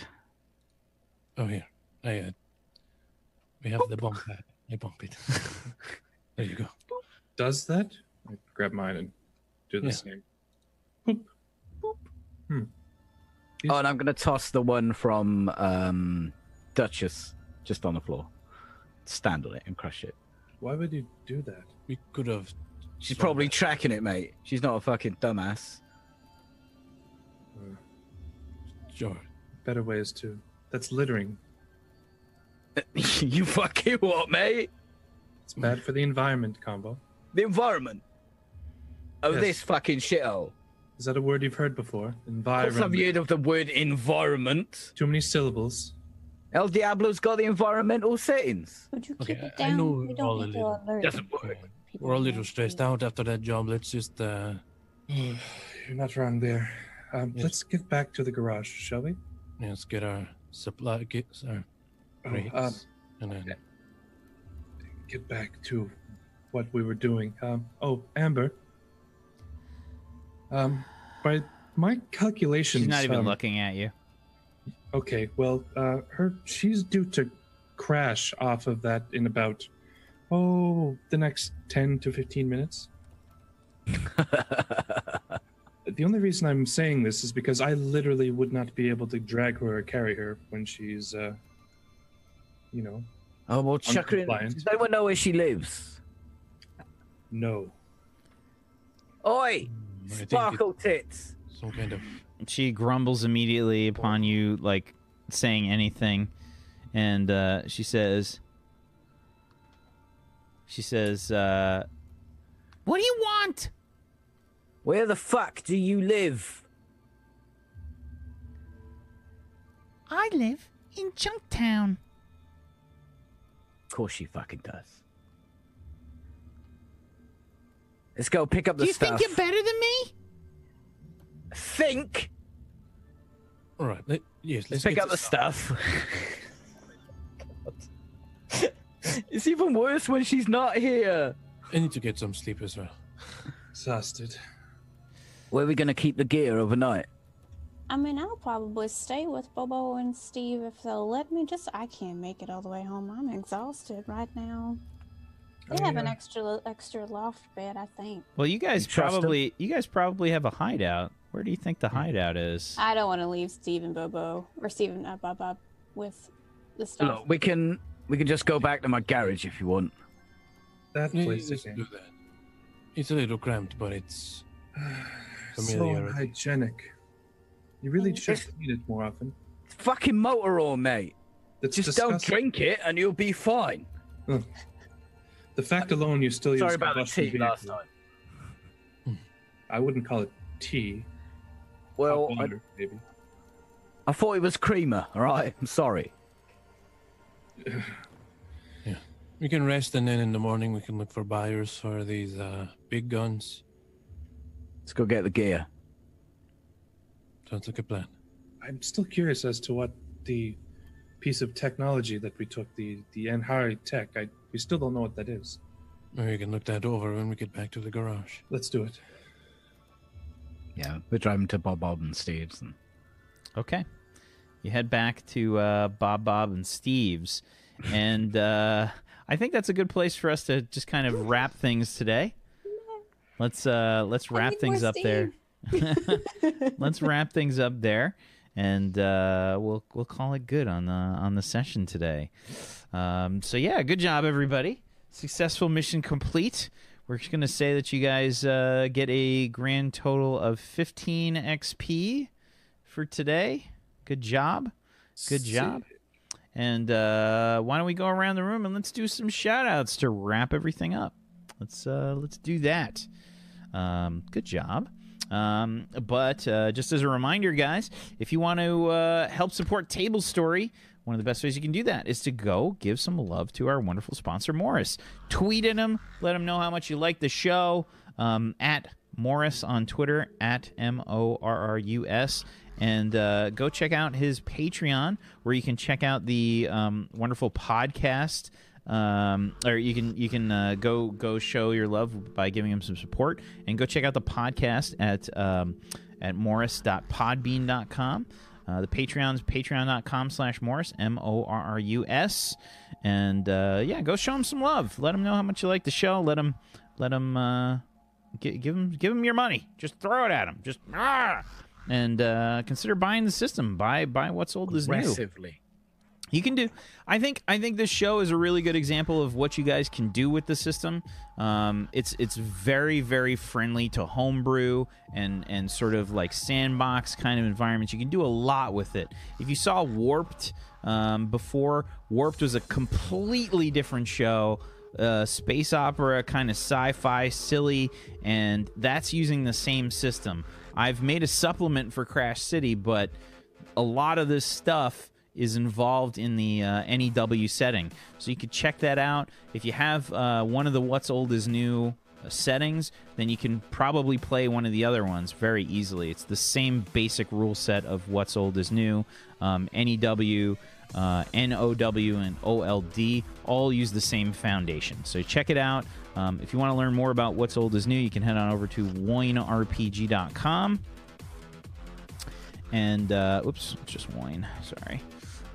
Oh, here. We have the bomb pad. I bump it. There you go. Does that? I grab mine and do the Yeah. same. Boop. Boop. Oh, and I'm gonna toss the one from Duchess just on the floor. Stand on it and crush it. Why would you do that? We could have. She's probably tracking it, mate. She's not a fucking dumbass. Sure. Better ways to. That's littering. You fucking what, mate? It's bad for the environment, Combo. The environment. Oh, Yes. this fucking shithole. Is that a word you've heard before? What's I've Environment. heard of the word environment? Too many syllables. El Diablo's got the environmental settings. Would you Okay, keep it I down? know We don't all a need to little. alert Doesn't work. people We're a who little might stressed be- out after that job. Let's just. You're not wrong there. Yes. Let's get back to the garage, shall we? Let's get our supply kits, our rates, and then. Get back to what we were doing. Amber. By my calculations, She's not even looking at you. Okay, well, she's due to crash off of that in about the next 10 to 15 minutes. The only reason I'm saying this is because I literally would not be able to drag her or carry her when she's Oh, well, chuck her in. Uncompliant. Does anyone know where she lives? no. Oi! I think Sparkle tits! some kind of. She grumbles immediately upon you, like, saying anything. And she says, what do you want? Where the fuck do you live? I live in Junktown. Of course she fucking does. Let's go pick up the Do you stuff. think you're better than me? Think? All right. Let's Let's pick get up the stuff. It's even worse when she's not here. I need to get some sleep as well. Exhausted. Where are we going to keep the gear overnight? I mean, I'll probably stay with Bobo and Steve if they'll let me. I can't make it all the way home. I'm exhausted right now. They have an extra loft bed, I think. Well, you guys You trust probably have a hideout. Where do you think the hideout is? I don't want to leave Steve and Bobo, or Steve and Bob with the stuff. Look, we can just go back to my garage if you want. That Yeah, place let's again. do that. It's a little cramped, but it's So familiar. unhygienic. You really Mm. should eat it more often. It's fucking motor oil, mate. That's Just don't disgusting. drink it and you'll be fine. The fact alone you still use Sorry about the combustion tea last vehicle. time. I wouldn't call it tea. Well, Hot water, maybe. I thought it was creamer, alright? I'm sorry. We can rest, and then in the morning we can look for buyers for these big guns. Let's go get the gear. Sounds like a plan. I'm still curious as to what the piece of technology that we took, the Enhari tech, we still don't know what that is. Maybe we can look that over when we get back to the garage. Let's do it. Yeah, we're driving to Bob and Steve's. And... Okay. You head back to Bob and Steve's. And I think that's a good place for us to just kind of wrap things today. Let's wrap need things more up there. Let's wrap things up there, and we'll call it good on the session today. So yeah, good job everybody. Successful mission complete. We're just gonna say that you guys get a grand total of 15 XP for today. Good job. Good job. And why don't we go around the room and let's do some shout outs to wrap everything up. Let's do that. Good job. But just as a reminder, guys, if you want to help support Table Story, one of the best ways you can do that is to go give some love to our wonderful sponsor, Morris. Tweet at him. Let him know how much you like the show. At Morris on Twitter, at MORRUS. And go check out his Patreon, where you can check out the wonderful podcast. Or you can go show your love by giving him some support. And go check out the podcast at morris.podbean.com. The Patreon's patreon.com/Morris, MORRUS. And yeah, go show him some love. Let him know how much you like the show. Let him give him your money. Just throw it at him. Just and consider buying the system. Buy what's old is new. Aggressively. You can do. I think this show is a really good example of what you guys can do with the system. It's very, very friendly to homebrew and sort of like sandbox kind of environments. You can do a lot with it. If you saw Warped before, Warped was a completely different show. Space opera, kind of sci-fi, silly, and that's using the same system. I've made a supplement for Crash City, but a lot of this stuff is involved in the NEW setting. So you could check that out. If you have one of the What's Old is New settings, then you can probably play one of the other ones very easily. It's the same basic rule set of What's Old is New, NEW, NOW, and OLD all use the same foundation. So check it out. If you want to learn more about What's Old is New, you can head on over to WoinRPG.com. And, oops, it's just Wine. Sorry.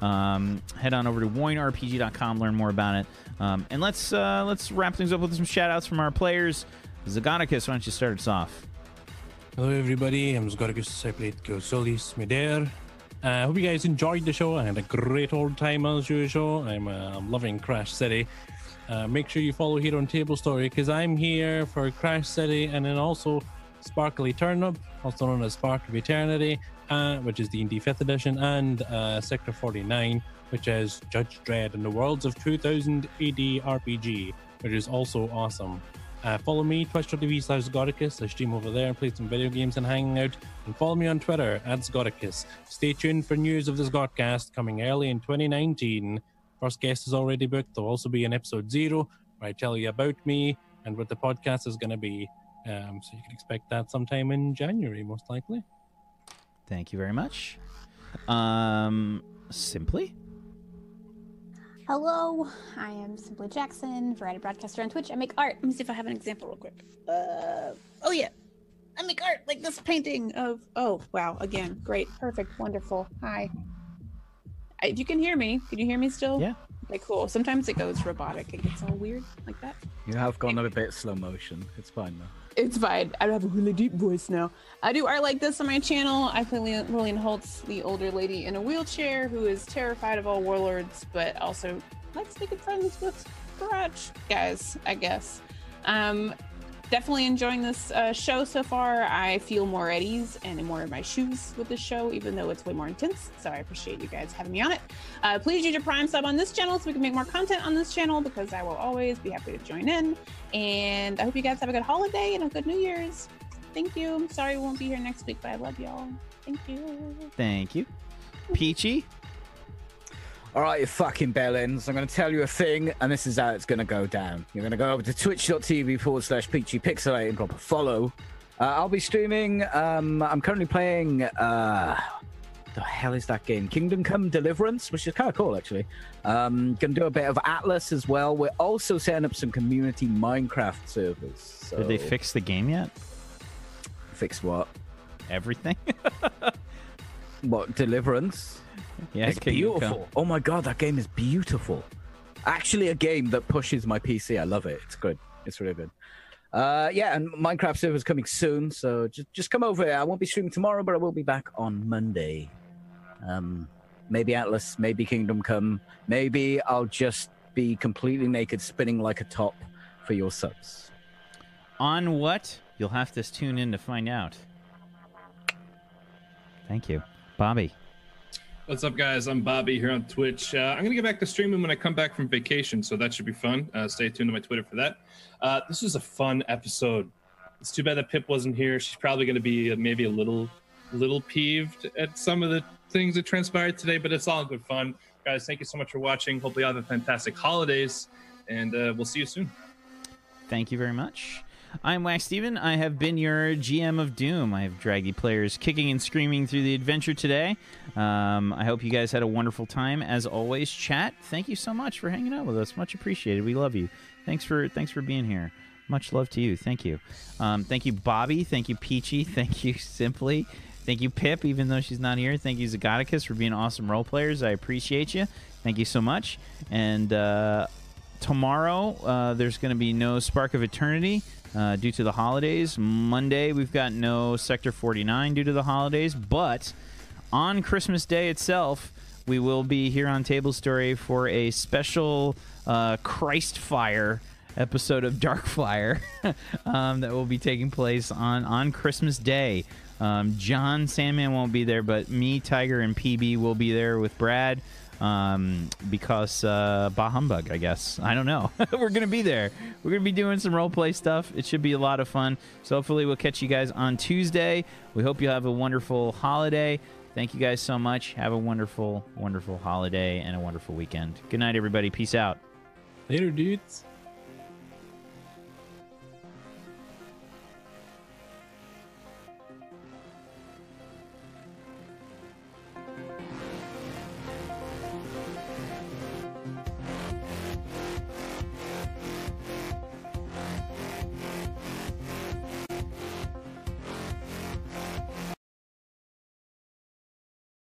Head on over to WoinRPG.com, learn more about it. And let's wrap things up with some shout-outs from our players. Zagonicus, why don't you start us off? Hello, everybody. I'm Zagonicus. I played Solis Midair. I hope you guys enjoyed the show. I had a great old time as usual. I'm loving Crash City. Make sure you follow here on Table Story, because I'm here for Crash City and then also Sparkly Turnip, also known as Spark of Eternity, which is D&D 5th edition, and Sector 49, which is Judge Dredd and the Worlds of 2000 AD RPG, which is also awesome. Follow me, twitch.tv/Zagonicus. I stream over there, play some video games and hang out. And follow me on Twitter, @Zagonicus. Stay tuned for news of the Zgodcast coming early in 2019. First guest is already booked. There'll also be an episode 0 where I tell you about me and what the podcast is going to be. So you can expect that sometime in January, most likely. Thank you very much. Simply? Hello, I am Simply Jackson, variety broadcaster on Twitch. I make art. Let me see if I have an example real quick. Oh yeah, I make art like this painting of. Oh wow, again, great, perfect, wonderful. Hi. If you can hear me, can you hear me still? Yeah. Okay, cool. Sometimes it goes robotic. It gets all weird like that. You have gone a bit slow motion. It's fine though. It's fine. I have a really deep voice now. I do art like this on my channel. I play Lillian Holtz, the older lady in a wheelchair who is terrified of all warlords, but also likes making friends with garage guys, I guess. Definitely enjoying this show so far. I feel more at ease and more in my shoes with this show, even though it's way more intense. So I appreciate you guys having me on it. Please use your Prime sub on this channel so we can make more content on this channel, because I will always be happy to join in. And I hope you guys have a good holiday and a good New Year's. Thank you. I'm sorry we won't be here next week, but I love y'all. Thank you. Thank you. Peachy? All right, you fucking bellends. I'm going to tell you a thing, and this is how it's going to go down. You're going to go over to twitch.tv/PeachyPixelate and drop a follow. I'll be streaming. I'm currently playing... the hell is that game? Kingdom Come Deliverance, which is kind of cool, actually. Going to do a bit of Atlas as well. We're also setting up some community Minecraft servers. So... Did they fix the game yet? Fix what? Everything? What, Deliverance? Yeah, it's beautiful. Oh my god, that game is beautiful. Actually, a game that pushes my PC. I love it. It's good. It's really good. Yeah, and Minecraft server's coming soon, so just come over here. I won't be streaming tomorrow, but I will be back on Monday. Maybe Atlas, maybe Kingdom Come. Maybe I'll just be completely naked, spinning like a top for your subs. On what? You'll have to tune in to find out. Thank you. Bobby. What's up, guys? I'm Bobby here on Twitch. I'm going to get back to streaming when I come back from vacation, so that should be fun. Stay tuned to my Twitter for that. This is a fun episode. It's too bad that Pip wasn't here. She's probably going to be maybe a little peeved at some of the things that transpired today, but it's all good fun. Guys, thank you so much for watching. Hopefully you have a fantastic holidays, and we'll see you soon. Thank you very much. I'm Wax Steven. I have been your GM of Doom. I have dragged you players kicking and screaming through the adventure today. I hope you guys had a wonderful time. As always, chat, thank you so much for hanging out with us. Much appreciated. We love you. Thanks for being here. Much love to you. Thank you. Thank you, Bobby. Thank you, Peachy. Thank you, Simply. Thank you, Pip, even though she's not here. Thank you, Zagoticus, for being awesome role players. I appreciate you. Thank you so much. And tomorrow, there's going to be no Spark of Eternity due to the holidays. Monday, we've got no Sector 49 due to the holidays. But on Christmas Day itself, we will be here on Table Story for a special Christ Fire episode of Darkfire that will be taking place on Christmas Day. John Sandman won't be there, but me, Tiger, and PB will be there with Brad because bah humbug, I guess. I don't know. We're going to be there. We're going to be doing some roleplay stuff. It should be a lot of fun. So hopefully we'll catch you guys on Tuesday. We hope you have a wonderful holiday. Thank you guys so much. Have a wonderful, wonderful holiday and a wonderful weekend. Good night, everybody. Peace out. Later, dudes.